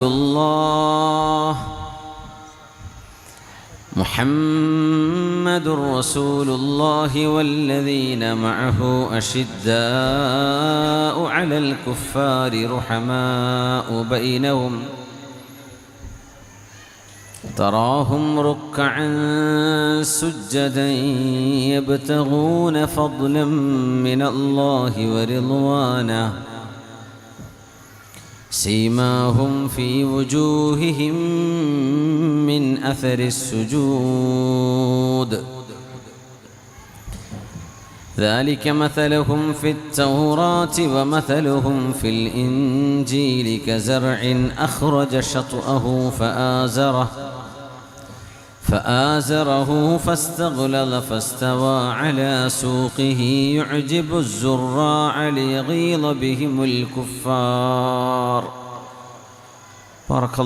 الله محمد رسول الله والذين معه أشداء على الكفار رحماء بينهم تراهم ركعا سجدا يبتغون فضلا من الله ورضوانه سيماهم في وجوههم من أثر السجود ذلك مثلهم في التوراة ومثلهم في الإنجيل كزرع أخرج شطأه فآزره فاستغلظ فاستوى على سوقه يعجب الزراع ليغيظ بهم الكفار. بارك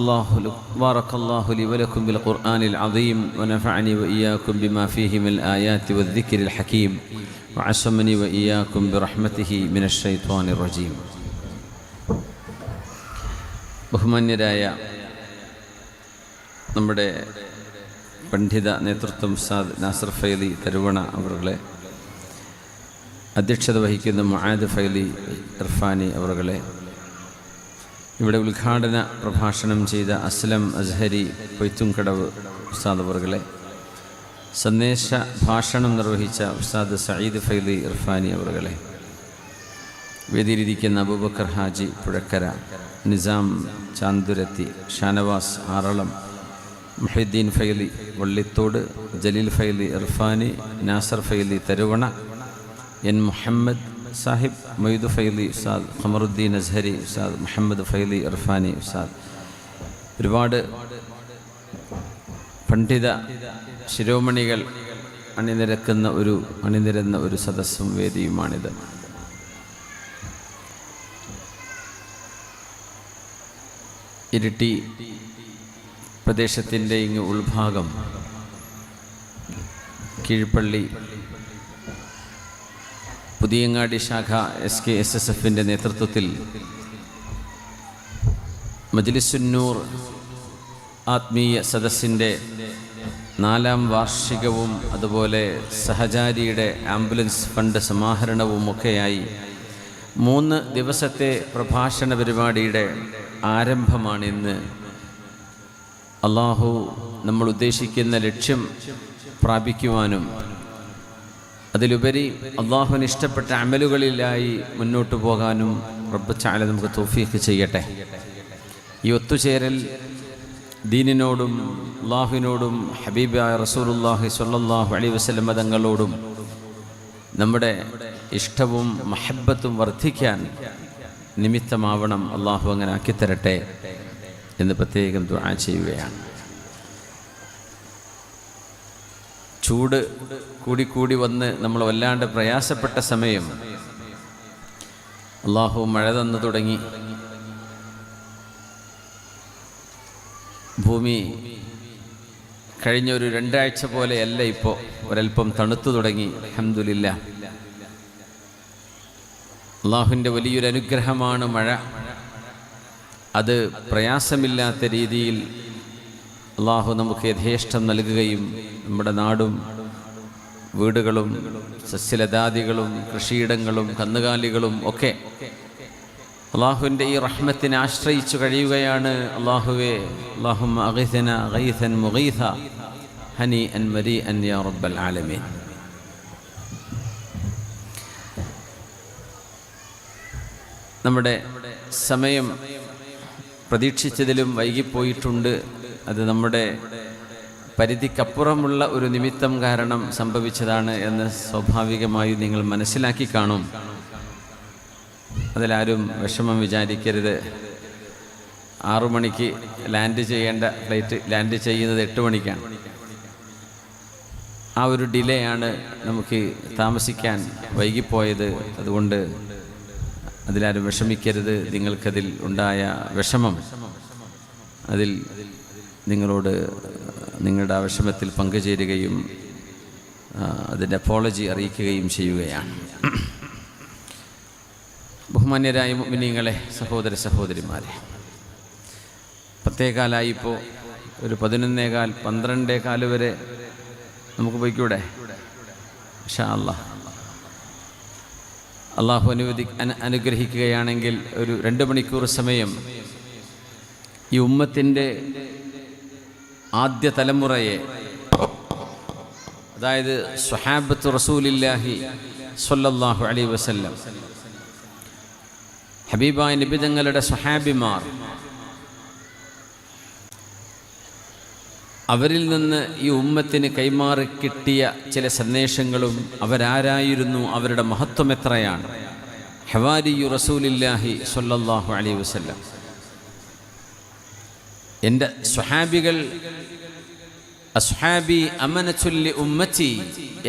الله لي ولكم بالقرآن العظيم ونفعني وإياكم بما فيه من الآيات والذكر الحكيم وعصمني وإياكم برحمته من الشيطان الرجيم. ബഹുമാന്യരായ നമ്മുടെ പണ്ഡിത നേതൃത്വം ഉസ്താദ് നാസർ ഫൈലി തരുവണ അവരുടെ, അധ്യക്ഷത വഹിക്കുന്ന മുആദ് ഫൈലി ഇർഫാനി അവരുടെ, ഇവിടെ ഉദ്ഘാടന പ്രഭാഷണം ചെയ്ത അസ്ലം അസ്ഹരി പൊയ്ത്തുംകടവ് ഉസ്താദ് അവരുടെ, സന്ദേശ ഭാഷണം നിർവഹിച്ച ഉസ്താദ് സഈദ് ഫൈലി ഇർഫാനി അവരുടെ, വേദിയിലിരിക്കുന്ന അബൂബക്കർ ഹാജി പുഴക്കര, നിസാം ചാന്തുരത്തി, ഷാനവാസ് ആറളം, മുഹീദ്ദീൻ ഫൈലി വള്ളിത്തോട്, ജലീൽ ഫൈലി ഇർഫാനി, നാസർ ഫൈലി തരുവണ, എൻ മുഹമ്മദ് സാഹിബ്, മൊയ്ദു ഫൈലി ഉസ്താദ്, ഖമറുദ്ദീൻ അസ്ഹരി ഉസ്താദ്, മുഹമ്മദ് ഫൈലി ഇർഫാനി ഉസ്താദ്, ഒരുപാട് പണ്ഡിത ശിരോമണികൾ അണിനിരന്ന ഒരു സദസ്സും വേദിയുമാണിത്. ഇരിട്ടി പ്രദേശത്തിൻ്റെ ഇങ്ങ് ഉൾഭാഗം കീഴ്പള്ളി പുതിയങ്ങാടി ശാഖ SKSSFൻ്റെ നേതൃത്വത്തിൽ മജ്ലിസുന്നൂർ ആത്മീയ സദസ്സിൻ്റെ 4ാം വാർഷികവും അതുപോലെ സഹചാരിയുടെ ആംബുലൻസ് ഫണ്ട് സമാഹരണവുമൊക്കെയായി 3 ദിവസത്തെ പ്രഭാഷണ പരിപാടിയുടെ ആരംഭമാണിന്ന്. അള്ളാഹു നമ്മൾ ഉദ്ദേശിക്കുന്ന ലക്ഷ്യം പ്രാപിക്കുവാനും അതിലുപരി അള്ളാഹുവിന് ഇഷ്ടപ്പെട്ട അമലുകളിലായി മുന്നോട്ട് പോകാനും റബ്ബ് തആല നമുക്ക് തൗഫീഖ് ചെയ്യട്ടെ. ഈ ഒത്തുചേരൽ ദീനിനോടും അള്ളാഹുവിനോടും ഹബീബായ റസൂലുള്ളാഹി സ്വല്ലല്ലാഹു അലൈഹി വസല്ലം തങ്ങളോടും നമ്മുടെ ഇഷ്ടവും മഹബ്ബത്തും വർദ്ധിക്കാൻ നിമിത്തമാവണം. അള്ളാഹു അങ്ങനെ ആക്കിത്തരട്ടെ എന്ന് പ്രത്യേകം ദുആ ചെയ്യുകയാണ്. ചൂട് കൂടി വന്ന് നമ്മൾ വല്ലാണ്ട് പ്രയാസപ്പെട്ട സമയം അള്ളാഹു മഴ തന്നു തുടങ്ങി. ഭൂമി കഴിഞ്ഞ ഒരു 2 ആഴ്ച പോലെയല്ല, ഇപ്പോൾ ഒരൽപ്പം തണുത്തു തുടങ്ങി. അൽഹംദുലില്ലാ, അള്ളാഹുവിൻ്റെ വലിയൊരു അനുഗ്രഹമാണ് മഴ. അത് പ്രയാസമില്ലാത്ത രീതിയിൽ അള്ളാഹു നമുക്ക് യഥേഷ്ടം നൽകുകയും നമ്മുടെ നാടും വീടുകളും സസ്യലതാദികളും കൃഷിയിടങ്ങളും കന്നുകാലികളും ഒക്കെ അള്ളാഹുവിൻ്റെ ഈ റഹ്മത്തിനെ ആശ്രയിച്ചു കഴിയുകയാണ്. അള്ളാഹുവേ, അല്ലാഹുമ്മ അഗിഥന ഗൈഥൻ മുഗീഥ ഹനീഅൻ മരീഅൻ യാ റബ്ബൽ ആലമീൻ. നമ്മുടെ സമയം പ്രതീക്ഷിച്ചതിലും വൈകിപ്പോയിട്ടുണ്ട്. അത് നമ്മുടെ പരിധിക്കപ്പുറമുള്ള ഒരു നിമിത്തം കാരണം സംഭവിച്ചതാണ് എന്ന് സ്വാഭാവികമായി നിങ്ങൾ മനസ്സിലാക്കി കാണും. അതിലാരും വിഷമം വിചാരിക്കരുത്. 6 മണിക്ക് ലാൻഡ് ചെയ്യേണ്ട ഫ്ലൈറ്റ് ലാൻഡ് ചെയ്യുന്നത് 8 മണിക്കാണ്. ആ ഒരു ഡിലേ ആണ് നമുക്ക് താമസിക്കാൻ വൈകിപ്പോയത്. അതുകൊണ്ട് അതിലാരും വിഷമിക്കരുത്. നിങ്ങൾക്കതിൽ ഉണ്ടായ വിഷമം, അതിൽ നിങ്ങളോട് നിങ്ങളുടെ വിഷമത്തിൽ പങ്കുചേരുകയും അതിൻ്റെ അപ്പോളജി അറിയിക്കുകയും ചെയ്യുകയാണ്. ബഹുമാന്യരായ മുഅ്മിനീങ്ങളെ, സഹോദര സഹോദരിമാരെ, 10:15 ഇപ്പോൾ ഒരു 11:15 12:15 വരെ നമുക്ക് പോയിക്കൂടെ? ഇൻഷാ അല്ലാഹ്. അള്ളാഹു അനുഗ്രഹിക്കുകയാണെങ്കിൽ ഒരു 2 മണിക്കൂർ സമയം ഈ ഉമ്മത്തിൻ്റെ ആദ്യ തലമുറയെ, അതായത് സ്വഹാബത്ത് റസൂലില്ലാഹി സ്വല്ലല്ലാഹു അലൈഹി വസല്ലം, ഹബീബായ നബി തങ്ങളുടെ സ്വഹാബിമാർ, അവരിൽ നിന്ന് ഈ ഉമ്മത്തിന് കൈമാറി കിട്ടിയ ചില സന്ദേശങ്ങളും അവരാരായിരുന്നു, അവരുടെ മഹത്വം എത്രയാണ്. ഹവാരിയു റസൂലില്ലാഹി സ്വല്ലല്ലാഹു അലൈഹി വസല്ലം, എൻ്റെ സ്വഹാബികൾ, അസ്ഹാബി അമനത്തുല്ലി ഉമ്മത്തി,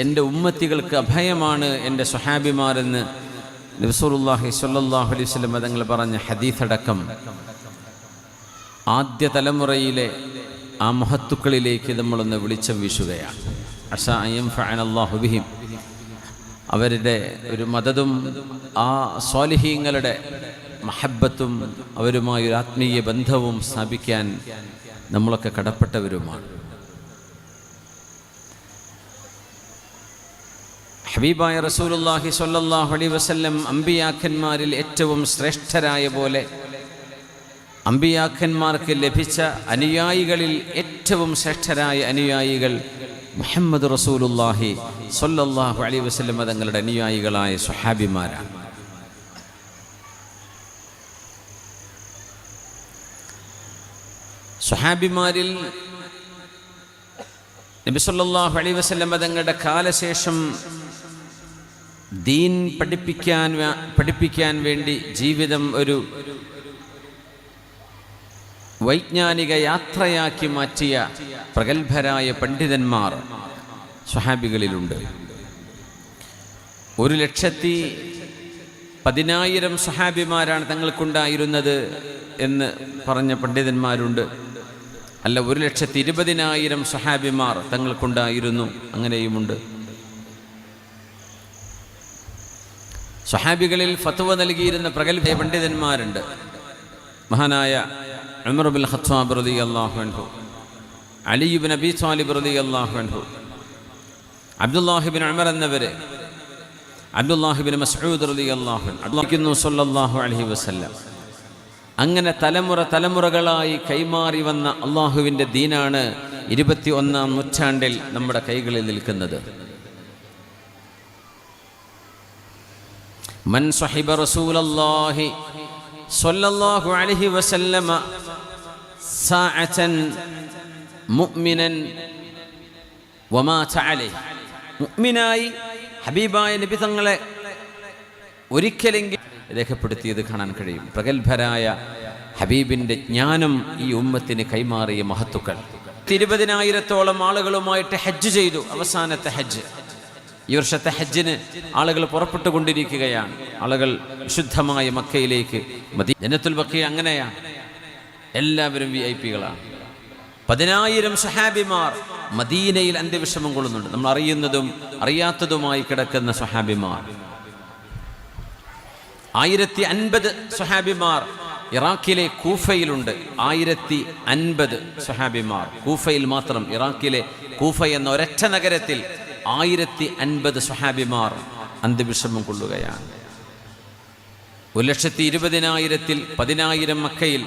എൻ്റെ ഉമ്മത്തികൾക്ക് അഭയമാണ് എൻ്റെ സ്വഹാബിമാരെന്ന് റസൂലുള്ളാഹി സ്വല്ലല്ലാഹു അലൈഹി വസല്ലം തങ്ങൾ പറഞ്ഞ ഹദീസടക്കം ആദ്യ തലമുറയിലെ ആ മഹത്തുക്കളിലേക്ക് നമ്മളൊന്ന് വെളിച്ചം വീശുകയാണ്. അസാ അയ്യൻഫഅനല്ലാഹു ബിഹിം, അവരുടെ ഒരു മദതും ആ സ്വാലിഹീങ്ങളുടെ മഹബ്ബത്തും അവരുമായൊരു ആത്മീയ ബന്ധവും സ്ഥാപിക്കാൻ നമ്മളൊക്കെ കടപ്പെട്ടവരുമാണ്. ഹബീബായ റസൂലുള്ളാഹി സ്വല്ലല്ലാഹു അലൈഹി വസല്ലം അമ്പിയാക്കന്മാരിൽ ഏറ്റവും ശ്രേഷ്ഠരായ പോലെ അമ്പിയാക്കന്മാർക്ക് ലഭിച്ച അനുയായികളിൽ ഏറ്റവും ശ്രേഷ്ഠരായ അനുയായികൾ മുഹമ്മദ് റസൂലുള്ളാഹി സ്വല്ലല്ലാഹു അലൈഹി വസല്ലം തങ്ങളുടെ അനുയായികളായ സ്വഹാബിമാരാണ്. സ്വഹാബിമാരിൽ നബി സല്ലല്ലാഹു അലൈഹി വസല്ലം തങ്ങളുടെ കാലശേഷം ദീൻ പഠിപ്പിക്കാൻ വേണ്ടി ജീവിതം ഒരു വൈജ്ഞാനിക യാത്രയാക്കി മാറ്റിയ പ്രഗത്ഭരായ പണ്ഡിതന്മാർ സ്വഹാബികളിലുണ്ട്. 1,10,000 സ്വഹാബിമാരാണ് തങ്ങൾക്കുണ്ടായിരുന്നത് എന്ന് പറഞ്ഞ പണ്ഡിതന്മാരുണ്ട്. അല്ല, 1,20,000 സ്വഹാബിമാർ തങ്ങൾക്കുണ്ടായിരുന്നു, അങ്ങനെയുമുണ്ട്. സ്വഹാബികളിൽ ഫത്വ നൽകിയിരുന്ന പ്രഗത്ഭ പണ്ഡിതന്മാരുണ്ട്. മഹാനായ ഉമർ ഇബ്നുൽ ഖത്താബ് റളിയല്ലാഹു അൻഹു, അലി ഇബ്നു അബീ ത്വാലിബ് റളിയല്ലാഹു അൻഹു, അബ്ദുല്ലാഹി ഇബ്നു ഉമർ എന്നവരെ, അബ്ദുല്ലാഹി ഇബ്നു മസ്ഊദ് റളിയല്ലാഹു അൻഹു സ്വല്ലല്ലാഹു അലൈഹി വസല്ലം. അങ്ങനെ തലമുറകളായി കൈമാറി വന്ന അള്ളാഹുവിൻ്റെ ദീനാണ് 21-ാം നൂറ്റാണ്ടിൽ നമ്മുടെ കൈകളിൽ നിൽക്കുന്നത്. മൻ സ്വഹിബ റസൂലല്ലാഹി സ്വല്ലല്ലാഹു അലൈഹി വസല്ലമ സാഅതൻ മുഅ്മിനൻ വമാത അലൈഹി, മുഅ്മിനായി ഹബീബായ നബി തങ്ങളെ ഒരിക്കലെങ്കിലും രേഖപ്പെടുത്തിയത് കാണാൻ കഴിയും. പ്രഗത്ഭരായ ഹബീബിൻ്റെ ജ്ഞാനം ഈ ഉമ്മത്തിന് കൈമാറിയ മഹത്തുക്കൾ. 20,000-ഓളം ആളുകളുമായിട്ട് ഹജ്ജ് ചെയ്തു. അവസാനത്തെ ഹജ്ജ്, ഈ വർഷത്തെ ഹജ്ജിന് ആളുകൾ പുറപ്പെട്ടുകൊണ്ടിരിക്കുകയാണ്. ആളുകൾ വിശുദ്ധമായ മക്കയിലേക്ക്, ജന്നത്തുൽ ബഖീ അങ്ങനെയാണ്, എല്ലാവരും VIP-കളാണ്. 10,000 സ്വഹാബിമാർ മദീനയിൽ അന്ത്യവിഷമം കൊള്ളുന്നുണ്ട്. നമ്മൾ അറിയുന്നതും അറിയാത്തതുമായി കിടക്കുന്ന സ്വഹാബിമാർ. 1050 സ്വഹാബിമാർ ഇറാഖിലെ കൂഫയിലുണ്ട്. 1050 സ്വഹാബിമാർ കൂഫയിൽ മാത്രം. ഇറാഖിലെ കൂഫ എന്ന ഒരൊറ്റ നഗരത്തിൽ 1050 സ്വഹാബിമാർ അന്ത്യവിഷമം കൊള്ളുകയാണ്. 1,20,000-ൽ 10,000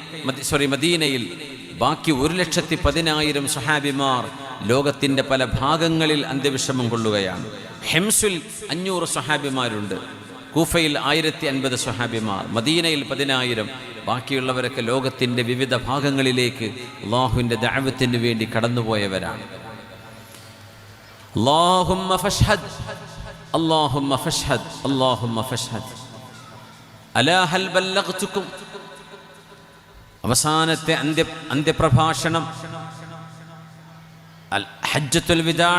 മദീനയിൽ, ബാക്കി 1,10,000 സ്വഹാബിമാർ ലോകത്തിൻ്റെ പല ഭാഗങ്ങളിൽ അന്ത്യവിഷമം കൊള്ളുകയാണ്. ഹെംസിൽ 500 സ്വഹാബിമാരുണ്ട്. കൂഫയിൽ 1050 സ്വഹാബിമാർ, മദീനയിൽ 10,000. ബാക്കിയുള്ളവരൊക്കെ ലോകത്തിൻ്റെ വിവിധ ഭാഗങ്ങളിലേക്ക് അല്ലാഹുവിൻ്റെ ദഅവത്തിന് വേണ്ടി കടന്നുപോയവരാണ്. അല്ലാഹുമ്മ ഫഷ്ഹദ്, അല്ലാഹുമ്മ ഫഷ്ഹദ്, അല്ലാഹുമ്മ ഫഷ്ഹദ്. അലാ ഹൽ ബല്ലഗ്തുക്കും, അവസാനത്തെ അന്ത്യപ്രഭാഷണം, ഹജ്ജത്തുൽ വിദാ,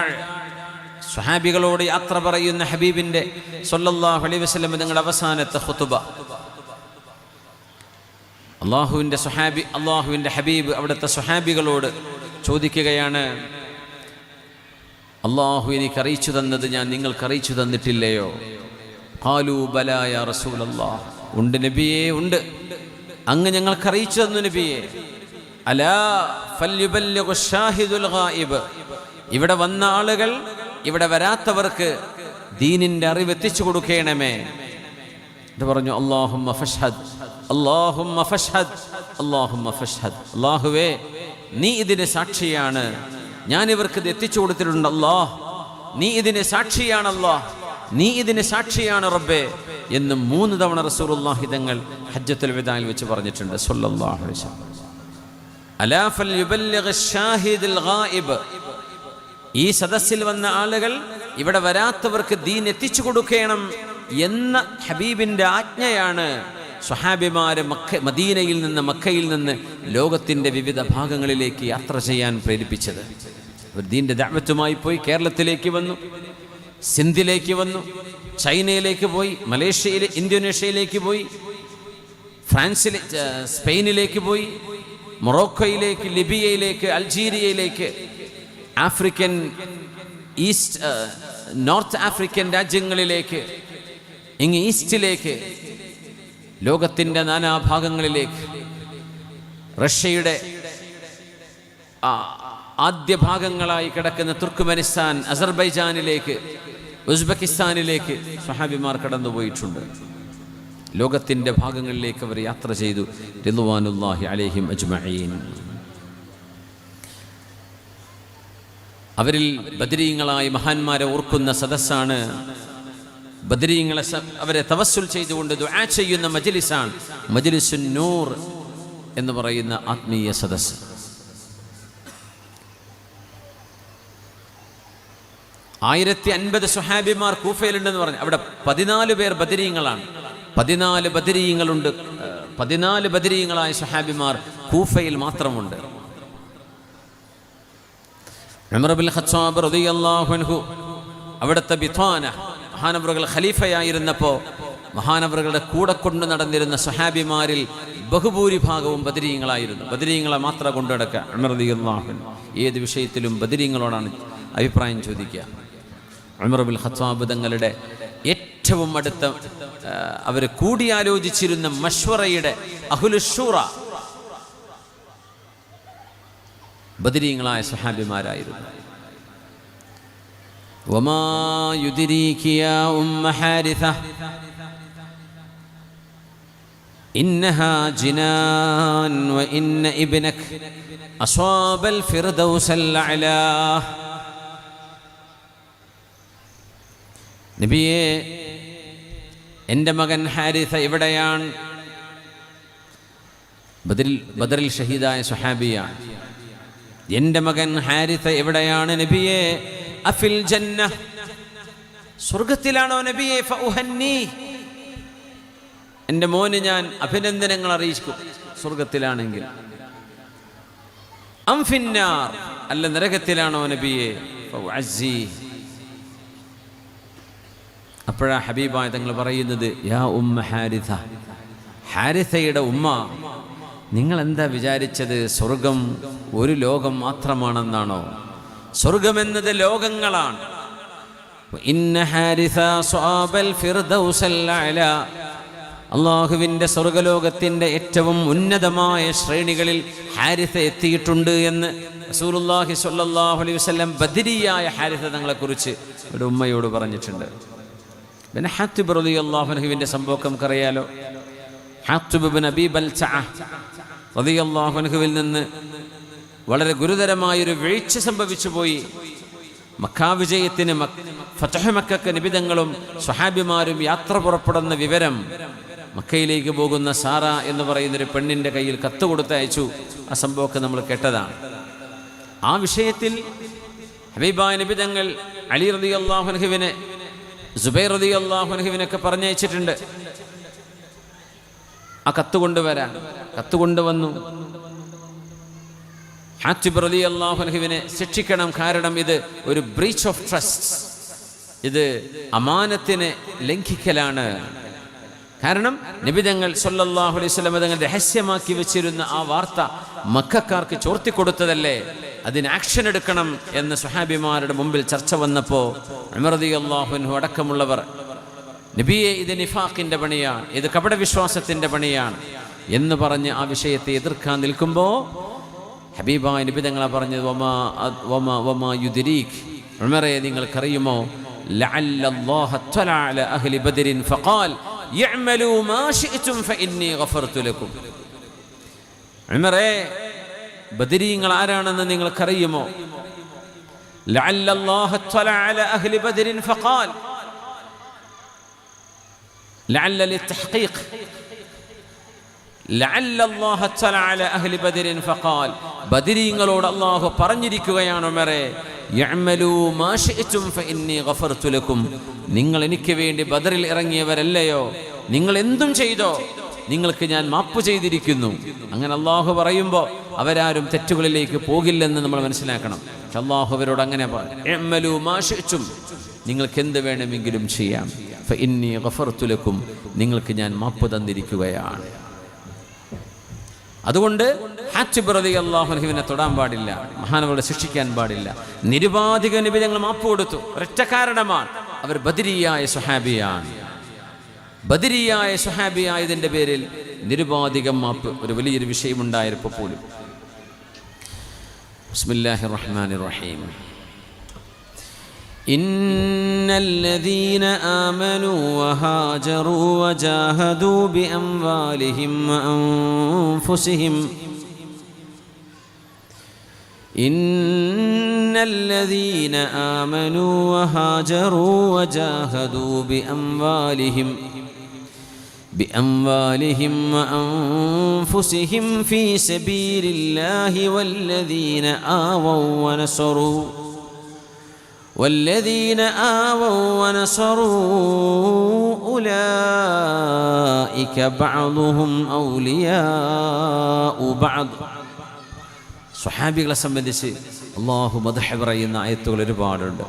സ്വഹാബികളോട് യാത്ര പറയുന്ന ഹബീബിൻ്റെ സ്വല്ലല്ലാഹു അലൈഹി വസല്ലം തങ്ങളുടെ അവസാനത്തെ ഖുതുബ. അള്ളാഹുവിൻ്റെ ഹബീബ് അവിടുത്തെ സ്വഹാബികളോട് ചോദിക്കുകയാണ്, അള്ളാഹു എനിക്ക് അറിയിച്ചു തന്നത് ഞാൻ നിങ്ങൾക്ക് അറിയിച്ചു തന്നിട്ടില്ലയോ? ഖാലൂ ബലാ യാ റസൂലല്ലാഹ്, ഉണ്ട് നബിയേ, ഉണ്ട്, അങ്ങ് ഞങ്ങൾക്ക് അറിയിച്ചു തന്നു നബിയേ. അലാ ഫൽയുബല്ലിഗു ഷാഹിദുൽ ഗായിബ്. ഇവിടെ വന്ന ആളുകൾ ഇവിടെ വരാത്തവർക്ക് ദീനിന്റെ അറിവ് എത്തിച്ചു കൊടുക്കണമേ. ഇത് പറഞ്ഞു അല്ലാഹുമ്മ ഫഷ്ഹദ്, അല്ലാഹുമ്മ ഫഷ്ഹദ്, അല്ലാഹുമ്മ ഫഷ്ഹദ്. അല്ലാഹുവേ നീ ഇതിന് സാക്ഷിയാണ്, ഞാൻ ഇവർക്ക് ഇത് എത്തിച്ചു കൊടുത്തിട്ടുണ്ട്. അല്ലാഹ് നീ ഇതിന് സാക്ഷിയാണ്, അല്ലാഹ് നീ ഇതിന് സാക്ഷിയാണ് റബ്ബേ എന്ന് 3 തവണ റസൂലുള്ളാഹി തങ്ങൾ ഹജ്ജത്തുൽ വിദായിൽ വെച്ച് പറഞ്ഞിട്ടുണ്ട് സ്വല്ലല്ലാഹു അലൈഹി വസല്ലം. അലാ ഫൽയുബല്ലിഗ് ഷാഹിദുൽ ഗായിബ്. ഈ സദസ്സിൽ വന്ന ആളുകൾ ഇവിടെ വരാത്തവർക്ക് ദീൻ എത്തിച്ചു കൊടുക്കണം എന്ന ഹബീബിന്റെ ആജ്ഞയാണ് സ്വഹാബിമാരെ മദീനയിൽ നിന്ന് മക്കയിൽ നിന്ന് ലോകത്തിൻ്റെ വിവിധ ഭാഗങ്ങളിലേക്ക് യാത്ര ചെയ്യാൻ പ്രേരിപ്പിച്ചത്. അവർ ദീൻ്റെ ദഅവത്തുമായി പോയി കേരളത്തിലേക്ക് വന്നു, സിന്ധിലേക്ക് വന്നു, ചൈനയിലേക്ക് പോയി, മലേഷ്യയിലെ ഇന്തോനേഷ്യയിലേക്ക് പോയി, ഫ്രാൻസിലെ സ്പെയിനിലേക്ക് പോയി, മൊറോക്കോയിലേക്ക്, ലിബിയയിലേക്ക്, അൾജീരിയയിലേക്ക്, ആഫ്രിക്കൻ നോർത്ത് ആഫ്രിക്കൻ രാജ്യങ്ങളിലേക്ക്, ഇങ്ങ് ഈസ്റ്റിലേക്ക്, ലോകത്തിൻ്റെ നാനാഭാഗങ്ങളിലേക്ക്, റഷ്യയുടെ ആദ്യ ഭാഗങ്ങളായി കിടക്കുന്ന തുർക്ക്മെനിസ്ഥാൻ, അസർബൈജാനിലേക്ക്, ഉസ്ബെക്കിസ്ഥാനിലേക്ക് സ്വഹാബിമാർ കടന്നുപോയിട്ടുണ്ട്. ലോകത്തിൻ്റെ ഭാഗങ്ങളിലേക്ക് അവർ യാത്ര ചെയ്തു റിദ്വാനുല്ലാഹി അലൈഹിം അജ്മഈൻ. അവരിൽ ബദരീങ്ങളായ മഹാന്മാരെ ഓർക്കുന്ന സദസ്സാണ്. ബദരീങ്ങളെ അവരെ തവസ്സുൽ ചെയ്തുകൊണ്ട് ദുആ ചെയ്യുന്ന മജ്ലിസാണ് മജ്ലിസുൻ നൂർ എന്ന് പറയുന്ന ആത്മീയ സദസ്സ്. ആയിരത്തി 50 സ്വഹാബിമാർ കൂഫയിലുണ്ടെന്ന് പറഞ്ഞു. അവിടെ 14 പേർ ബദരീങ്ങളാണ്. 14 ബദരീങ്ങളുണ്ട്. 14 ബദരീങ്ങളായ സ്വഹാബിമാർ കൂഫയിൽ മാത്രമുണ്ട്. ഉമർ ഇബ്നുൽ ഖത്താബ് റളിയല്ലാഹു അൻഹു അവിടുത്തെ ബിത്വാന മഹാനവറുകൾ ഖലീഫയായിരുന്നപ്പോൾ മഹാനവറുകളുടെ കൂടെ കൊണ്ടു നടന്നിരുന്ന സ്വഹാബിമാരിൽ ബഹുഭൂരിഭാഗവും ബദരീങ്ങളായിരുന്നു. ബദരീങ്ങളെ മാത്രം കൊണ്ടു നടക്കുക. ഉമർ റളിയല്ലാഹു അൻഹു ഏത് വിഷയത്തിലും ബദരീങ്ങളോടാണ് അഭിപ്രായം ചോദിക്കുക. ഉമർ ഇബ്നുൽ ഖത്താബ് തങ്ങളുടെ ഏറ്റവും അടുത്ത അവർ കൂടിയാലോചിച്ചിരുന്ന മശ്വറയുടെ അഹ്ലുശൂറ ബദരീങ്ങളായ സ്വഹാബിമാരായിരുന്നു. വമാ യുദ്രീകി യാ ഉമ്മ ഹാരിഥ ഇന്നഹാ ജിനാൻ വ ഇന്ന ഇബ്നക അസ്വാബൽ ഫിർദൗസൽ അഅലാ. നബിയേ, എൻ്റെ മകൻ ഹാരിഥ എവിടെയാണ്? ബദറിൽ ഷഹീദായ സ്വഹാബിയാണ്. എൻ്റെ മകൻ ഹാരിഥ എവിടെയാണ് നബിയേ? അഫിൽ ജന്ന, സ്വർഗത്തിലാണോ നബിയേ? ഫഉഹന്നി, എൻ്റെ മോന് ഞാൻ അഭിനന്ദനങ്ങൾ അറിയിക്കും സ്വർഗത്തിലാണെങ്കിൽ. അം ഫിന്നാർ, അല്ല നരകത്തിലാണോ നബിയേ? ഫഉഅസ്സി. അപ്പോഴാ ഹബീബായ തങ്ങൾ പറയുന്നത്, യാ ഉമ്മ ഹാരിഥ, ഹാരിഥയുടെ ഉമ്മ, നിങ്ങൾ എന്താ വിചാരിച്ചത് സ്വർഗം ഒരു ലോകം മാത്രമാണെന്നാണോ? സ്വർഗമെന്നത് ലോകങ്ങളാണ്. ഇന്ന ഹാരിഥ സ്വാബൽ ഫിർദൗസൽ അഅലാ, അല്ലാഹുവിൻ്റെ സ്വർഗലോകത്തിൻ്റെ ഏറ്റവും ഉന്നതമായ ശ്രേണികളിൽ ഹാരിഥ എത്തിയിട്ടുണ്ട് എന്ന് റസൂലുള്ളാഹി സ്വല്ലല്ലാഹു അലൈഹി വസല്ലം ബദരിയായ ഹാരിഥ തങ്ങളെക്കുറിച്ച് ഒരു ഉമ്മയോട് പറഞ്ഞിട്ടുണ്ട്. പിന്നെ ഹാത്തിബ് റളിയല്ലാഹു അൻഹുവിൻ്റെ സംഭവം നമുക്കറിയാലോ. ഹാത്തിബ് ഇബ്നു അബീ ബൽതഅ റളിയല്ലാഹു അൻഹുവിൽ നിന്ന് വളരെ ഗുരുതരമായൊരു വീഴ്ച സംഭവിച്ചു പോയി. മക്കാ വിജയത്തിന് ഫതഹ് മക്കക്ക് നിബിതങ്ങളും സ്വഹാബിമാരും യാത്ര പുറപ്പെടുന്ന വിവരം മക്കയിലേക്ക് പോകുന്ന സാറ എന്ന് പറയുന്നൊരു പെണ്ണിൻ്റെ കയ്യിൽ കത്ത് കൊടുത്തയച്ചു. ആ സംഭവമൊക്കെ നമ്മൾ കേട്ടതാണ്. ആ വിഷയത്തിൽ ഹബീബായ നിബിതങ്ങൾ അലി റളിയല്ലാഹു അൻഹുവിനെ, സുബൈർ റളിയല്ലാഹു അൻഹുവിനൊക്കെ പറഞ്ഞയച്ചിട്ടുണ്ട് ആ കത്ത് കൊണ്ടുവരാൻ. കത്ത് കൊണ്ടുവന്നു. ഹാത്തിബ് റളിയല്ലാഹു അൻഹുവിനെ ശിക്ഷിക്കണം, കാരണം ഇത് ഒരു ബ്രീച്ച് ഓഫ് ട്രസ്റ്റ്, ഇത് അമാനത്തിനെ ലംഘിക്കലാണ്. കാരണം നബിതങ്ങൾ സ്വല്ലല്ലാഹു അലൈഹി വസല്ലം തങ്ങൾ രഹസ്യമാക്കി വെച്ചിരുന്ന ആ വാർത്ത മക്കക്കാർക്ക് ചോർത്തിക്കൊടുത്തതല്ലേ, അതിന് ആക്ഷൻ എടുക്കണം എന്ന് സ്വഹാബിമാരുടെ മുമ്പിൽ ചർച്ച വന്നപ്പോൾ ഉമർ റളിയല്ലാഹു അൻഹു അടക്കമുള്ളവർ, നബിയെ ഇത് നിഫാഖിൻ്റെ പണിയാണ്, ഇത് കപടവിശ്വാസത്തിൻ്റെ പണിയാണ് എന്ന് പറഞ്ഞ് ആ വിഷയത്തെ എതിർക്കാൻ നിൽക്കുമ്പോൾ ഹബീബായ നബി തങ്ങളാ പറഞ്ഞത്, വമാ യുദ്രീക്, ഉമറേ നിങ്ങൾക്കറിയുമോ, ലഅല്ലല്ലാഹ തഅല അലാ അഹ്ലി ബദരിൻ ഫഖാൽ യഅമലൂ മാ ശിഅ്തും ഫഇന്നി ഗഫർതു ലക്കും. ഉമറേ, ബദരീങ്ങൾ ആരാണെന്ന് നിങ്ങൾക്കറിയുമോ? ലഅല്ലല്ലാഹ തഅല അലാ അഹ്ലി ബദരിൻ ഫഖാൽ, ലഅല്ല ലിത്തഹ്ഖീഖ്, ലഅല്ലല്ലാഹ തഅല അലാ അഹ്ലി ബദരിൻ ഫഖാൽ, ബദരീങ്ങളോട് അല്ലാഹു പറഞ്ഞിരിക്കുകയാണ്, ഉമറേ, യഅമലൂ മാ ശിഅ്തും ഫഇന്നി ഗഫർതു ലക്കും, നിങ്ങൾ എനിക്ക് വേണ്ടി ബദറിൽ ഇറങ്ങിയവരല്ലയോ, നിങ്ങൾ എന്തും ചെയ്തോ, നിങ്ങൾക്ക് ഞാൻ മാപ്പ് ചെയ്തിരിക്കുന്നു. അങ്ങനെ അല്ലാഹു പറയുമ്പോൾ അവരാരും തെറ്റുകളിലേക്ക് പോകില്ലെന്ന് നമ്മൾ മനസ്സിലാക്കണം. പക്ഷെ അല്ലാഹു അവരോട് അങ്ങനെ പറഞ്ഞു, ഇഅ്മലൂ മാ ശിഅ്തും, നിങ്ങൾക്ക് എന്ത് വേണമെങ്കിലും ചെയ്യാം, ഫഇന്നി ഗഫർതു ലക്കും, നിങ്ങൾക്ക് ഞാൻ മാപ്പ് തന്നിരിക്കുകയാണ്. അതുകൊണ്ട് ഹാത്തിബ് റളിയല്ലാഹു അൻഹുവിനെ തൊടാൻ പാടില്ല, മഹാനവരുടെ ശിക്ഷിക്കാൻ പാടില്ല. നിരുപാധിക നബി തങ്ങൾ മാപ്പ് കൊടുത്തു. ഒരൊറ്റ കാരണമാണ്, അവർ ബദരിയായ സ്വഹാബിയാണ്. ബദരിയായ സ്വഹാബിയായതിൻ്റെ പേരിൽ നിരുപാധികം മാപ്പ് ഒരു വലിയൊരു വിഷയമുണ്ടായപ്പോൾ പോലും. ബിസ്മില്ലാഹിർ റഹ്മാനിർ റഹീം. ഇന്നല്ലദീന ആമനൂ വഹാജറൂ വജാഹദൂ ബിഅംവാലിഹിം വഅൻഫുസിഹിം ഇന്നല്ലദീന ആമനൂ വഹാജറൂ വജാഹദൂ ബിഅംവാലിഹിം വഅൻഫുസിഹിം ഫീ സബീലില്ലാഹി والذين آووا ونصروا أولئك بعضهم أولياء بعض. സ്വഹാബികളെ സംബന്ധിച്ച് അല്ലാഹു മദ്ഹ് പറയുന്ന ആയത്തുകൾ ഒരുപാടുണ്ട്.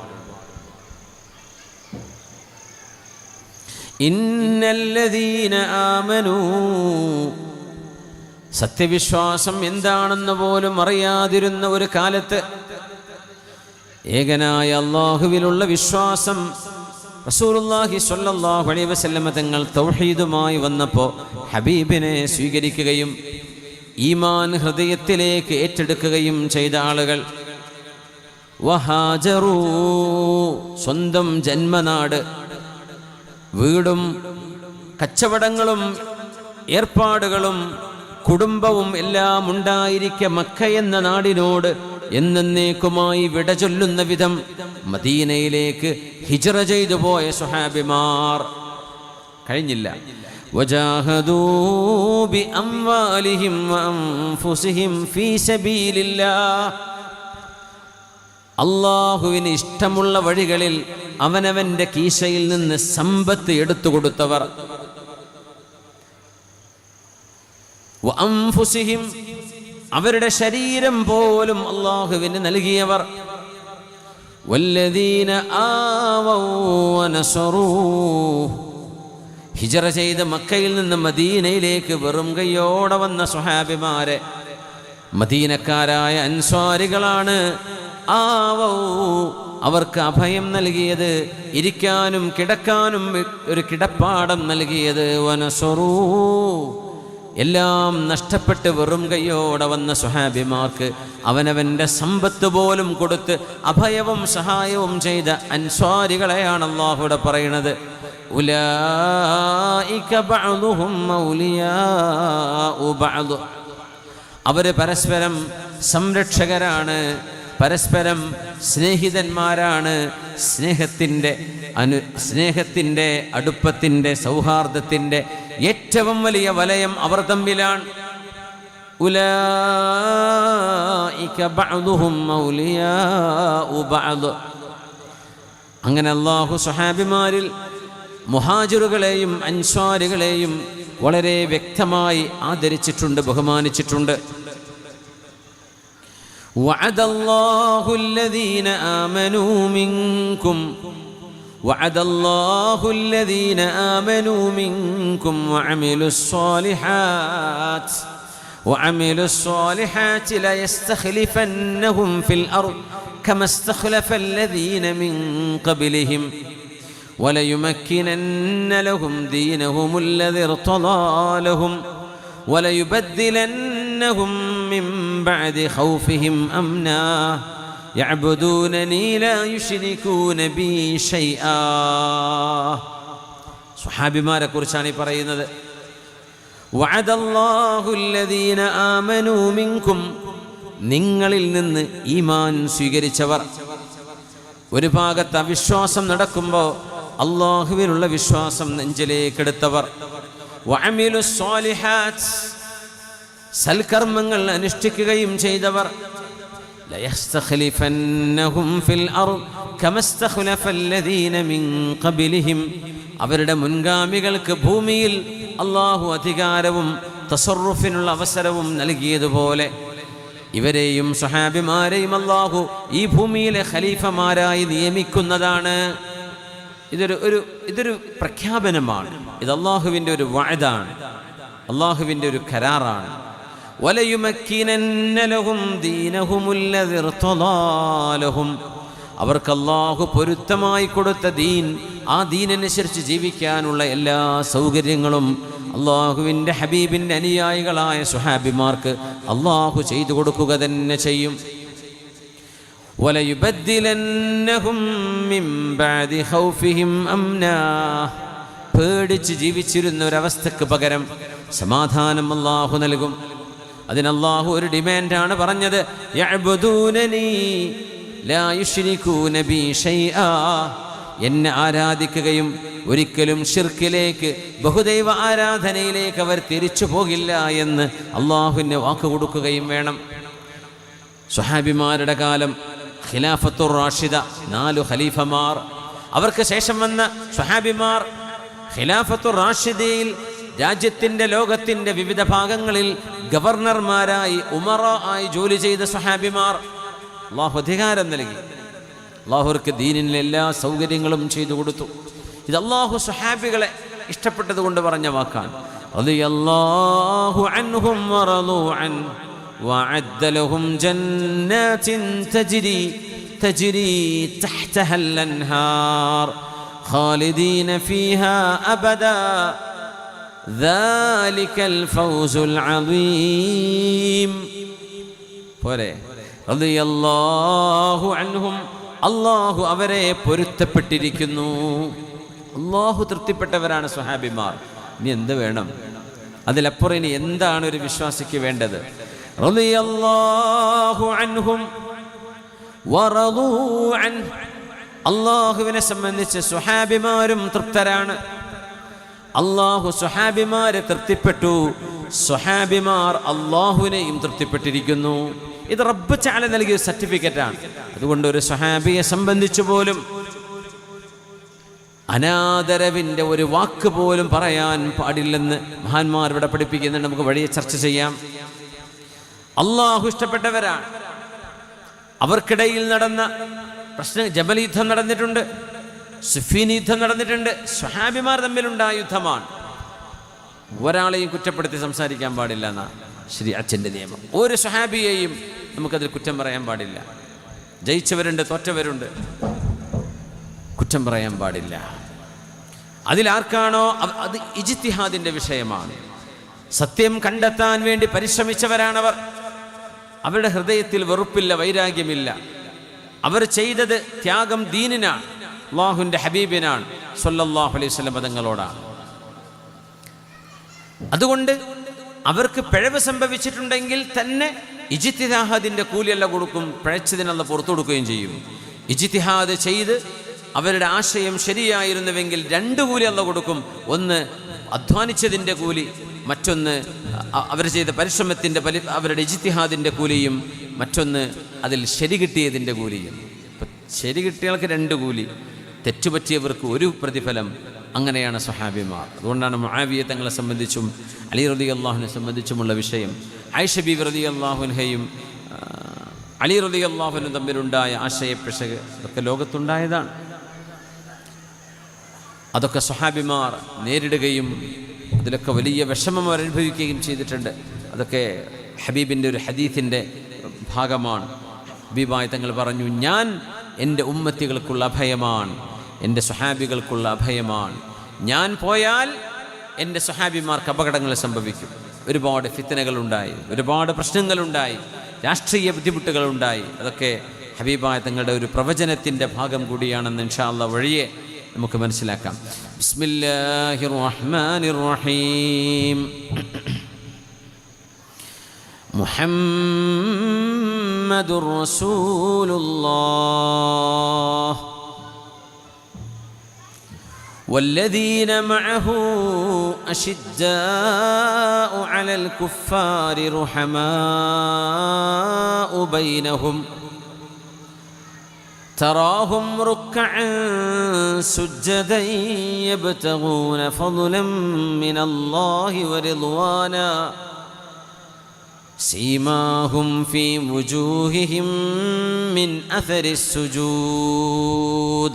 ഇന്നല്ലദീന ആമനൂ, സത്യവിശ്വാസം എന്താണെന്ന് പോലും അറിയാതിരുന്ന ഒരു കാലത്ത് ഏകനായ അല്ലാഹുവിലുള്ള വിശ്വാസം റസൂലുള്ളാഹി സ്വല്ലല്ലാഹു അലൈഹി വസല്ലം തങ്ങൾ തൗഹീദുമായി വന്നപ്പോൾ ഹബീബിനെ സ്വീകരിക്കുകയും ഈമാൻ ഹൃദയത്തിലേക്ക് ഏറ്റെടുക്കുകയും ചെയ്ത ആളുകൾ, വഹാജറൂ, സ്വന്തം ജന്മനാട്, വീടും കച്ചവടങ്ങളും ഏർപ്പാടുകളും കുടുംബവും എല്ലാം ഉണ്ടായിരിക്കെ മക്ക എന്ന നാടിനോട് എന്നേക്കുമായി വിട ചൊല്ലുന്ന വിധം മദീനയിലേക്ക് ഹിജ്റ ചെയ്തു പോയ സ്വഹാബിമാർ കഴിഞ്ഞില്ല. വജാഹദൂ ബിഅംവാലിഹിം വഅൻഫുസിഹിം ഫീ സബീലില്ലാഹ്, അല്ലാഹുവിന് ഇഷ്ടമുള്ള വഴികളിൽ അവനവന്റെ കീശയിൽ നിന്ന് സമ്പത്ത് എടുത്തു കൊടുത്തവർ, വഅൻഫുസിഹിം, അവരുടെ ശരീരം പോലും അല്ലാഹുവിന് നൽകിയവർ, വല്ലദീന ആവൗ വനസറൂ, ഹിജ്റ ചെയ്ത് മക്കയിൽ നിന്ന് മദീനയിലേക്ക് വെറും കൈയോടെ വന്ന സ്വഹാബിമാരെ, മദീനക്കാരായ അൻസ്വാരികളാണ്. ആവൗ, അവർക്ക് അഭയം നൽകിയത്, ഇരിക്കാനും കിടക്കാനും ഒരു കിടപ്പാടം നൽകിയത്, വനസറൂ, എല്ലാം നഷ്ടപ്പെട്ട് വെറും കൈയോടെ വന്ന സ്വഹാബിമാർക്ക് അവനവൻ്റെ സമ്പത്ത് പോലും കൊടുത്ത് അഭയവും സഹായവും ചെയ്ത അൻസ്വാരികളെയാണ് അല്ലാഹുവിടെ പറയുന്നത്. ഉലൈക ബഅദുഹും ഔലിയാഉ ബഅദ്, അവര് പരസ്പരം സംരക്ഷകരാണ്, പരസ്പരം സ്നേഹിതന്മാരാണ്. സ്നേഹത്തിൻ്റെ അടുപ്പത്തിൻ്റെ സൗഹാർദ്ദത്തിൻ്റെ ഏറ്റവും വലിയ വലയം അവർ തമ്മിലാണ്. ഉലൈക ബഅദുഹും ഔലിയാഉ ബഅദ്. അങ്ങനെ അല്ലാഹു സ്വഹാബിമാരിൽ മുഹാജിറുകളെയും അൻസ്വാരികളെയും വളരെ വ്യക്തമായി ആദരിച്ചിട്ടുണ്ട്, ബഹുമാനിച്ചിട്ടുണ്ട്. وعد الله الذين آمنوا منكم وعملوا الصالحات ليستخلفنهم في الأرض كما استخلف الذين من قبلهم وليمكنن لهم دينهم الذي ارتضى لهم وليبدلنهم من ബഅദി ഖൗഫിഹിം അംനാ യഅ്ബുദൂനനി ലാ യുശ്രികൂന ബി ശൈആ. സ്വഹാബിമാരെ കുറിച്ചാണ് ഈ പറയുന്നത്. വഅദല്ലാഹു അല്ലദീന ആമനൂ മിൻകും, നിങ്ങളിൽ നിന്ന് ഈമാൻ സ്വീകരിച്ചവർ. ഒരു ഭാഗത്ത് അവിശ്വാസം നടക്കുമ്പോൾ അല്ലാഹുവിനുള്ള വിശ്വാസം നെഞ്ചിലേക്കെടുത്തവർ. വഅമിലുസ് സ്വാലിഹാത്ത്, സൽക്കർമ്മങ്ങൾ അനുഷ്ഠിക്കുകയും ചെയ്തവർ. ലയസ്തഖ്ലിഫന്നഹും ഫിൽ അർദ് കമസ്തഖ്ലഫല്ലദീന മിൻ ഖബ്ലിഹിം, അവരുടെ മുൻഗാമികൾക്ക് ഭൂമിയിൽ അല്ലാഹു അധികാരവും തസറുഫിനുള്ള അവസരവും നൽകിയതുപോലെ ഇവരെയും സ്വഹാബിമാരെയും അല്ലാഹു ഈ ഭൂമിയിലെ ഖലീഫമാരായി നിയമിക്കുന്നതാണ്. ഇതൊരു പ്രഖ്യാപനമാണ്. ഇത് അല്ലാഹുവിൻ്റെ ഒരു വഅദാണ്, അല്ലാഹുവിൻ്റെ ഒരു കരാറാണ്. വലയുമക്കിനന്ന ലഹും ദീനഹുമുല്ലദി ഇർതദാ ലഹും, അവർക്ക് അല്ലാഹു പൊരുത്തമായി കൊടുത്ത ദീൻ, ആ ദീനനുസരിച്ച് ജീവിക്കാനുള്ള എല്ലാ സൗകര്യങ്ങളും അല്ലാഹുവിൻ്റെ ഹബീബിൻ്റെ അനുയായികളായ സ്വഹാബിമാർക്ക് അല്ലാഹു ചെയ്തു കൊടുക്കുക തന്നെ ചെയ്യും. വലയുബദ്ദിലന്നഹും മിൻ ബഅദി ഖൗഫിഹിം അംനാ, പേടിച്ച് ജീവിച്ചിരുന്ന ഒരവസ്ഥക്ക് പകരം സമാധാനം അല്ലാഹു നൽകും. അതിന് അല്ലാഹു ഒരു ഡിമാൻഡാണ് പറഞ്ഞത്, യഅ്ബുദൂനനി ലാ യുശ്രികൂന ബി ശൈആ, എന്നെ ആരാധിക്കുകയും ഒരിക്കലും ശിർക്കിലേക്ക്, ബഹുദൈവ ആരാധനയിലേക്ക് അവർ തിരിച്ചു പോകില്ല എന്ന് അള്ളാഹുവിന് വാക്ക് കൊടുക്കുകയും വേണം. സ്വഹാബിമാരുടെ കാലം ഖിലാഫത്തുർ റാഷിദ, 4 ഖലീഫമാർ, അവർക്ക് ശേഷം വന്ന സ്വഹാബിമാർ ഖിലാഫത്തുർ റാഷിദയിൽ രാജ്യത്തിൻ്റെ ലോകത്തിൻ്റെ വിവിധ ഭാഗങ്ങളിൽ ഗവർണർമാരായി, ഉമറ ആയി ജോലി ചെയ്ത സ്വഹാബിമാർ. അള്ളാഹു അധികാരം നൽകി, അള്ളാഹുർക്ക് ദീനിലെ എല്ലാ സൗകര്യങ്ങളും ചെയ്തു കൊടുത്തു. ഇത് അള്ളാഹു സ്വഹാബികളെ ഇഷ്ടപ്പെട്ടത് കൊണ്ട് പറഞ്ഞ വാക്കാണ്. റളിയല്ലാഹു അൻഹും വറളൂ അൻ വഅദ്ദ ലഹും ജന്നാത്തിൻ തജ്രി തഹ്തഹൽ അൻഹാർ ഖാലിദീന ഫീഹാ അബദാ ദാലികൽ ഫൗസുൽ അളീം. പോരെ, റളിയല്ലാഹു അൻഹും, അല്ലാഹു അവരെ പൊരുത്തപ്പെട്ടിരിക്കുന്നു. അല്ലാഹു തൃപ്തിപ്പെട്ടവരാണ് സ്വഹാബിമാർ. ഇനി എന്ത് വേണം? അതിലപ്പുറം ഇനി എന്താണ് ഒരു വിശ്വാസിക്ക് വേണ്ടത്? റളിയല്ലാഹു അൻഹും വറളൂ അൻഹു, അല്ലാഹുവിനെ സംബന്ധിച്ച് സ്വഹാബിമാരും തൃപ്തരാണ്. അല്ലാഹു സ്വഹാബിമാരെ തൃപ്തിപ്പെട്ടു, സ്വഹാബിമാർ അല്ലാഹുവിനെയും തൃപ്തിപ്പെട്ടിരിക്കുന്നു. ഇത് റബ്ബ് തആല നൽകിയ സർട്ടിഫിക്കറ്റാണ്. അതുകൊണ്ട് ഒരു സ്വഹാബിയെ സംബന്ധിച്ചു പോലും അനാദരവിൻ്റെ ഒരു വാക്ക് പോലും പറയാൻ പാടില്ലെന്ന് മഹാന്മാർ ഇവിടെ പഠിപ്പിക്കുന്നുണ്ട്. നമുക്ക് വഴിയെ ചർച്ച ചെയ്യാം. അള്ളാഹു ഇഷ്ടപ്പെട്ടവരാണ്. അവർക്കിടയിൽ നടന്ന ജബൽ യുദ്ധം നടന്നിട്ടുണ്ട്, സിഫീൻ യുദ്ധം നടന്നിട്ടുണ്ട്. സ്വഹാബിമാർ തമ്മിലുണ്ടായ യുദ്ധമാണ്. ഒരാളെയും കുറ്റപ്പെടുത്തി സംസാരിക്കാൻ പാടില്ല എന്നാണ് ശരീഅത്തിന്റെ നിയമം. ഒരു സ്വഹാബിയെയും നമുക്കതിൽ കുറ്റം പറയാൻ പാടില്ല. ജയിച്ചവരുണ്ട്, തോറ്റവരുണ്ട്, കുറ്റം പറയാൻ പാടില്ല. അതിലാർക്കാണോ അത് ഇജ്തിഹാദിന്റെ വിഷയമാണ്. സത്യം കണ്ടെത്താൻ വേണ്ടി പരിശ്രമിച്ചവരാണവർ. അവരുടെ ഹൃദയത്തിൽ വെറുപ്പില്ല, വൈരാഗ്യമില്ല. അവർ ചെയ്തത് ത്യാഗം ദീനിനാണ്, അല്ലാഹുവിൻ്റെ ഹബീബിനാണ് സ്വല്ലല്ലാഹു അലൈഹി വസല്ലം പദങ്ങളോടാണ്. അതുകൊണ്ട് അവർക്ക് പിഴവ് സംഭവിച്ചിട്ടുണ്ടെങ്കിൽ തന്നെ ഇജ്തിഹാദിന്റെ കൂലിയല്ല കൊടുക്കും, പിഴച്ചതിനുള്ള പുറത്തു കൊടുക്കുകയും ചെയ്യും. ഇജ്തിഹാദ് ചെയ്ത് അവരുടെ ആശയം ശരിയായിരുന്നുവെങ്കിൽ 2 കൂലി അല്ല കൊടുക്കും. ഒന്ന് അധ്വാനിച്ചതിൻ്റെ കൂലി, മറ്റൊന്ന് അവർ ചെയ്ത പരിശ്രമത്തിൻ്റെ അവരുടെ ഇജ്തിഹാദിൻ്റെ കൂലിയും, മറ്റൊന്ന് അതിൽ ശരി കിട്ടിയതിൻ്റെ കൂലിയും. ഇപ്പം ശരി കിട്ടിയവർക്ക് 2 കൂലി, തെറ്റുപറ്റിയവർക്ക് 1 പ്രതിഫലം. അങ്ങനെയാണ് സ്വഹാബിമാർ. അതുകൊണ്ടാണ് മുആവിയ തങ്ങളെ സംബന്ധിച്ചും അലി റളിയല്ലാഹുവിനെ സംബന്ധിച്ചുമുള്ള വിഷയം, ആയിഷ ബീവി റളിയല്ലാഹു അൻഹയും അലി റളിയല്ലാഹുവിനും തമ്മിലുണ്ടായ ആശയപ്പിശക് അതൊക്കെ ലോകത്തുണ്ടായതാണ്. അതൊക്കെ സ്വഹാബിമാർ നേരിടുകയും അതിലൊക്കെ വലിയ വിഷമം അനുഭവിക്കുകയും ചെയ്തിട്ടുണ്ട്. അതൊക്കെ ഹബീബിൻ്റെ ഒരു ഹദീസിൻ്റെ ഭാഗമാണ്. ഹബീബായ തങ്ങൾ പറഞ്ഞു, ഞാൻ എൻ്റെ ഉമ്മത്തികൾക്കുള്ള അഭയമാണ്, എൻ്റെ സ്വഹാബികൾക്കുള്ള അഭയമാണ്. ഞാൻ പോയാൽ എൻ്റെ സ്വഹാബിമാർക്ക് അപകടങ്ങൾ സംഭവിക്കും. ഒരുപാട് ഫിത്നകളുണ്ടായി, ഒരുപാട് പ്രശ്നങ്ങളുണ്ടായി. രാഷ്ട്രീയ ബുദ്ധിമുട്ടുകളുണ്ടായി. അതൊക്കെ ഹബീബായ തങ്ങളുടെ ഒരു പ്രവചനത്തിൻ്റെ ഭാഗം കൂടിയാണെന്ന് ഇൻഷാ അല്ലാഹ് വഴിയെ നമുക്ക് മനസ്സിലാക്കാം. ബിസ്മില്ലാഹിർ റഹ്മാനിർ റഹീം. മുഹമ്മദുർ റസൂലുള്ളാഹ് والذين معه أشداء على الكفار رحماء بينهم تراهم ركعا سجدا يبتغون فضلا من الله ورضوانا سيماهم في وجوههم من أثر السجود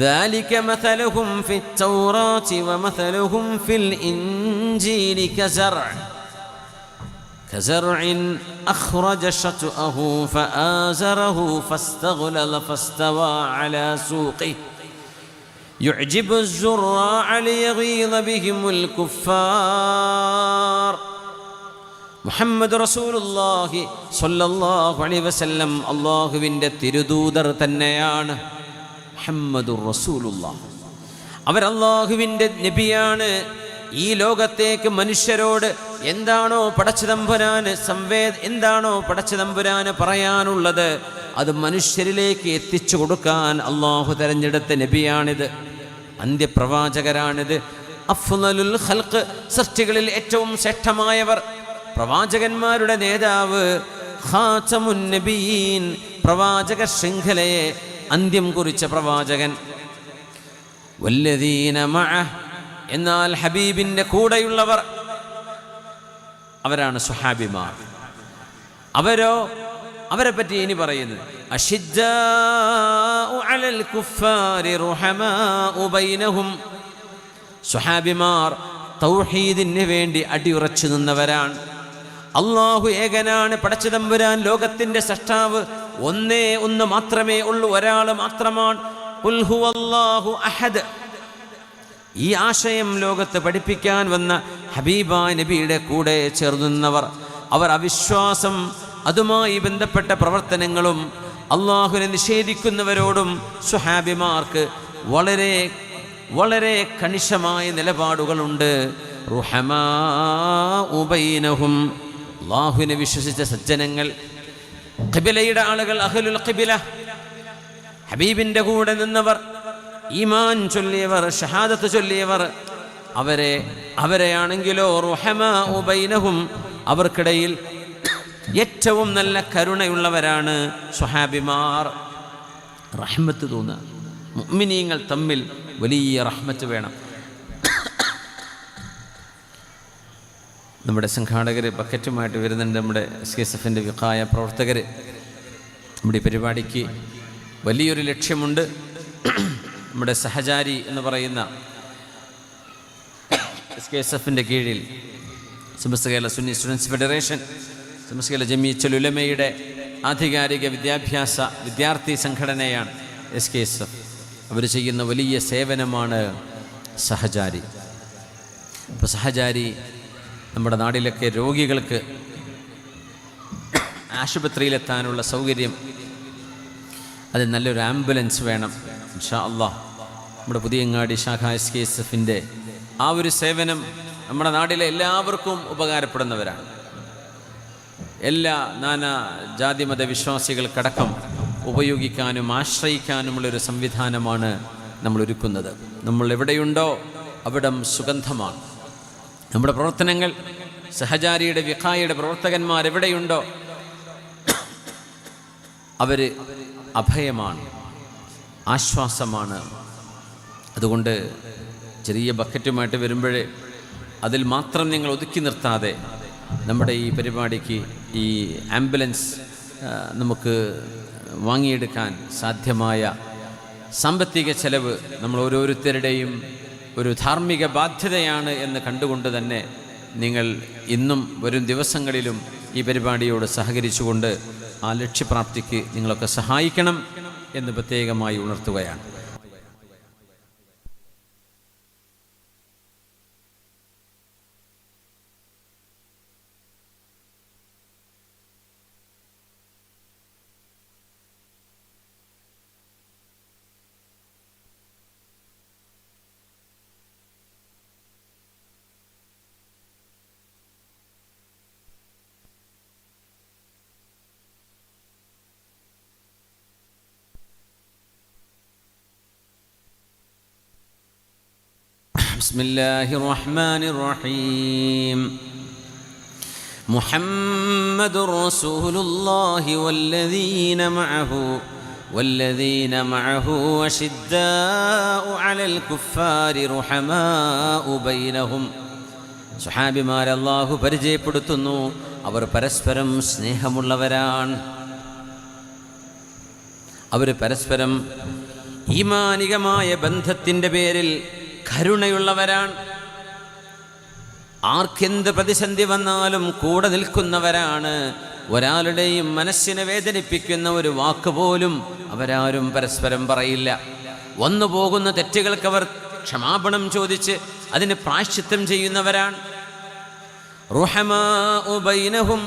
ذلك مثلهم في التوراة ومثلهم في الإنجيل كزرع أخرج شطأه فآزره فاستغلظ فاستوى على سوقه يعجب الزراع ليغيظ بهم الكفار മുഹമ്മദ് റസൂലുള്ളാഹി സ്വല്ലല്ലാഹു അലൈഹി വസല്ലം അല്ലാഹുവിൻ്റെ തിരുദൂതർ തന്നെയാണ്. മുഹമ്മദുർ റസൂലുള്ളാഹ് അവർ അല്ലാഹുവിൻ്റെ നബിയാണ്. ഈ ലോകത്തേക്ക് മനുഷ്യരോട് എന്താണോ പടച്ചതമ്പുരാന് പറയാനുള്ളത് അത് മനുഷ്യരിലേക്ക് എത്തിച്ചു കൊടുക്കാൻ അല്ലാഹു തെരഞ്ഞെടുത്ത നബിയാണിത്, അന്ത്യപ്രവാചകരാണിത്. അഫ്ളലുൽ ഖൽഖ്, സൃഷ്ടികളിൽ ഏറ്റവും ശ്രേഷ്ഠമായവർ, പ്രവാചകന്മാരുടെ നേതാവ്, ഖാതമുൻ നബിയീൻ, പ്രവാചക ശൃംഖലയെ അന്ത്യം കുറിച്ച പ്രവാചകൻ. വല്ലദീന മഅഹ്, എന്നാൽ ഹബീബിൻ്റെ കൂടെയുള്ളവർ അവരാണ് സ്വഹാബിമാർ. അവരെ പറ്റി ഇനി പറയുന്നത് അഷിദ്ദാഉ അലൽ കുഫാരി റുഹമാഉ ബൈനഹും. സ്വഹാബിമാർ തൗഹീദിന് വേണ്ടി അടിയുറച്ചു നിന്നവരാണ്. അല്ലാഹു ഏകനാണ്, പടച്ചതമ്പുരാൻ ലോകത്തിൻ്റെ സൃഷ്ടാവ് ഒന്ന് മാത്രമേ ഉള്ളൂ, ഒരാൾ മാത്രമാണ്. ഖുൽ ഹുവല്ലാഹു അഹദ്. ഈ ആശയം ലോകത്ത് പഠിപ്പിക്കാൻ വന്ന ഹബീബായ നബിയുടെ കൂടെ ചേർന്നവർ, അവർ അവിശ്വാസം, അതുമായി ബന്ധപ്പെട്ട പ്രവർത്തനങ്ങളും അള്ളാഹുവിനെ നിഷേധിക്കുന്നവരോടും സ്വഹാബിമാർക്ക് വളരെ വളരെ കണിശമായ നിലപാടുകളുണ്ട്. റുഹമാഉ ബൈനഹും, അള്ളാഹുവിനെ വിശ്വസിച്ച സജ്ജനങ്ങൾ, ഖിബിലയുടെ ആളുകൾ, അഹ്ലുൽ ഖിബില, ഹബീബിൻ്റെ കൂടെ നിന്നവർ, ഈമാൻ ചൊല്ലിയവർ, ഷഹാദത്ത് ചൊല്ലിയവർ, അവരെയാണെങ്കിലോ റുഹമാഉ ബൈനഹും, അവർക്കിടയിൽ ഏറ്റവും നല്ല കരുണയുള്ളവരാണ് സ്വഹാബിമാർ. റഹ്മത്ത് തോന്നുക, മുഅ്മിനീങ്ങൾ തമ്മിൽ വലിയ റഹ്മത്ത് വേണം. നമ്മുടെ സംഘാടകർ ബക്കറ്റുമായിട്ട് വരുന്നുണ്ട്, നമ്മുടെ SKSF-ൻ്റെ വിഖായ പ്രവർത്തകർ. നമ്മുടെ ഈ പരിപാടിക്ക് വലിയൊരു ലക്ഷ്യമുണ്ട്. നമ്മുടെ സഹചാരി എന്ന് പറയുന്ന SKSF-ൻ്റെ കീഴിൽ സമസ്ത കേരള സുന്നി സ്റ്റുഡൻസ് ഫെഡറേഷൻ, സമസ്ത കേരള ജമീഅത്തുൽ ഉലമയുടെ ആധികാരിക വിദ്യാർത്ഥി സംഘടനയാണ് SKSF. അവർ ചെയ്യുന്ന വലിയ സേവനമാണ് സഹചാരി. ഇപ്പോൾ സഹചാരി നമ്മുടെ നാട്ടിലൊക്കെ രോഗികൾക്ക് ആശുപത്രിയിലെത്താനുള്ള സൗകര്യം, അത് നല്ലൊരു ആംബുലൻസ് വേണം. ഇൻഷാ അല്ലാഹ് നമ്മുടെ പുതിയങ്ങാടി ശാഖ SKSF-ൻ്റെ ആ ഒരു സേവനം നമ്മുടെ നാട്ടിലെ എല്ലാവർക്കും ഉപകാരപ്പെടുന്നവരാണ്. എല്ലാ നാനാ ജാതി മത വിശ്വാസികൾക്കടക്കം ഉപയോഗിക്കാനും ആശ്രയിക്കാനുമുള്ളൊരു സംവിധാനമാണ് നമ്മൾ ഒരുക്കുന്നത്. നമ്മൾ എവിടെയുണ്ടോ അവിടം സുഗന്ധമാണ്. നമ്മുടെ പ്രവർത്തനങ്ങൾ, സഹചാരിയുടെ വിഖായയുടെ പ്രവർത്തകന്മാരെവിടെയുണ്ടോ അവർ അഭയമാണ്, ആശ്വാസമാണ്. അതുകൊണ്ട് ചെറിയ ബക്കറ്റുമായിട്ട് വരുമ്പോഴേ അതിൽ മാത്രം നിങ്ങൾ ഒതുക്കി നിർത്താതെ നമ്മുടെ ഈ പരിപാടിക്ക് ഈ ആംബുലൻസ് നമുക്ക് വാങ്ങിയെടുക്കാൻ സാധ്യമായ സാമ്പത്തിക ചെലവ് നമ്മൾ ഓരോരുത്തരുടെയും ഒരു ധാർമ്മിക ബാധ്യതയാണ് എന്ന് കണ്ടുകൊണ്ട് തന്നെ നിങ്ങൾ ഇന്നും വരും ദിവസങ്ങളിലും ഈ പരിപാടിയോട് സഹകരിച്ചുകൊണ്ട് ആ ലക്ഷ്യപ്രാപ്തിക്ക് നിങ്ങളൊക്കെ സഹായിക്കണം എന്ന് പ്രത്യേകമായി ഉണർത്തുകയാണ്. ബിസ്മില്ലാഹിർ റഹ്മാനിർ റഹീം. മുഹമ്മദുർ റസൂലുള്ളാഹി വല്ലദീന മഅഹു അശിദ്ദാഉ അലൽ കുഫാരി റുഹമാഉ ബൈനഹും. സ്വഹാബിമാരെ അല്ലാഹു പരിചയപ്പെടുത്തുന്നു, അവർ പരസ്പരം സ്നേഹമുള്ളവരാണ്. അവർ പരസ്പരം ഈമാനികമായ ബന്ധത്തിൻ്റെ പേരിൽ കരുണയുള്ളവരാണ്. ആർക്കെന്ത് പ്രതിസന്ധി വന്നാലും കൂടെ നിൽക്കുന്നവരാണ്. ഒരാളുടെയും മനസ്സിനെ വേദനിപ്പിക്കുന്ന ഒരു വാക്ക് പോലും അവരാരും പരസ്പരം പറയില്ല. വന്നു പോകുന്ന തെറ്റുകൾക്ക് അവർ ക്ഷമാപണം ചോദിച്ച് അതിന് പ്രായശ്ചിത്തം ചെയ്യുന്നവരാണ്. റുഹമാഉ ബൈനഹും,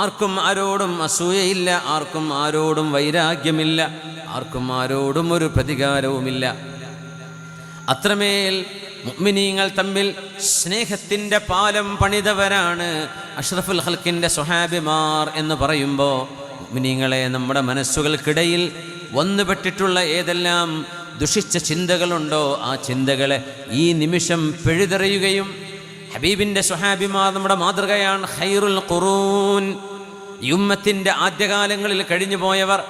ആർക്കും ആരോടും അസൂയയില്ല, ആർക്കും ആരോടും വൈരാഗ്യമില്ല, ആർക്കും ആരോടും ഒരു പ്രതികാരവുമില്ല. അത്രമേൽ മുഅ്മിനീങ്ങൾ തമ്മിൽ സ്നേഹത്തിൻ്റെ പാലം പണിതവരാണ് അഷ്റഫുൽ ഖൽക്കിൻ്റെ സ്വഹാബിമാർ എന്ന് പറയുമ്പോൾ, മുഅ്മിനീങ്ങളെ നമ്മുടെ മനസ്സുകൾക്കിടയിൽ വന്നുപെട്ടിട്ടുള്ള ഏതെല്ലാം ദുഷിച്ച ചിന്തകളുണ്ടോ ആ ചിന്തകളെ ഈ നിമിഷം പിഴുതെറിയുകയും, ഹബീബിൻ്റെ സ്വഹാബിമാർ നമ്മുടെ മാതൃകയാണ്. ഖൈറുൽ ഖുറൂൻ, ഈ ഉമ്മത്തിൻ്റെ ആദ്യകാലങ്ങളിൽ കഴിഞ്ഞു പോയവർ.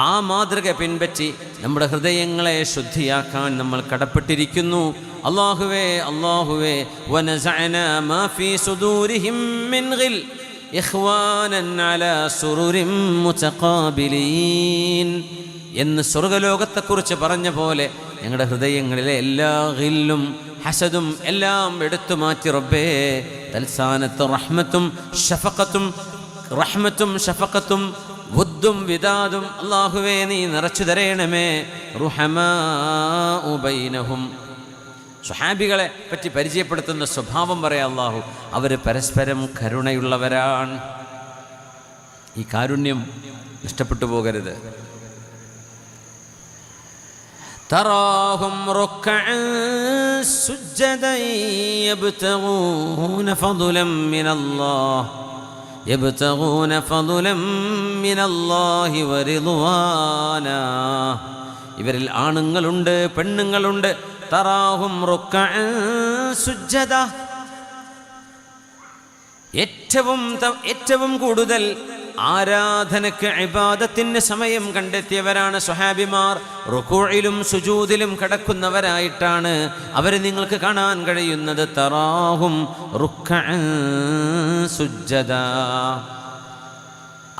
ആ മാതൃക പിൻപറ്റി നമ്മുടെ ഹൃദയങ്ങളെ ശുദ്ധിയാക്കാൻ നമ്മൾ കടപ്പെട്ടിരിക്കുന്നു. അല്ലാഹുവേ അല്ലാഹുവേ വനസഅനാ മാ ഫീ സുദൂരിഹിം മിൻ ഗിൽ ഇഖ്വാനൻ അലാ സുറുരിൻ മുതഖാബിലീൻ എന്ന് സ്വർഗ്ഗലോകത്തെക്കുറിച്ച് പറഞ്ഞ പോലെ ഞങ്ങളുടെ ഹൃദയങ്ങളിലെ എല്ലാ ഗില്ലും ഹസദും എല്ലാം എടുത്തു മാറ്റി റബ്ബേ, തൽസാനത്ത് റഹ്മത്തും ഷഫഖത്തും വുദ്ദും വിദാദും അല്ലാഹുവേ നീ നിറച്ചു തരേണമേ. റുഹമാഉ ബൈനഹും, സ്വഹാബികളെ പറ്റി പരിചയപ്പെടുത്തുന്ന സ്വഭാവം പറയാം അല്ലാഹു, അവർ പരസ്പരം കരുണയുള്ളവരാണ്. ഈ കാരുണ്യം നഷ്ടപ്പെട്ടു പോകരുത്. തറാഹും റുക്അൻ സുജ്ജദൻ യബ്തഗൂന ഫദ്ലൻ മിനല്ലാഹി വറിദ്വാനാ. ഇവരിൽ ആണുങ്ങളുണ്ട്, പെണ്ണുങ്ങളുണ്ട്. തറാഹും റുക്അൻ സുജ്ജദ, ഏറ്റവും കൂടുതൽ ആരാധനയ്ക്ക് ഇബാദത്തിന് സമയം കണ്ടെത്തിയവരാണ് സ്വഹാബിമാർ. റുകൂഇലും സുജൂദിലും കിടക്കുന്നവരായിട്ടാണ് അവരെ നിങ്ങൾക്ക് കാണാൻ കഴിയുന്നത്. തറാഹും റുക്അൻ സുജ്ജദ,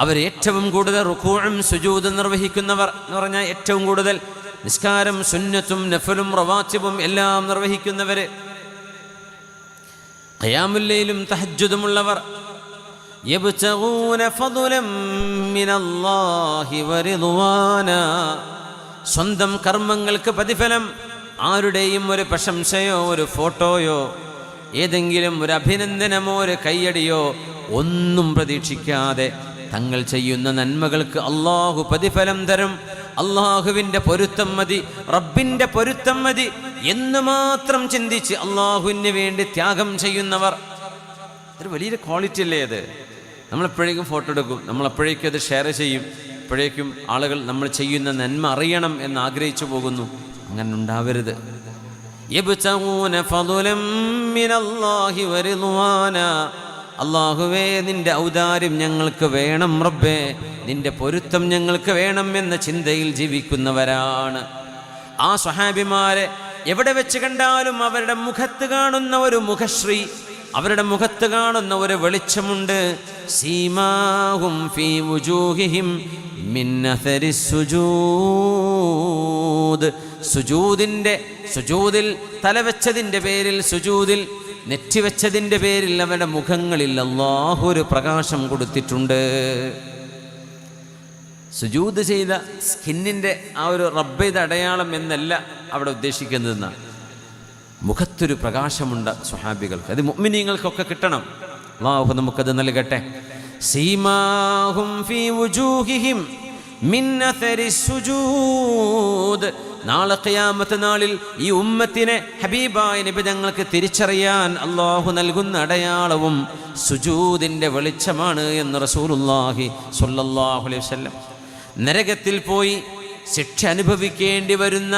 അവർ ഏറ്റവും കൂടുതൽ റുകൂഉം സുജൂദും നിർവഹിക്കുന്നവർ എന്ന് പറഞ്ഞാൽ ഏറ്റവും കൂടുതൽ നിസ്കാരം സുന്നത്തും നഫലും റവാത്തിബും എല്ലാം നിർവഹിക്കുന്നവർ, ഖിയാമുൽ ലൈലും തഹജ്ജുദുമുള്ളവർ. യബ്തഗൂന ഫദ്ലൻ മിനല്ലാഹി വറിദ്വാനാ, സ്വന്തം കർമ്മങ്ങൾക്ക് പ്രതിഫലം, ആരുടെയും ഒരു പ്രശംസയോ ഒരു ഫോട്ടോയോ ഏതെങ്കിലും ഒരു അഭിനന്ദനമോ ഒരു കയ്യടിയോ ഒന്നും പ്രതീക്ഷിക്കാതെ തങ്ങൾ ചെയ്യുന്ന നന്മകൾക്ക് അള്ളാഹു പ്രതിഫലം തരും. അള്ളാഹുവിൻ്റെ പൊരുത്തം മതി, റബ്ബിൻ്റെ പൊരുത്തം മതി എന്ന് മാത്രം ചിന്തിച്ച് അള്ളാഹുവിന് വേണ്ടി ത്യാഗം ചെയ്യുന്നവർ. ഒരു വലിയൊരു ക്വാളിറ്റി അല്ലേ അത്? നമ്മളെപ്പോഴേക്കും ഫോട്ടോ എടുക്കും, നമ്മളെപ്പോഴേക്കും അത് ഷെയർ ചെയ്യും, എപ്പോഴേക്കും ആളുകൾ നമ്മൾ ചെയ്യുന്ന നന്മ അറിയണം എന്ന് ആഗ്രഹിച്ചു പോകുന്നു. അങ്ങനെ ഉണ്ടാവരുത്. യബ്തഗൂന ഫദ്ലൻ മിനല്ലാഹി വറിദ്വാനാ, അല്ലാഹുവേ നിൻ്റെ ഔദാര്യം ഞങ്ങൾക്ക് വേണം റബ്ബേ, നിൻ്റെ പൊരുത്തം ഞങ്ങൾക്ക് വേണം എന്ന ചിന്തയിൽ ജീവിക്കുന്നവരാണ്. ആ സ്വഹാബിമാരെ എവിടെ വെച്ച് കണ്ടാലും അവരുടെ മുഖത്ത് കാണുന്ന ഒരു മുഖശ്രീ, അവരുടെ മുഖത്ത് കാണുന്ന ഒരു വെളിച്ചമുണ്ട്. സീമാഹും ഫീ വുജൂഹിഹിം മിൻ അഥരി സുജൂദ്, സുജൂദിൽ തലവെച്ചതിൻ്റെ പേരിൽ, സുജൂദിൽ നെറ്റിവെച്ചതിൻ്റെ പേരിൽ അവരുടെ മുഖങ്ങളിൽ അല്ലാഹു ഒരു പ്രകാശം കൊടുത്തിട്ടുണ്ട്. സുജൂദ് ചെയ്ത സ്കിന്നിൻ്റെ ആ ഒരു റബ്ബ് ചെയ്ത അടയാളം എന്നല്ല അവിടെ ഉദ്ദേശിക്കുന്നതെന്നാണ്. മുഖത്തൊരു പ്രകാശമുണ്ട് സ്വഹാബികൾക്ക്, അത് മുഅ്മിനീങ്ങൾക്കൊക്കെ കിട്ടണം. അല്ലാഹു നമുക്കത് നൽകട്ടെ. സീമാഹും ഫീ വുജൂഹിഹിം മിൻ അഥരി സുജൂദ്, നാളെ ഖിയാമത്ത് നാളിൽ ഈ ഉമ്മത്തിനെ ഹബീബായ നബി ഞങ്ങൾക്ക് തിരിച്ചറിയാൻ അല്ലാഹു നൽകുന്ന അടയാളവും സുജൂദിൻ്റെ വെളിച്ചമാണ് എന്ന് റസൂലുള്ളാഹി സ്വല്ലല്ലാഹു അലൈഹി വസല്ലം. നരകത്തിൽ പോയി ശിക്ഷ അനുഭവിക്കേണ്ടി വരുന്ന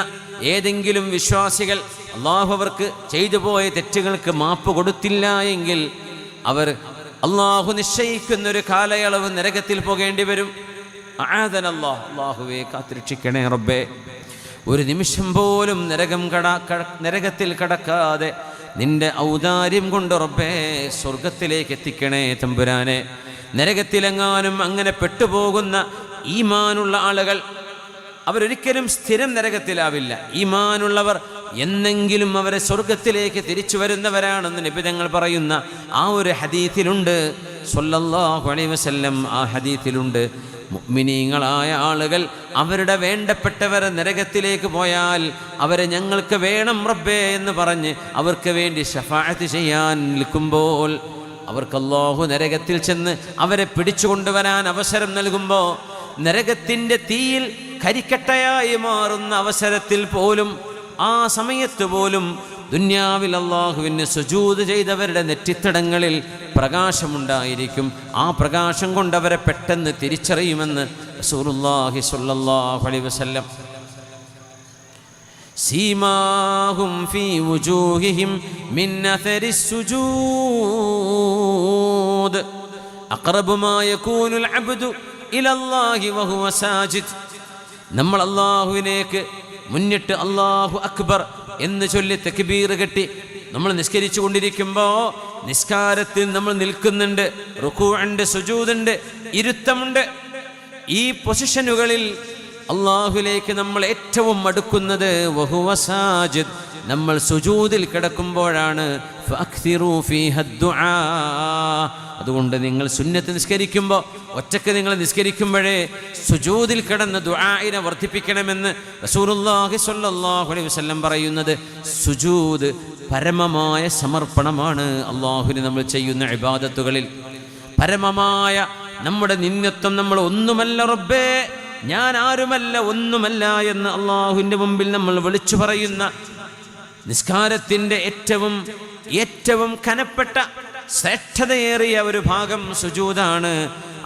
ഏതെങ്കിലും വിശ്വാസികൾ അള്ളാഹു അവർക്ക് ചെയ്തു പോയ തെറ്റുകൾക്ക് മാപ്പ് കൊടുത്തില്ല എങ്കിൽ അവർ അള്ളാഹു നിശ്ചയിക്കുന്നൊരു കാലയളവ് നരകത്തിൽ പോകേണ്ടി വരും. അല്ലാഹുവേ കാത്തിരക്ഷിക്കണേ റബ്ബേ. ഒരു നിമിഷം പോലും നരകത്തിൽ കടക്കാതെ നിന്റെ ഔദാര്യം കൊണ്ട് റബ്ബേ സ്വർഗത്തിലേക്ക് എത്തിക്കണേ തമ്പുരാനെ. നരകത്തിലെങ്ങാനും അങ്ങനെ പെട്ടുപോകുന്ന ഈമാനുള്ള ആളുകൾ അവരൊരിക്കലും സ്ഥിരം നരകത്തിലാവില്ല. ഈമാനുള്ളവർ എന്നെങ്കിലും അവരെ സ്വർഗത്തിലേക്ക് തിരിച്ചു വരുന്നവരാണെന്ന് നബി തങ്ങൾ പറയുന്ന ആ ഒരു ഹദീസിലുണ്ട് സ്വല്ലല്ലാഹു അലൈഹി വസല്ലം. ആ ഹദീസിലുണ്ട് മുഅ്മിനീങ്ങളായ ആളുകൾ അവരുടെ വേണ്ടപ്പെട്ടവരെ നരകത്തിലേക്ക് പോയാൽ അവരെ ഞങ്ങൾക്ക് വേണം റബ്ബേ എന്ന് പറഞ്ഞ് അവർക്ക് വേണ്ടി ശഫാഅത്ത് ചെയ്യാൻ നിൽക്കുമ്പോൾ അവർക്ക് അല്ലാഹു നരകത്തിൽ ചെന്ന് അവരെ പിടിച്ചു കൊണ്ടുവരാൻ അവസരം നൽകുമ്പോൾ നരകത്തിൻ്റെ തീയിൽ കരിക്കട്ടയായി മാറുന്ന അവസരത്തിൽ പോലും ആ സമയത്ത് പോലും ദുന്യാവിൽ അല്ലാഹുവിന് സുജൂദ് ചെയ്തവരുടെ നെറ്റിത്തടങ്ങളിൽ പ്രകാശമുണ്ടായിരിക്കും. ആ പ്രകാശം കൊണ്ടവരെ പെട്ടെന്ന് തിരിച്ചറിയുമെന്ന് റസൂലുള്ളാഹി സ്വല്ലല്ലാഹു അലൈഹി വസല്ലം. സീമാഹും ഫീ വുജൂഹിഹിം മിൻ അഥരിസ് സുജൂദ് അഖറബു മാ യകൂനുൽ അബ്ദു ഇലല്ലാഹി വഹുവ സാജിദ്. നമ്മൾ അല്ലാഹുവിലേക്ക് മുന്നിട്ട് അല്ലാഹു അക്ബർ എന്ന് ചൊല്ലി തക്ബീർ കെട്ടി നമ്മൾ നിസ്കരിച്ചു കൊണ്ടിരിക്കുമ്പോൾ നിസ്കാരത്തിൽ നമ്മൾ നിൽക്കുന്നുണ്ട്, റുകൂഉണ്ട്, സുജൂദുണ്ട്, ഇരുത്തമുണ്ട്. ഈ പൊസിഷനുകളിൽ അല്ലാഹുവിലേക്ക് നമ്മൾ ഏറ്റവും അടുക്കുന്നത് വഹുവ സാജിദ്, നമ്മൾ സുജൂദിൽ കിടക്കുമ്പോഴാണ്. ഫഅക്തിറൂ ഫീഹ ദുആ. അതുകൊണ്ട് നിങ്ങൾ സുന്നത്ത് നിസ്കരിക്കുമ്പോൾ ഒറ്റക്ക് നിങ്ങൾ നിസ്കരിക്കുമ്പോഴേ സുജൂദിൽ കിടന്ന് ദുആഇനെ വർദ്ധിപ്പിക്കണമെന്ന് റസൂലുള്ളാഹി സ്വല്ലല്ലാഹു അലൈഹി വസല്ലം പറയുന്നത്. സുജൂദ് പരമമായ സമർപ്പണമാണ്. അല്ലാഹുവിന് നമ്മൾ ചെയ്യുന്ന ഇബാദത്തുകളിൽ പരമമായ നമ്മുടെ നിന്യത്വം. നമ്മൾ ഒന്നുമല്ല റബ്ബേ, ഞാൻ ആരുമല്ല, ഒന്നുമല്ല എന്ന് അല്ലാഹുവിൻ്റെ മുമ്പിൽ നമ്മൾ വിളിച്ചു പറയുന്ന നിസ്കാരത്തിൻ്റെ ഏറ്റവും കനപ്പെട്ട ശ്രേഷ്ഠതയേറിയ ഒരു ഭാഗം സുജൂദാണ്.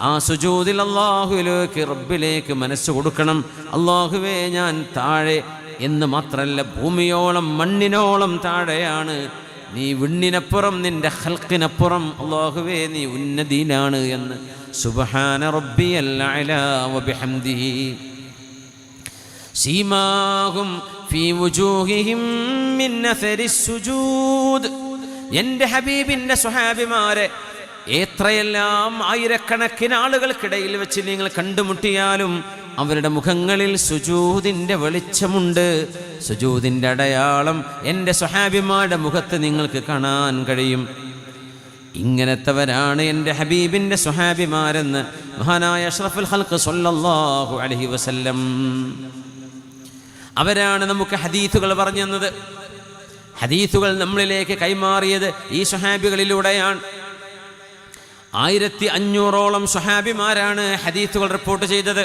ആ സുജൂദിൽ അല്ലാഹുവിലേക്ക് റബ്ബിലേക്ക് മനസ്സ് കൊടുക്കണം. അല്ലാഹുവേ ഞാൻ താഴെ എന്ന് മാത്രമല്ല, ഭൂമിയോളം മണ്ണിനോളം താഴെയാണ്. നീ വിണ്ണിനപ്പുറം, നിന്റെ ഖൽഖിനപ്പുറം അല്ലാഹുവേ നീ ഉന്നതിയിലാണ് എന്ന്. സുബ്ഹാന റബ്ബിയൽ അഅ്ലാ വബിഹംദിഹി സീമാഹും ഫീ വുജൂഹിഹിം മിൻ അഥരിസ് സുജൂദ്. എൻ്റെ ഹബീബിൻ്റെ സ്വഹാബിമാരെ എത്രയെല്ലാം ആയിരക്കണക്കിന് ആളുകൾക്കിടയിൽ വെച്ച് നിങ്ങൾ കണ്ടുമുട്ടിയാലും അവരുടെ മുഖങ്ങളിൽ സുജൂദിൻ്റെ വെളിച്ചമുണ്ട്. സുജൂദിൻ്റെ അടയാളം എൻ്റെ സ്വഹാബിമാരുടെ മുഖത്ത് നിങ്ങൾക്ക് കാണാൻ കഴിയും. ഇങ്ങനത്തെവരാണ് എൻ്റെ ഹബീബിൻ്റെ സ്വഹാബിമാരെന്ന് മഹാനായ അഷ്റഫുൽ ഖൽഖ് സ്വല്ലല്ലാഹു അലൈഹി വസല്ലം. അവരാണ് നമുക്ക് ഹദീസുകൾ പറഞ്ഞു തന്നത്. ഹദീസുകൾ നമ്മളിലേക്ക് കൈമാറിയത് ഈ സ്വഹാബികളിലൂടെയാണ്. 1500ഓളം സ്വഹാബിമാരാണ് ഹദീസുകൾ റിപ്പോർട്ട് ചെയ്തത്.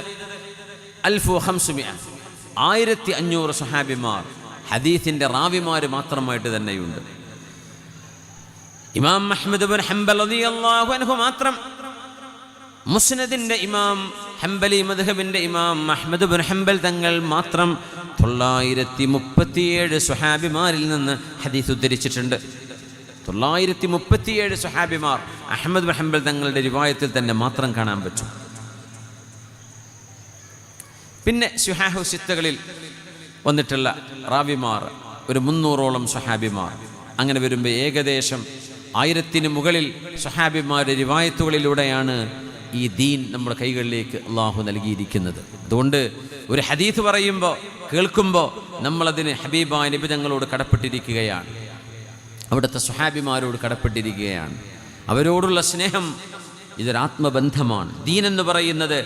1500 സ്വഹാബിമാർ ഹദീസിൻ്റെ റാവിമാർ മാത്രമായിട്ട് തന്നെയുണ്ട്. ഇമാം അഹ്മദ് ബിൻ ഹംബൽ റളിയല്ലാഹു അൻഹു മാത്രം, മുസ്നദിൻ്റെ ഇമാം, ഹംബലി മദ്ഹബിൻ്റെ ഇമാം അഹ്മദ് ബിൻ ഹംബൽ തങ്ങൾ മാത്രം 937 സ്വഹാബിമാരിൽ നിന്ന് ഹദീസ് ഉദ്ധരിച്ചിട്ടുണ്ട്. 937 സ്വഹാബിമാർ അഹ്മദ് ബിൻ ഹംബൽ തങ്ങളുടെ റിവായത്തിൽ തന്നെ മാത്രം കാണാൻ പറ്റും. പിന്നെ സുഹാഹു സിത്തകളിൽ വന്നിട്ടുള്ള റാവിമാർ ഒരു 300ഓളം സ്വഹാബിമാർ. അങ്ങനെ വരുമ്പോൾ ഏകദേശം 1000-ന് മുകളിൽ സ്വഹാബിമാരുടെ റിവായത്തുകളിലൂടെയാണ് ഈ ദീൻ നമ്മുടെ കൈകളിലേക്ക് അള്ളാഹു നൽകിയിരിക്കുന്നത്. അതുകൊണ്ട് ഒരു ഹദീസ് പറയുമ്പോൾ, കേൾക്കുമ്പോൾ നമ്മളതിന് ഹബീബായ നബി തങ്ങളോട് കടപ്പെട്ടിരിക്കുകയാണ്, അവിടുത്തെ സ്വഹാബിമാരോട് കടപ്പെട്ടിരിക്കുകയാണ്. അവരോടുള്ള സ്നേഹം ഇതൊരാത്മബന്ധമാണ്. ദീൻ എന്ന് പറയുന്നത്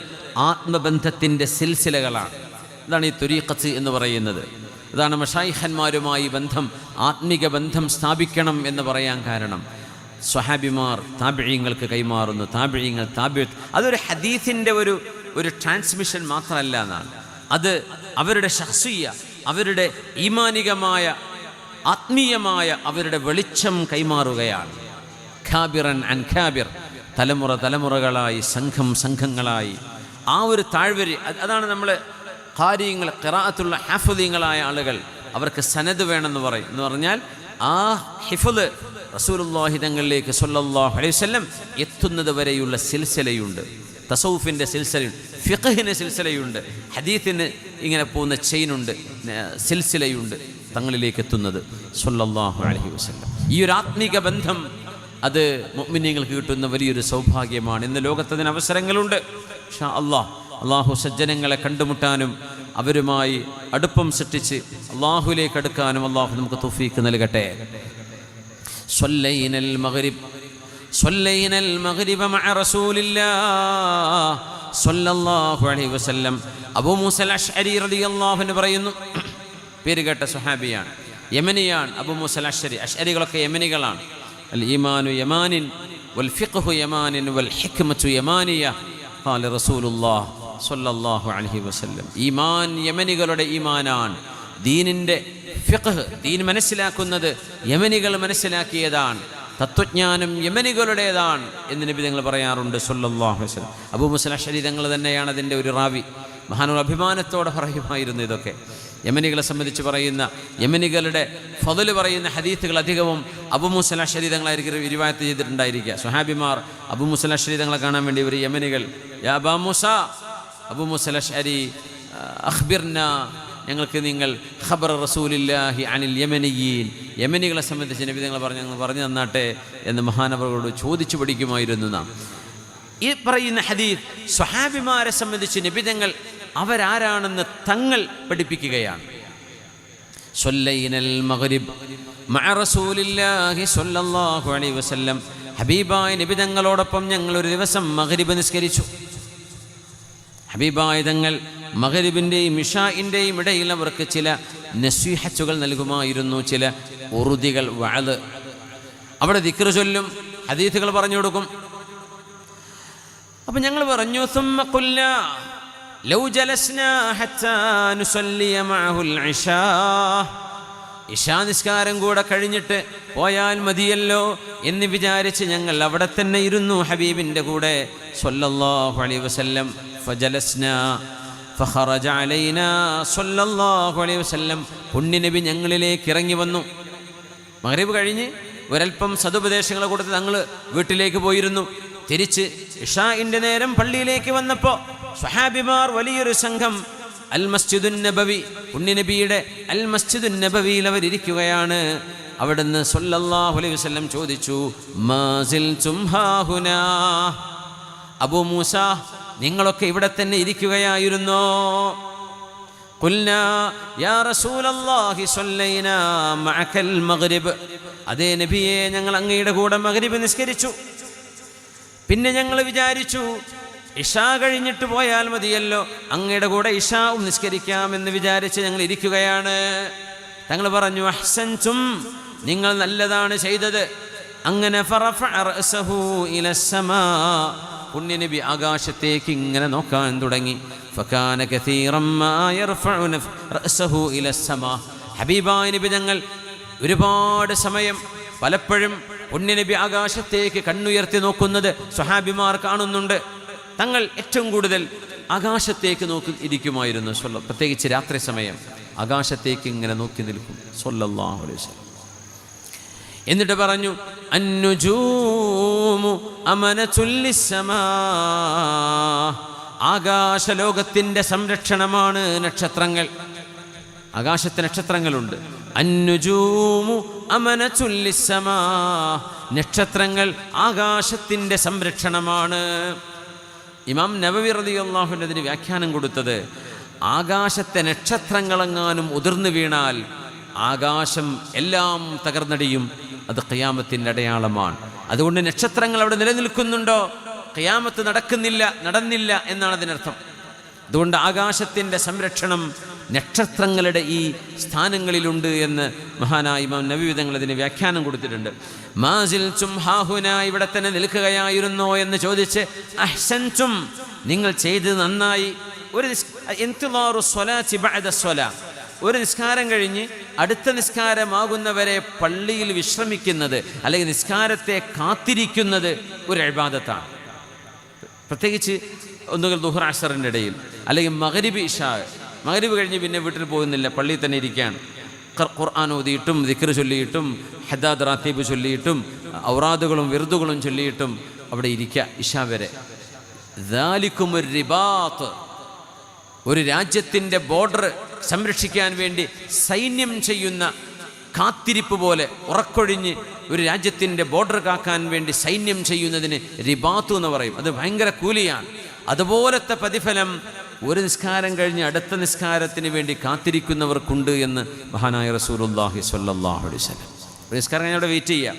ആത്മബന്ധത്തിൻ്റെ സിൽസിലകളാണ്. ഇതാണ് ഈ ത്വരീഖത്ത് എന്ന് പറയുന്നത്. അതാണ് മശായിഖന്മാരുമായി ബന്ധം, ആത്മിക ബന്ധം സ്ഥാപിക്കണം എന്ന് പറയാൻ കാരണം. സ്വഹാബിമാർ താബിഈങ്ങൾക്ക് കൈമാറുന്നു, താബിഈങ്ങൾ അതൊരു ഹദീസിൻ്റെ ഒരു ട്രാൻസ്മിഷൻ മാത്രമല്ല എന്നാണ്. അത് അവരുടെ ശഖ്സിയ്യ, അവരുടെ ഈമാനികമായ ആത്മീയമായ അവരുടെ വെളിച്ചം കൈമാറുകയാണ്. ഖാബിറൻ അൻ ഖാബിർ, തലമുറകളായി, സംഘങ്ങളായി ആ ഒരു താഴ്വരി. അതാണ് നമ്മൾ ഖാരിയങ്ങൾ, ഖിറാഅത്തുള്ള ഹാഫിളീങ്ങളായ ആളുകൾ അവർക്ക് സനദ് വേണമെന്ന് പറയും. എന്ന് പറഞ്ഞാൽ ആ ഹിഫ്ള് റസൂലുള്ളാഹി തങ്ങളിലേക്ക് സ്വല്ലല്ലാഹു അലൈഹി വസല്ലം എത്തുന്നത് വരെയുള്ള സിൽസിലയുണ്ട്. തസൗഫിൻ്റെ സിൽസിലയുണ്ട്, ഫിഖ്ഹിന് സിൽസിലയുണ്ട്, ഹദീത്തിന് ഇങ്ങനെ പോകുന്ന ചെയിനുണ്ട്, സിൽസിലയുണ്ട് തങ്ങളിലേക്ക് എത്തുന്നത് സ്വല്ലല്ലാഹു അലൈഹി വസല്ലം. ഈ ഒരു ആത്മീക ബന്ധം അത് മുഅ്മിനീങ്ങൾക്ക് കിട്ടുന്ന വലിയൊരു സൗഭാഗ്യമാണ്. ഇന്ന് ലോകത്തതിന് അവസരങ്ങളുണ്ട്. ഇൻഷാ അല്ലാഹു സജ്ജനങ്ങളെ കണ്ടുമുട്ടാനും അവരുമായി അടുപ്പം സൃഷ്ടിച്ച് അള്ളാഹുലേക്ക് അടുക്കാനും അള്ളാഹു നമുക്ക് തൗഫീഖ് നൽകട്ടെ. സ്വല്ലൈനൽ മഗ്രിബ മഅ റസൂലില്ലാഹ് സ്വല്ലല്ലാഹു അലൈഹി വസല്ലം. അബൂ മൂസൽ അശ്അരി റളിയല്ലാഹു അൻഹു പറയുന്നു, പേര് കേട്ട സ്വഹാബിയാണ്, യമനിയാണ് അബൂ മൂസൽ അശ്അരി. അശ്അരികളൊക്കെ യമനികളാണ്. അൽ ഈമാനു യമാനിൻ വൽ ഫിഖ്ഹു യമാനിൻ വൽ ഹിക്മതു യമാനിയ ഖാല റസൂലുള്ളാഹ് സ്വല്ലല്ലാഹു അലൈഹി വസല്ലം. ഈമാൻ യമനികളുടെ ഈമാനാണ്. ദീനിൻ്റെ ഫിഖ്ഹ്, ദീൻ മനസ്സിലാക്കുന്നത് യമനികൾ മനസ്സിലാക്കിയതാണ്. തത്വജ്ഞാനം യമനികളുടേതാണ് എന്ന് നബി തങ്ങൾ പറയാറുണ്ട് സ്വല്ലല്ലാഹു അലൈഹി വസല്ലം. അബൂ മൂസൽ അശ്അരി തങ്ങൾ തന്നെയാണ് അതിൻ്റെ ഒരു റാവി. മഹാനൂർ അഭിമാനത്തോടെ പറയുമായിരുന്നു ഇതൊക്കെ. യമനികളെ സംബന്ധിച്ച് പറയുന്ന, യമനികളുടെ ഫضل പറയുന്ന ഹദീസുകൾ അധികവും അബൂ മൂസൽ അശ്അരി തങ്ങളായിരിക്കും റിവായത്ത് ചെയ്തിട്ടുണ്ടായിരിക്കുക. സ്വഹാബിമാർ അബൂ മൂസൽ അശ്അരി തങ്ങളെ കാണാൻ വേണ്ടി ഒരു യമനികൾ, യാ അബാ മൂസ, അബൂ മൂസൽ അശ്അരി അഖ്ബിർന, ഞങ്ങൾക്ക് നിങ്ങൾ ഖബർ റസൂലില്ലാഹി അനിൽ യമനിയീൻ, യമനികളെ സംബന്ധിച്ച് നബി തങ്ങൾ പറഞ്ഞു തന്നാട്ടെ എന്ന് മഹാനവരോട് ചോദിച്ചു പഠിക്കുമായിരുന്നു നാം. ഈ പറയുന്ന ഹദീസ് സ്വഹാബിമാരെ സംബന്ധിച്ച് നബി തങ്ങൾ അവരാരാണെന്ന് തങ്ങൾ പഠിപ്പിക്കുകയാണ്. സ്വല്ലൈനൽ മഗ്രിബ് മഅ റസൂലില്ലാഹി സ്വല്ലല്ലാഹു അലൈഹി വസല്ലം. ഹബീബായ നബി തങ്ങളോടൊപ്പം ഞങ്ങൾ ഒരു ദിവസം മഗ്രിബ് നിസ്കരിച്ചു. ഹബീബായ തങ്ങൾ മഗ്രിബിൻ്റെയും ഇശാഇൻ്റെയും ഇടയിൽ അവർക്ക് ചില നസീഹത്തുകൾ നൽകുമായിരുന്നു, ചില ഉറുദികൾ, വഅദ്. അവിടെ ദിക്ർ ചൊല്ലും, ഹദീസുകൾ പറഞ്ഞു കൊടുക്കും. അപ്പം ഞങ്ങൾ പറഞ്ഞു, സുമ്മ ഖുൽനാ ലൗ ജലസ്നാ ഹത്താ നുസല്ലിയ മഅഹുൽ ഇശാ. ഇശാ നിസ്കാരം കൂടെ കഴിഞ്ഞിട്ട് പോയാൽ മതിയല്ലോ എന്ന് വിചാരിച്ച് ഞങ്ങൾ അവിടെ തന്നെ ഇരുന്നു ഹബീബിൻ്റെ കൂടെ സ്വല്ലല്ലാഹു അലൈഹി വസല്ലം. ഫജലസ്നാ ഫഖറജ അലൈനാ സ്വല്ലല്ലാഹു അലൈഹി വസല്ലം. പുണ്യനബി ഞങ്ങളിലേക്ക് ഇറങ്ങി വന്നു. മഗ്രിബ് കഴിഞ്ഞ് ഒരൽപ്പം സദുപദേശങ്ങൾ കൊടുത്ത് ഞങ്ങൾ വീട്ടിലേക്ക് പോയിരുന്നു. തിരിച്ച് ഇശാഇൻ്റെ നേരം പള്ളിയിലേക്ക് വന്നപ്പോൾ സ്വഹാബിമാർ വലിയൊരു സംഘം അൽ മസ്ജിദുൻ നബവി, പുണ്യനബിയുടെ അൽ മസ്ജിദുൻ നബവിയിൽ അവരിയ്ക്കുകയാണ്. അവിടുന്ന് സ്വല്ലല്ലാഹു അലൈഹി വസല്ലം ചോദിച്ചു, മാസിൽതും ഹാഹുനാ, അബൂ മൂസ നിങ്ങളൊക്കെ ഇവിടെ തന്നെ ഇരിക്കുകയായിരുന്നോ? ഖുൽനാ യാ റസൂലല്ലാഹി സ്വല്ലൈനാ മഅകൽ മഗ്രിബ്. അതേ നബിയെ, ഞങ്ങൾ അങ്ങയുടെ കൂടെ മഗ്രിബ് നിസ്കരിച്ചു. പിന്നെ ഞങ്ങൾ വിചാരിച്ചു ഇശാ കഴിഞ്ഞിട്ട് പോയാൽ മതിയല്ലോ, അങ്ങയുടെ കൂടെ ഇശാവും നിസ്കരിക്കാമെന്ന് വിചാരിച്ച് ഞങ്ങൾ ഇരിക്കുകയാണ്. തങ്ങൾ പറഞ്ഞു, അഹ്സൻതും, നിങ്ങൾ നല്ലതാണ് ചെയ്തത്. അങ്ങനെ ഫറഫഅ റഅസഹു ഇലസ്സമാ, പുണ്യനബി ആകാശത്തേക്ക് ഇങ്ങനെ നോക്കാൻ തുടങ്ങി. ഫകാന കസീറൻ മാ യർഫഉ റഅസഹു ഇലസ്സമാ. ഹബീബായ നബി തങ്ങൾ ഒരുപാട് സമയം പലപ്പോഴും പുണ്യനബി ആകാശത്തേക്ക് കണ്ണുയർത്തി നോക്കുന്നത് സ്വഹാബിമാർ കാണുന്നുണ്ട്. തങ്ങൾ ഏറ്റവും കൂടുതൽ ആകാശത്തേക്ക് നോക്കി ഇരിക്കുമായിരുന്നു. പ്രത്യേകിച്ച് രാത്രി സമയം ആകാശത്തേക്ക് ഇങ്ങനെ നോക്കി നിൽക്കും സ്വല്ലല്ലാഹു അലൈഹി വസല്ലം. എന്നിട്ട് പറഞ്ഞു, അന്നുജൂമു അമനതുൽ ലിസ്സമാ, ആകാശലോകത്തിൻ്റെ സംരക്ഷണമാണ് നക്ഷത്രങ്ങൾ. ആകാശത്തെ നക്ഷത്രങ്ങളുണ്ട്. അന്നുജൂമു അമനതുൽ ലിസ്സമാ, നക്ഷത്രങ്ങൾ ആകാശത്തിൻ്റെ സംരക്ഷണമാണ്. ഇമാം നബവി റളിയല്ലാഹു അൻഹു അതിന് വ്യാഖ്യാനം കൊടുത്തത്, ആകാശത്തെ നക്ഷത്രങ്ങളെങ്ങാനും ഉതിർന്നു വീണാൽ ആകാശം എല്ലാം തകർന്നടിയും, അത് ഖിയാമത്തിൻ്റെ അടയാളമാണ്. അതുകൊണ്ട് നക്ഷത്രങ്ങൾ അവിടെ നിലനിൽക്കുന്നുണ്ടോ, ഖിയാമത്ത് നടന്നില്ല എന്നാണ് അതിനർത്ഥം. അതുകൊണ്ട് ആകാശത്തിൻ്റെ സംരക്ഷണം നക്ഷത്രങ്ങളുടെ ഈ സ്ഥാനങ്ങളിലുണ്ട് എന്ന് മഹാനായ ഇമാം നബവി തങ്ങൾ അതിന് വ്യാഖ്യാനം കൊടുത്തിട്ടുണ്ട്. മാസിൽതും ഹാഹുന, ഇവിടെ തന്നെ നിൽക്കുകയായിരുന്നോ എന്ന് ചോദിച്ച്, അഹ്സൻതും, നിങ്ങൾ ചെയ്തത് നന്നായി. ഒരു ഇൻതിളാറു സ്വലാത്തി ബഅദ സ്വലാ, ഒരു നിസ്കാരം കഴിഞ്ഞ് അടുത്ത നിസ്കാരമാകുന്നവരെ പള്ളിയിൽ വിശ്രമിക്കുന്നത് അല്ലെങ്കിൽ നിസ്കാരത്തെ കാത്തിരിക്കുന്നത് ഒരു ഇബാദത്താണ്. പ്രത്യേകിച്ച് ഒന്നുകിൽ ദുഹർ അസറിൻ്റെ ഇടയിൽ അല്ലെങ്കിൽ മഗ്രിബ് ഇശാ. മഗ്രിബ് കഴിഞ്ഞ് പിന്നെ വീട്ടിൽ പോകുന്നില്ല, പള്ളിയിൽ തന്നെ ഇരിക്കുകയാണ്. ഖുർആൻ ഓതിയിട്ടും ദിക്ർ ചൊല്ലിയിട്ടും ഹദാദ് റാത്തീബ് ചൊല്ലിയിട്ടും ഔറാദുകളും വിർദുകളും ചൊല്ലിയിട്ടും അവിടെ ഇരിക്കുക ഇശാ വരെ. ദാലിക്കുമുർ റിബാത്ത്, ഒരു രാജ്യത്തിൻ്റെ ബോർഡർ സംരക്ഷിക്കാൻ വേണ്ടി സൈന്യം ചെയ്യുന്ന കാത്തിരിപ്പ് പോലെ ഉറക്കൊഴിഞ്ഞ് ഒരു രാജ്യത്തിൻ്റെ ബോർഡർ കാക്കാൻ വേണ്ടി സൈന്യം ചെയ്യുന്നതിന് റിബാത്തു എന്ന് പറയും. അത് ഭയങ്കര കൂലിയാണ്. അതുപോലത്തെ പ്രതിഫലം ഒരു നിസ്കാരം കഴിഞ്ഞ് അടുത്ത നിസ്കാരത്തിന് വേണ്ടി കാത്തിരിക്കുന്നവർക്കുണ്ട് എന്ന് മഹാനായ റസൂലുള്ളാഹി സ്വല്ലല്ലാഹു അലൈഹി വസല്ലം. ഒരു നിസ്കാരം കഴിഞ്ഞ് അവിടെ വെയിറ്റ് ചെയ്യുക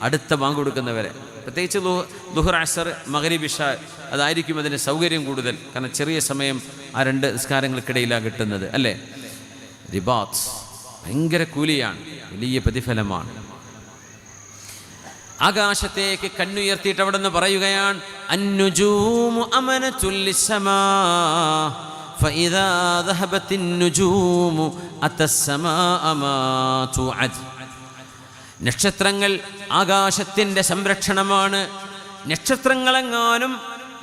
അടുത്ത ബാങ്ക് കൊടുക്കുന്നവരെ. പ്രത്യേകിച്ച് ളുഹർ, അസ്ർ, മഗ്രിബ്, ഇശാ അതായിരിക്കും അതിന് സൗകര്യം കൂടുതൽ. കാരണം ചെറിയ സമയം ആ രണ്ട് നിസ്കാരങ്ങൾക്കിടയിലാണ് കിട്ടുന്നത് അല്ലേ. റിബാത്ത് ഭയങ്കര കൂലിയാണ്, വലിയ പ്രതിഫലമാണ്. ആകാശത്തേക്ക് കണ്ണുയർത്തിയിട്ട് അവിടെ നിന്ന് പറയുകയാണ്, അന്നുജൂമു അമനതുൽ ലിസ്സമാ ഫഇദാ ദഹബത്തിൻ നുജൂമു അത്തസ്സമാഅ മാ തുഅദ്. നക്ഷത്രങ്ങൾ ആകാശത്തിൻ്റെ സംരക്ഷണമാണ്. നക്ഷത്രങ്ങളെങ്ങാനും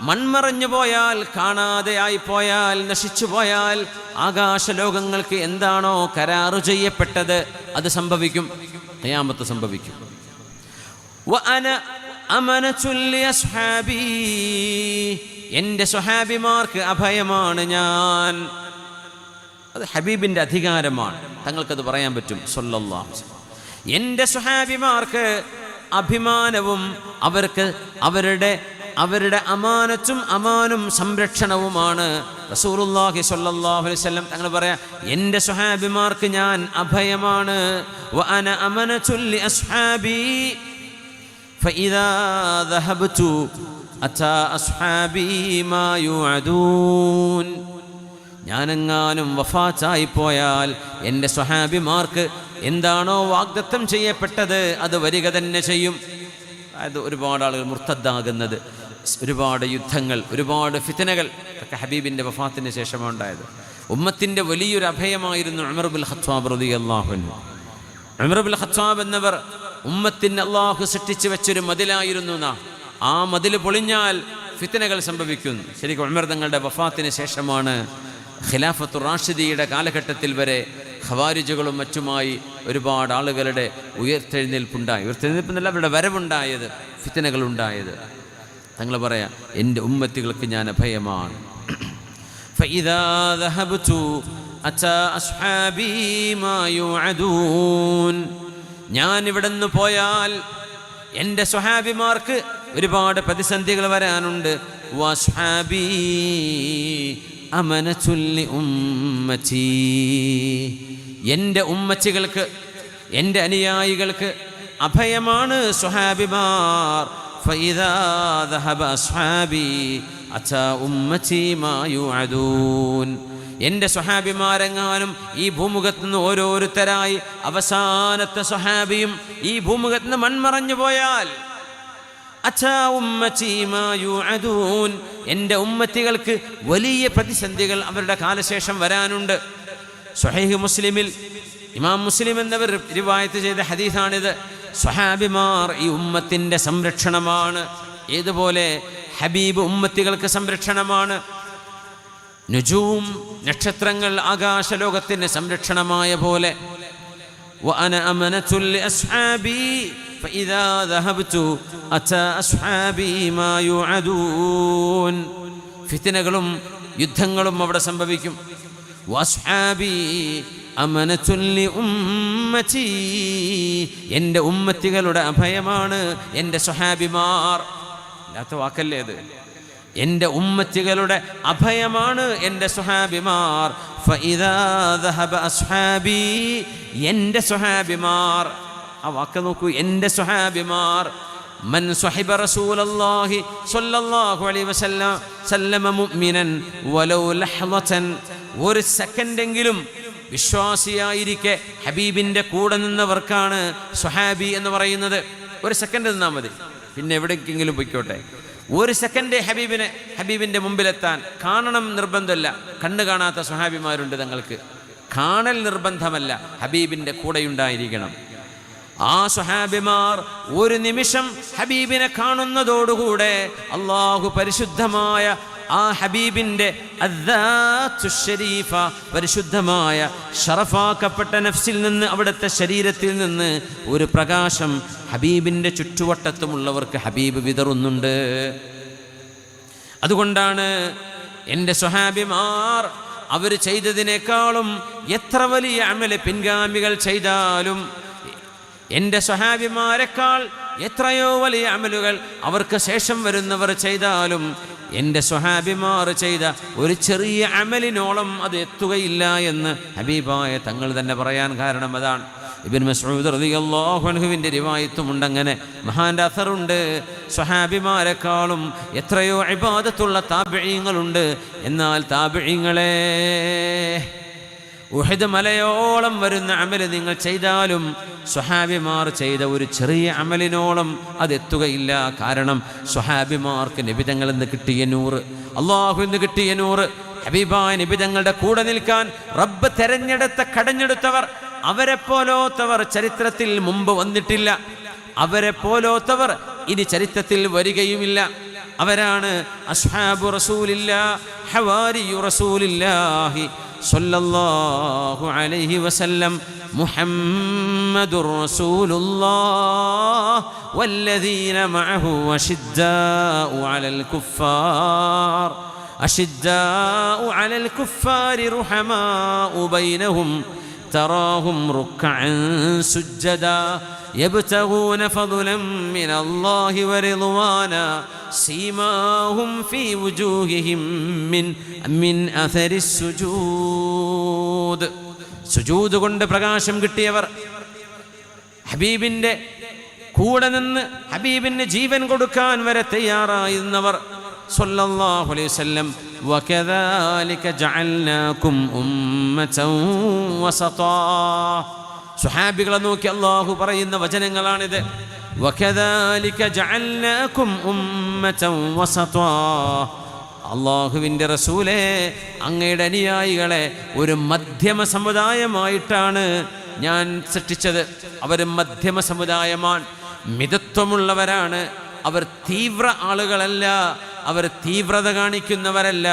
മൺമറഞ്ഞു പോയാൽ, കാണാതെയായി പോയാൽ, നശിച്ചു പോയാൽ ആകാശലോകങ്ങൾക്ക് എന്താണോ കരാറു ചെയ്യപ്പെട്ടത് അത് സംഭവിക്കും, ഖിയാമത്ത് സംഭവിക്കും. വഅന അമനതുൽ ലിഅസ്ഹാബി, എൻ്റെ സ്വഹാബിമാർക്ക് അഭയമാണ് ഞാൻ. അത് ഹബീബിൻ്റെ അധികാരമാണ്, തങ്ങൾക്കത് പറയാൻ പറ്റും സ്വല്ലല്ലാഹു അലൈഹി വസല്ലം. എൻ്റെ സ്വഹാബിമാർക്ക് അഭിമാനവും അവർക്ക് അവരുടെ അമാനത്തും അമാനും സംരക്ഷണവുമാണ്. റസൂലുള്ളാഹി സ്വല്ലല്ലാഹു അലൈഹി വസല്ലം തങ്ങൾ പറയാ, എൻ്റെ സ്വഹാബിമാർക്ക് ഞാൻ അഭയമാണ്. വഅന അമനതുൽ ലിഅസ്ഹാബി ഫഇദാ ദഹബതു അതാ അസ്ഹാബി മാ യുഅദൂൻ. ഞാനെങ്ങാനും വഫാത്തായി പോയാൽ എൻ്റെ സ്വഹാബിമാർക്ക് എന്താണോ വാഗ്ദത്തം ചെയ്യപ്പെട്ടത് അത് വരിക തന്നെ ചെയ്യും. അത് ഒരുപാട് ആളുകൾ മുർത്തദ്ദാകുന്നത്, ഒരുപാട് യുദ്ധങ്ങൾ, ഒരുപാട് ഫിത്നകൾ ഒക്കെ ഹബീബിൻ്റെ വഫാത്തിന് ശേഷമാണ് ഉണ്ടായത്. ഉമ്മത്തിൻ്റെ വലിയൊരു അഭയമായിരുന്നു ഉമർ ഇബ്നുൽ ഖത്താബ് റളിയല്ലാഹു അൻഹു. ഉമർ ഇബ്നുൽ ഖത്താബ് എന്നവർ ഉമ്മത്തിന് അള്ളാഹു സൃഷ്ടിച്ചു വെച്ചൊരു മതിലായിരുന്നു. ആ മതിൽ പൊളിഞ്ഞാൽ ഫിത്നകൾ സംഭവിക്കുന്നു. ശരിക്കും ഉമർ തങ്ങളുടെ വഫാത്തിന് ശേഷമാണ് ഖിലാഫത്തുർ റാഷിദിയുടെ കാലഘട്ടത്തിൽ വരെ ഖവാരിജുകളും മറ്റുമായി ഒരുപാട് ആളുകളുടെ ഉയർത്തെഴുന്നേൽപ്പെന്നല്ല, അവരുടെ വരവുണ്ടായത്, ഫിത്നകളുണ്ടായത്. തങ്ങൾ പറയാം, എൻ്റെ ഉമ്മത്തികൾക്ക് ഞാൻ അഭയമാണ്. ഫഇദാ ദഹബതു അതാ അസ്ഹാബി മാ യുഅദൂൻ. ഞാൻ ഇവിടെ നിന്ന് പോയാൽ എൻ്റെ സ്വഹാബിമാർക്ക് ഒരുപാട് പ്രതിസന്ധികൾ വരാനുണ്ട്. വസ്ഹാബി അമനതുൽ ലിഉമ്മതി, എൻ്റെ ഉമ്മച്ചികൾക്ക്, എൻ്റെ അനുയായികൾക്ക് അഭയമാണ് സ്വഹാബിമാർ. ഫഇദാ ദഹബ അസ്ഹാബി അതാ ഉമ്മതി മാ യുഅദൂൻ. എൻ്റെ സ്വഹാബിമാരെങ്ങാനും ഈ ഭൂമുഖത്ത് നിന്ന് ഓരോരുത്തരായി അവസാനത്തെ സ്വഹാബിയും ഈ ഭൂമുഖത്ത് നിന്ന് മൺമറഞ്ഞു പോയാൽ അതാ ഉമ്മതി മാ യുഅദൂൻ, എൻ്റെ ഉമ്മത്തികൾക്ക് വലിയ പ്രതിസന്ധികൾ അവരുടെ കാലശേഷം വരാനുണ്ട്. സ്വഹീഹ് മുസ്ലിമിൽ ഇമാം മുസ്ലിം എന്നവർ റിവായത്ത് ചെയ്ത ഹദീസാണിത്. സ്വഹാബിമാർ ഈ ഉമ്മത്തിൻ്റെ സംരക്ഷണമാണ്. ഏതുപോലെ ഹബീബ് ഉമ്മത്തികൾക്ക് സംരക്ഷണമാണ്. നുജൂം, നക്ഷത്രങ്ങൾ ആകാശലോകത്തിന് സംരക്ഷണമായ പോലെ. വഅന അമനതുൽ ലിഅസ്ഹാബി ഫഇദാ ദഹബതു അതാ അസ്ഹാബി മാ യുഅദൂൻ. ഫിത്നകളും യുദ്ധങ്ങളും അവിടെ സംഭവിക്കും. വസ്ഹാബി അമനതുൽ ലിഉമ്മതി, എൻ്റെ ഉമ്മത്തികളുടെ അഭയമാണ് എൻ്റെ സ്വഹാബിമാർ. അല്ലാത്ത വാക്കല്ലേ അത്. എൻ്റെ ഉമ്മത്തികളുടെ അഭയമാണ് എൻ്റെ സ്വഹാബിമാർ. ഫഇദാ ദഹബ അസ്ഹാബി, എൻ്റെ സ്വഹാബിമാർ. ആ വാക്ക് നോക്കൂ, എൻ്റെ സ്വഹാബിമാർ. മൻ സ്വഹിബ റസൂലല്ലാഹി സ്വല്ലല്ലാഹു അലൈഹി വസല്ലമ മുഅ്മിനൻ വലൗ ലഹ്ളതൻ, ഒരു സെക്കൻഡെങ്കിലും വിശ്വാസിയായിരിക്കെ ഹബീബിൻ്റെ കൂടെ നിന്നവർക്കാണ് സ്വഹാബി എന്ന് പറയുന്നത്. ഒരു സെക്കൻഡ് നിന്നാൽ മതി, പിന്നെ എവിടേക്കെങ്കിലും പൊയ്ക്കോട്ടെ. ഒരു സെക്കൻഡ് ഹബീബിൻ്റെ മുമ്പിലെത്താൻ കാണണം നിർബന്ധമല്ല. കണ്ണ് കാണാത്ത സ്വഹാബിമാരുണ്ട്, തങ്ങൾക്ക് കാണൽ നിർബന്ധമല്ല, ഹബീബിൻ്റെ കൂടെയുണ്ടായിരിക്കണം. ആ സ്വഹാബിമാർ ഒരു നിമിഷം ഹബീബിനെ കാണുന്നതോടുകൂടെ അള്ളാഹു പരിശുദ്ധമായ ആ ഹബീബിൻ്റെ പരിശുദ്ധമായ ഷറഫാക്കപ്പെട്ട നഫ്സിൽ നിന്ന്, അവിടുത്തെ ശരീരത്തിൽ നിന്ന് ഒരു പ്രകാശം ഹബീബിൻ്റെ ചുറ്റുവട്ടത്തുമുള്ളവർക്ക് ഹബീബ് വിതറുന്നുണ്ട്. അതുകൊണ്ടാണ് എൻ്റെ സ്വഹാബിമാർ അവർ ചെയ്തതിനേക്കാളും എത്ര വലിയ അമല് പിൻഗാമികൾ ചെയ്താലും, എൻ്റെ സ്വഹാബിമാരെക്കാൾ എത്രയോ വലിയ അമലുകൾ അവർക്ക് ശേഷം വരുന്നവർ ചെയ്താലും, എൻ്റെ സ്വഹാബിമാർ ചെയ്ത ഒരു ചെറിയ അമലിനോളം അത് എത്തുകയില്ല എന്ന് ഹബീബായ തങ്ങൾ തന്നെ പറയാൻ കാരണം അതാണ്. ഇബ്നു മസ്ഊദ് റളിയല്ലാഹു അൻഹുവിൻ്റെ റിവായത്തുമുണ്ട്, അങ്ങനെ മഹാൻ്റെ അഥറുണ്ട്. സ്വഹാബിമാരെക്കാളും എത്രയോ ഇബാദത്തുള്ള താബിഈങ്ങളുണ്ട്. എന്നാൽ താബിഈങ്ങളെ, ഉഹദ് മലയോളം വരുന്ന അമല് നിങ്ങൾ ചെയ്താലും സ്വഹാബിമാർ ചെയ്ത ഒരു ചെറിയ അമലിനോളം അതെത്തുകയില്ല. കാരണം സ്വഹാബിമാർക്ക് നബിതങ്ങളിൽ നിന്ന് കിട്ടിയ നൂറ്, അള്ളാഹുവിൽ നിന്ന് കിട്ടിയ നൂറ്, ഹബീബായ നബിതങ്ങളുടെ കൂടെ നിൽക്കാൻ റബ്ബ് കടഞ്ഞെടുത്തവർ, അവരെ പോലോത്തവർ ചരിത്രത്തിൽ മുമ്പ് വന്നിട്ടില്ല. അവരെ പോലോത്തവർ ഇനി ചരിത്രത്തിൽ വരികയുമില്ല. അവരാണ് അസ്ഹാബു റസൂലില്ലാഹി ഹവാരിയു റസൂലില്ലാഹി സ്വല്ലല്ലാഹു അലൈഹി വസല്ലം മുഹമ്മദുർ റസൂലുള്ളാഹ് വല്ലദീന മഅഹു അശിദ്ദാഉ അലൽ കുഫാരി റുഹമാഉ ബൈനഹും تراهم ركعا سجدا يبتغون فضلا من الله ورضوانا سيماهم في وجوههم من أثر السجود. സുജൂദ് കൊണ്ട് പ്രകാശം കിട്ടിയവർ, ഹബീബിൻ്റെ കൂടെ നിന്ന് ഹബീബിന് ജീവൻ കൊടുക്കാൻ വരെ തയ്യാറായിരുന്നവർ സല്ലല്ലാഹു അലൈഹി വസല്ലം. വകദാലിക ജഅൽനാകും ഉമ്മതൻ വസതാ. സ്വഹാബികളെ നോക്കി അല്ലാഹു പറയുന്ന വചനങ്ങളാണിത്. വകദാലിക ജഅൽനാകും ഉമ്മതൻ വസതാ. അല്ലാഹുവിൻ്റെ റസൂലേ, അങ്ങയുടെ അനുയായികളെ ഒരു മധ്യമ സമുദായമായിട്ടാണ് ഞാൻ സൃഷ്ടിച്ചത്. അവർ മധ്യമ സമുദായമാണ്, മിതത്വമുള്ളവരാണ്. അവർ തീവ്ര ആളുകളല്ല, അവർ തീവ്രത കാണിക്കുന്നവരല്ല,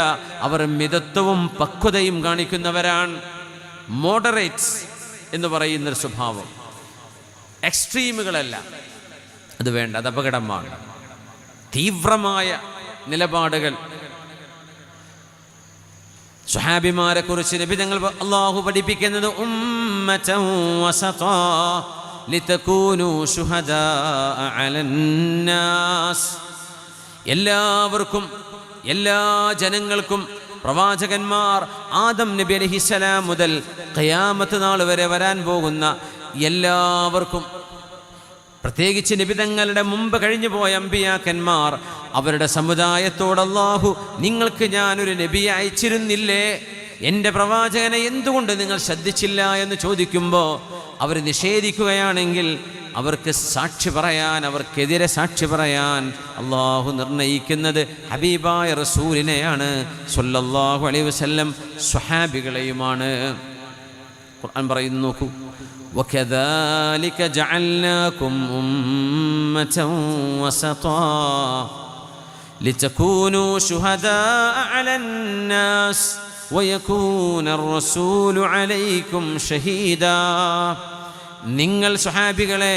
അവർ മിതത്വവും പക്വതയും കാണിക്കുന്നവരാണ്. മോഡറേറ്റ്സ് എന്ന് പറയുന്നൊരു സ്വഭാവം, എക്സ്ട്രീമുകളല്ല, അത് വേണ്ട, അത് അപകടമാണ്. തീവ്രമായ നിലപാടുകൾ. സ്വഹാബിമാരെ കുറിച്ച് നബി തങ്ങൾ അല്ലാഹു പഠിപ്പിക്കുന്നത് ഉമ്മതൻ വസതാ ലിതകൂനു ശുഹദാഅ അലന്നാസ്. എല്ലാവർക്കും, എല്ലാ ജനങ്ങൾക്കും പ്രവാചകന്മാർ ആദം നബി അലൈഹിസ്സലാം മുതൽ ഖിയാമത്ത് നാൾ വരെ വരാൻ പോകുന്ന എല്ലാവർക്കും, പ്രത്യേകിച്ച് നബിതങ്ങളുടെ മുമ്പ് കഴിഞ്ഞു പോയ അമ്പിയാക്കന്മാർ, അവരുടെ സമുദായത്തോട് അല്ലാഹു നിങ്ങൾക്ക് ഞാനൊരു നബിയെ അയച്ചിരുന്നില്ലേ, എൻ്റെ പ്രവാചകനെ എന്തുകൊണ്ട് നിങ്ങൾ ശ്രദ്ധിച്ചില്ല എന്ന് ചോദിക്കുമ്പോൾ അവർ നിഷേധിക്കുകയാണെങ്കിൽ അവർക്ക് സാക്ഷി പറയാൻ, അവർക്കെതിരെ സാക്ഷി പറയാൻ അല്ലാഹു നിർണയിക്കുന്നത് ഹബീബായ റസൂലിനെയാണ് സ്വല്ലല്ലാഹു അലൈഹി വസല്ലം, സ്വഹാബികളെയുമാണ്. ഖുർആൻ പറയുന്നു, നോക്കൂ, وَكَذَلِكَ جَعَلْنَاكُمْ أُمَّةً وَسَطًا لِتَكُونُوا شُهَدَاءَ عَلَى النَّاسِ وَيَكُونَ الرَّسُولُ عَلَيْكُمْ شَهِيدًا. നിങ്ങൾ സ്വഹാബികളെ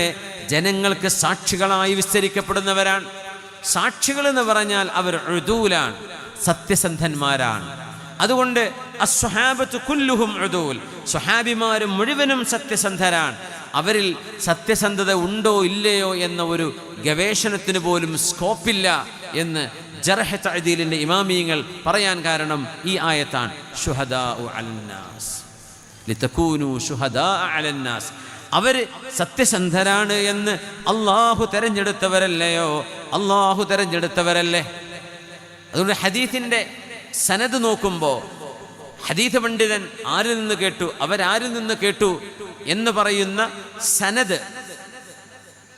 ജനങ്ങൾക്ക് സാക്ഷികളായി വിസ്തരിക്കപ്പെടുന്നവരാണ്. സാക്ഷികൾ എന്ന് പറഞ്ഞാൽ അവർ ഉദൂലാണ്, സത്യസന്ധന്മാരാണ്. അതുകൊണ്ട് അസ്വഹാബത്തു കുല്ലുഹും ഉദൂൽ, സ്വഹാബിമാരും മുഴുവനും സത്യസന്ധരാണ്. അവരിൽ സത്യസന്ധത ഉണ്ടോ ഇല്ലയോ എന്ന ഒരു ഗവേഷണത്തിന് പോലും സ്കോപ്പില്ല എന്ന് ജർഹ് തഅദീലിൻ്റെ ഇമാമിയങ്ങൾ പറയാൻ കാരണം ഈ ആയത്താണ്. ശുഹദാഉ അലന്നാസ് ലിതകൂനു ശുഹദാഅ അലന്നാസ്. അവർ സത്യസന്ധരാണ് എന്ന് അല്ലാഹു തെരഞ്ഞെടുത്തവരല്ലയോ, അല്ലാഹു തെരഞ്ഞെടുത്തവരല്ലേ. അതുകൊണ്ട് ഹദീസിൻ്റെ സനദ് നോക്കുമ്പോൾ ഹദീസ് പണ്ഡിതൻ ആരിൽ നിന്ന് കേട്ടു, അവരാരിൽ നിന്ന് കേട്ടു എന്ന് പറയുന്ന സനദ്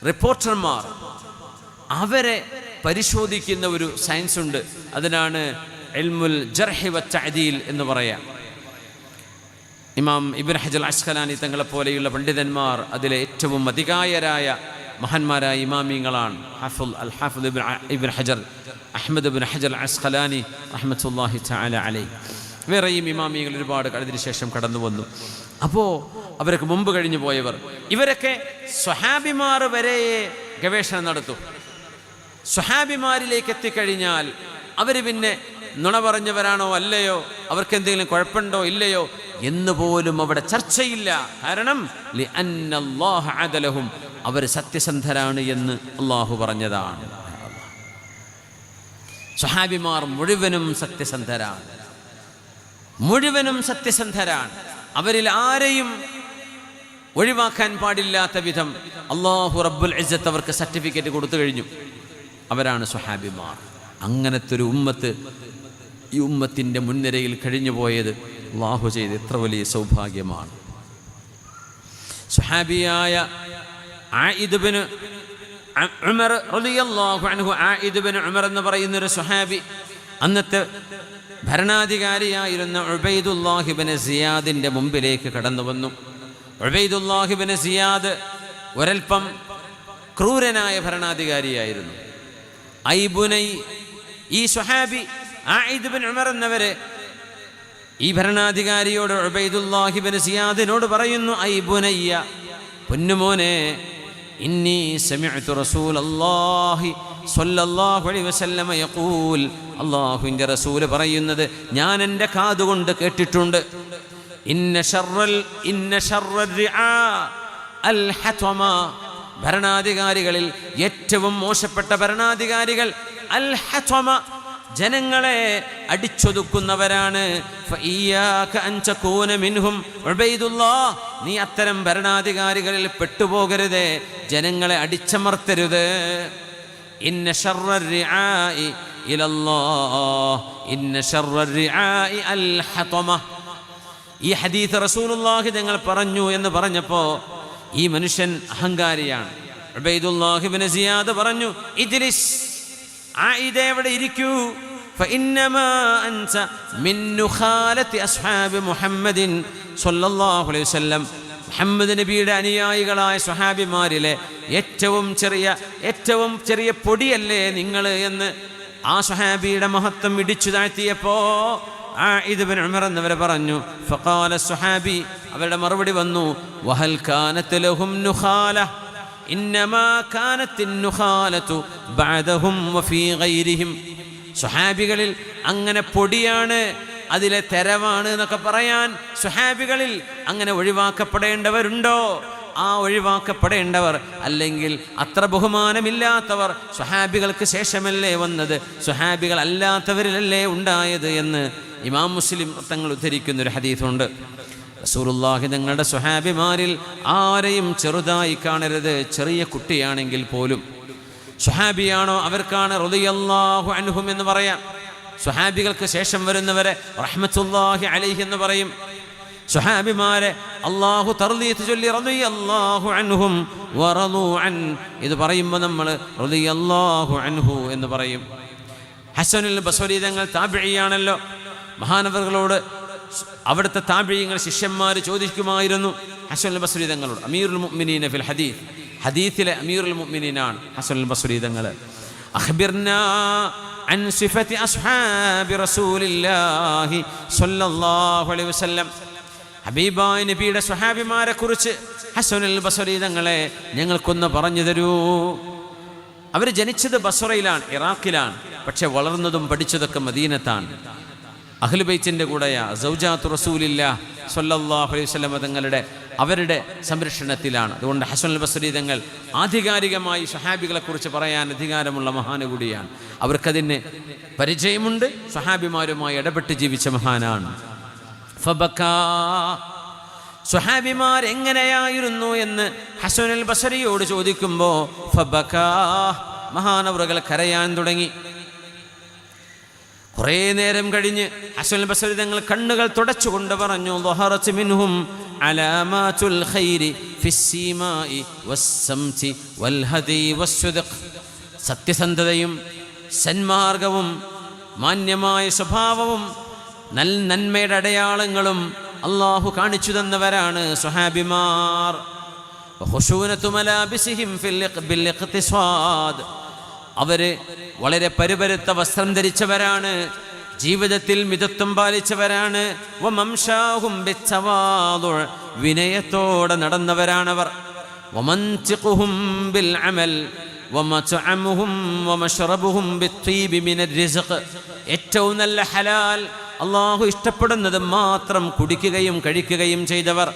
റിപ്പോർട്ടർമാർ, അവരെ പരിശോധിക്കുന്ന ഒരു സയൻസ് ഉണ്ട്. അതിനാണ് ഇൽമുൽ ജർഹ് വ തഅദീൽ എന്ന് പറയാം. ഇമാം ഇബ്നു ഹജർ അസ്ഖലാനി തങ്ങളെപ്പോലെയുള്ള പണ്ഡിതന്മാർ അതിലെ ഏറ്റവും അധികായരായ മഹാന്മാരായ ഇമാമിങ്ങളാണ്. ഹാഫിദ് ഇബ്ൻ ഹജർ, അഹ്മദ് ഇബ്ൻ ഹജർ അസ്ഖലാനി റഹ്മത്തുള്ളാഹി തആല അലൈഹി, വേറെയും ഇമാമികൾ ഒരുപാട് അതിനുശേഷം കടന്നു വന്നു. അപ്പോൾ അവരൊക്കെ മുമ്പ് കഴിഞ്ഞു പോയവർ, ഇവരൊക്കെ സ്വഹാബിമാർ വരെ ഗവേഷണം നടത്തും. സ്വഹാബിമാരിലേക്ക് എത്തിക്കഴിഞ്ഞാൽ അവർ പിന്നെ നുണ പറഞ്ഞവരാണോ അല്ലയോ, അവർക്ക് എന്തെങ്കിലും കുഴപ്പമുണ്ടോ ഇല്ലയോ എന്ന് പോലും അവിടെ ചർച്ചയില്ല. കാരണം ലിഅന്നല്ലാഹ അദലഹും, അവർ സത്യസന്ധരാണ് എന്ന് അള്ളാഹു പറഞ്ഞതാണ്. സ്വഹാബിമാർ മുഴുവനും സത്യസന്ധരാണ്, മുഴുവനും സത്യസന്ധരാണ്. അവരിൽ ആരെയും ഒഴിവാക്കാൻ പാടില്ലാത്ത വിധം അല്ലാഹു റബ്ബുൽ ഇസ്സത്ത് അവർക്ക് സർട്ടിഫിക്കറ്റ് കൊടുത്തു കഴിഞ്ഞു. അവരാണ് സ്വഹാബിമാർ. അങ്ങനത്തെ ഒരു ഉമ്മത്ത് ഈ ഉമ്മത്തിൻ്റെ മുൻനിരയിൽ കഴിഞ്ഞു പോയത് അല്ലാഹു ചെയ്ത് എത്ര വലിയ സൗഭാഗ്യമാണ്. സ്വഹാബിയായ ആയിദ് ബിൻ ഉമർ റളിയല്ലാഹു അൻഹു, ആയിദ് ബിൻ ഉമർ എന്ന് പറയുന്നൊരു സ്വഹാബി അന്നത്തെ ഭരണാധികാരിയായിരുന്ന ഉബൈദുല്ലാഹി ബിൻ സിയാദിൻ്റെ മുമ്പിലേക്ക് കടന്നു വന്നു. ഉബൈദുല്ലാഹി ബിൻ സിയാദ് ഒരൽപ്പം ക്രൂരനായ ഭരണാധികാരിയായിരുന്നു. ഐബുനൈ, ഈ സ്വഹാബി ആയിദ് ബിൻ ഉമർ എന്നവര് ഈ ഭരണാധികാരിയോട് ഉബൈദുല്ലാഹി ബിൻ സിയാദിനോട് പറയുന്നു, ഐബുനയ്യ, പൊന്നുമോനെ, ഇന്നി സമിഅ്തു റസൂലല്ലാഹി സ്വല്ലല്ലാഹു അലൈഹി വസല്ലമ യഖൂൽ, അല്ലാഹുവിൻ്റെ റസൂൽ പറയുന്നത് ഞാൻ എൻ്റെ കാതുകൊണ്ട് കേട്ടിട്ടുണ്ട്. ഇന്ന ശർറൽ റിആ അൽ ഹത്വമ, ഭരണാധികാരികളിൽ ഏറ്റവും മോശപ്പെട്ട ഭരണാധികാരികൾ അൽ ഹത്വമ, ജനങ്ങളെ അടിച്ചൊതുക്കുന്നവരാണ്. ഫഇയ്യാക അൻ തകൂന മിൻഹും ഉബൈദുല്ലാഹ്, നീ അത്തരം ഭരണാധികാരികളിൽ പെട്ടുപോകരുത്, ജനങ്ങളെ അടിച്ചമർത്തരുത്. ഇന്ന ശർറർ റിആഇ ഇലല്ലാഹ്, ഇന്ന ശർറർ റിആഇ അൽ ഹത്വമ. ഈ ഹദീസ് റസൂലുള്ളാഹി തങ്ങൾ പറഞ്ഞു എന്ന് പറഞ്ഞപ്പോൾ ഈ മനുഷ്യൻ അഹങ്കാരിയാണ്. ഉബൈദുല്ലാഹി ഇബ്നു സിയാദ് പറഞ്ഞു, ഇജ്ലിസ്, ആയിദ ഇവിടെ ഇരിക്കൂ. ഫഇന്നമാ അൻത മിൻ നുഖാലത്തി അസ്ഹാബി മുഹമ്മദിൻ സ്വല്ലല്ലാഹു അലൈഹി വസല്ലം, മുഹമ്മദ് നബിയുടെ അനുയായികളായ സ്വഹാബിമാരിലെ ഏറ്റവും ചെറിയ പൊടിയല്ലേ നിങ്ങൾ എന്ന് ആ സ്വഹാബിയുടെ മഹത്വം ഇടിച്ചു താഴ്ത്തിയപ്പോൾ ആയിദ് ബിൻ ഉമർ എന്നവരെ പറഞ്ഞു. ഫഖാല സ്വഹാബി, അവരുടെ മറുപടി വന്നു, വഹൽ കാനത് ലഹും നുഖാല ഇന്നമാ കാനത്തിൻ നുഖാലതു ബഅദഹും വഫീ ഗൈരിഹിം. സ്വഹാബികളിൽ അങ്ങനെ പൊടിയാണ്, അതിലെ തെരവാണ് എന്നൊക്കെ പറയാൻ സ്വഹാബികളിൽ അങ്ങനെ ഒഴിവാക്കപ്പെടേണ്ടവരുണ്ടോ? ആ ഒഴിവാക്കപ്പെടേണ്ടവർ അല്ലെങ്കിൽ അത്ര ബഹുമാനമില്ലാത്തവർ സ്വഹാബികൾക്ക് ശേഷമല്ലേ വന്നത്, സ്വഹാബികൾ അല്ലാത്തവരിലല്ലേ ഉണ്ടായത് എന്ന് ഇമാം മുസ്ലിം തങ്ങൾ ഉദ്ധരിക്കുന്നൊരു ഹദീസുണ്ട്. റസൂലുള്ളാഹി തങ്ങളുടെ സ്വഹാബിമാരിൽ ആരെയും ചെറുതായി കാണരുത്, ചെറിയ കുട്ടിയാണെങ്കിൽ പോലും. സ്വഹാബിയാണോ അവർക്കാണ് റളിയല്ലാഹു അൻഹും എന്ന് പറയാം. സ്വഹാബികൾക്ക് ശേഷം വരുന്നവരെ റഹ്മത്തുള്ളാഹി അലൈഹി എന്ന് പറയും. സ്വഹാബിമാരെ അല്ലാഹു തർളീത്ത് ചൊല്ലി റളിയല്ലാഹു അൻഹും വറളൂ അൻ, ഇത് പറയുമ്പോൾ നമ്മൾ റളിയല്ലാഹു അൻഹു എന്ന് പറയും. ഹസനുൽ ബസ്രി തങ്ങൾ താബിഈയാണല്ലോ. മഹാനവറുകളോട് അവിടുത്തെ താബിഈങ്ങൾ ശിഷ്യന്മാർ ചോദിക്കുമായിരുന്നു ഹസനുൽ ബസ്രി തങ്ങളോട്, അമീറുൽ മുഅ്മിനീന ഫിൽ ഹദീസ്, ഹദീസിലെ അമീറുൽ മുഅ്മിനീനാണ് ഹസനുൽ ബസ്രി തങ്ങൾ. അഖ്ബിർനാ അൻ സിഫത്തി അസ്ഹാബി റസൂലില്ലാഹി സ്വല്ലല്ലാഹു അലൈഹി വസല്ലം, ഹബീബായ നബിയുടെ സ്വഹാബിമാരെ കുറിച്ച് ഹസനുൽ ബസ്രി തങ്ങളെ ഞങ്ങൾക്കൊന്ന് പറഞ്ഞു തരൂ. അവർ ജനിച്ചത് ബസ്രയിലാണ്, ഇറാഖിലാണ്, പക്ഷെ വളർന്നതും പഠിച്ചതൊക്കെ മദീനത്താണ്. അഹ്ലു ബൈത്തിന്റെ കൂടെയാ, സൗജാത്തു റസൂലില്ലാഹ് സ്വല്ലല്ലാഹു അലൈഹി വസല്ലം തങ്ങളുടെ അവരുടെ സംരക്ഷണത്തിലാണ്. അതുകൊണ്ട് ഹസനുൽ ബസ്രി തങ്ങൾ ആധികാരികമായി സ്വഹാബികളെ കുറിച്ച് പറയാൻ അധികാരമുള്ള മഹാന് കൂടിയാണ്. അവർക്കതിന് പരിചയമുണ്ട്, സ്വഹാബിമാരുമായി ഇടപെട്ട് ജീവിച്ച മഹാനാണ്. ഫബക്കാ, സ്വഹാബിമാർ എങ്ങനെയായിരുന്നു എന്ന് ഹസനുൽ ബസ്രിയോട് ചോദിക്കുമ്പോൾ ഫബക്കാ, മഹാനവറുകൾ കരയാൻ തുടങ്ങി. കുറേ നേരം കഴിഞ്ഞ് ഹസനുൽ ബസ്രി തങ്ങൾ കണ്ണുകൾ തുടച്ചുകൊണ്ട് പറഞ്ഞു, ളഹറത് മിൻഹും അലാമാതുൽ ഖൈരി ഫിസ്സിമായി വസ്സംതി വൽഹദി വസ്സുദ്ഖ്, സത്യസന്ധതയും സന്മാർഗവും മാന്യമായ സ്വഭാവവും നന്മയുടെ അടയാളങ്ങളും അള്ളാഹു കാണിച്ചു തന്നവരാണ് സ്വഹാബിമാർ. വഖുശൂനതു മലാബിസിഹിം ബിൽ ഇഖ്തിസാദ്, അവര് വളരെ പരുപരുത്ത വസ്ത്രം ധരിച്ചവരാണ്, ജീവിതത്തിൽ മിതത്വം പാലിച്ചവരാണ്. വമംശാഹും ബിത്തവാദു, വിനയത്തോടെ നടന്നവരാണവർ. വമൻതിഖുഹും ബിൽ അമൽ വമത്അമുഹും വമശ്റബുഹും ബിത്വീബി മിനർ റിസ്ഖ്, ഏറ്റവും നല്ല ഹലാൽ അല്ലാഹു ഇഷ്ടപ്പെടുന്നത് മാത്രം കുടിക്കുകയും കഴിക്കുകയും ചെയ്തവർ,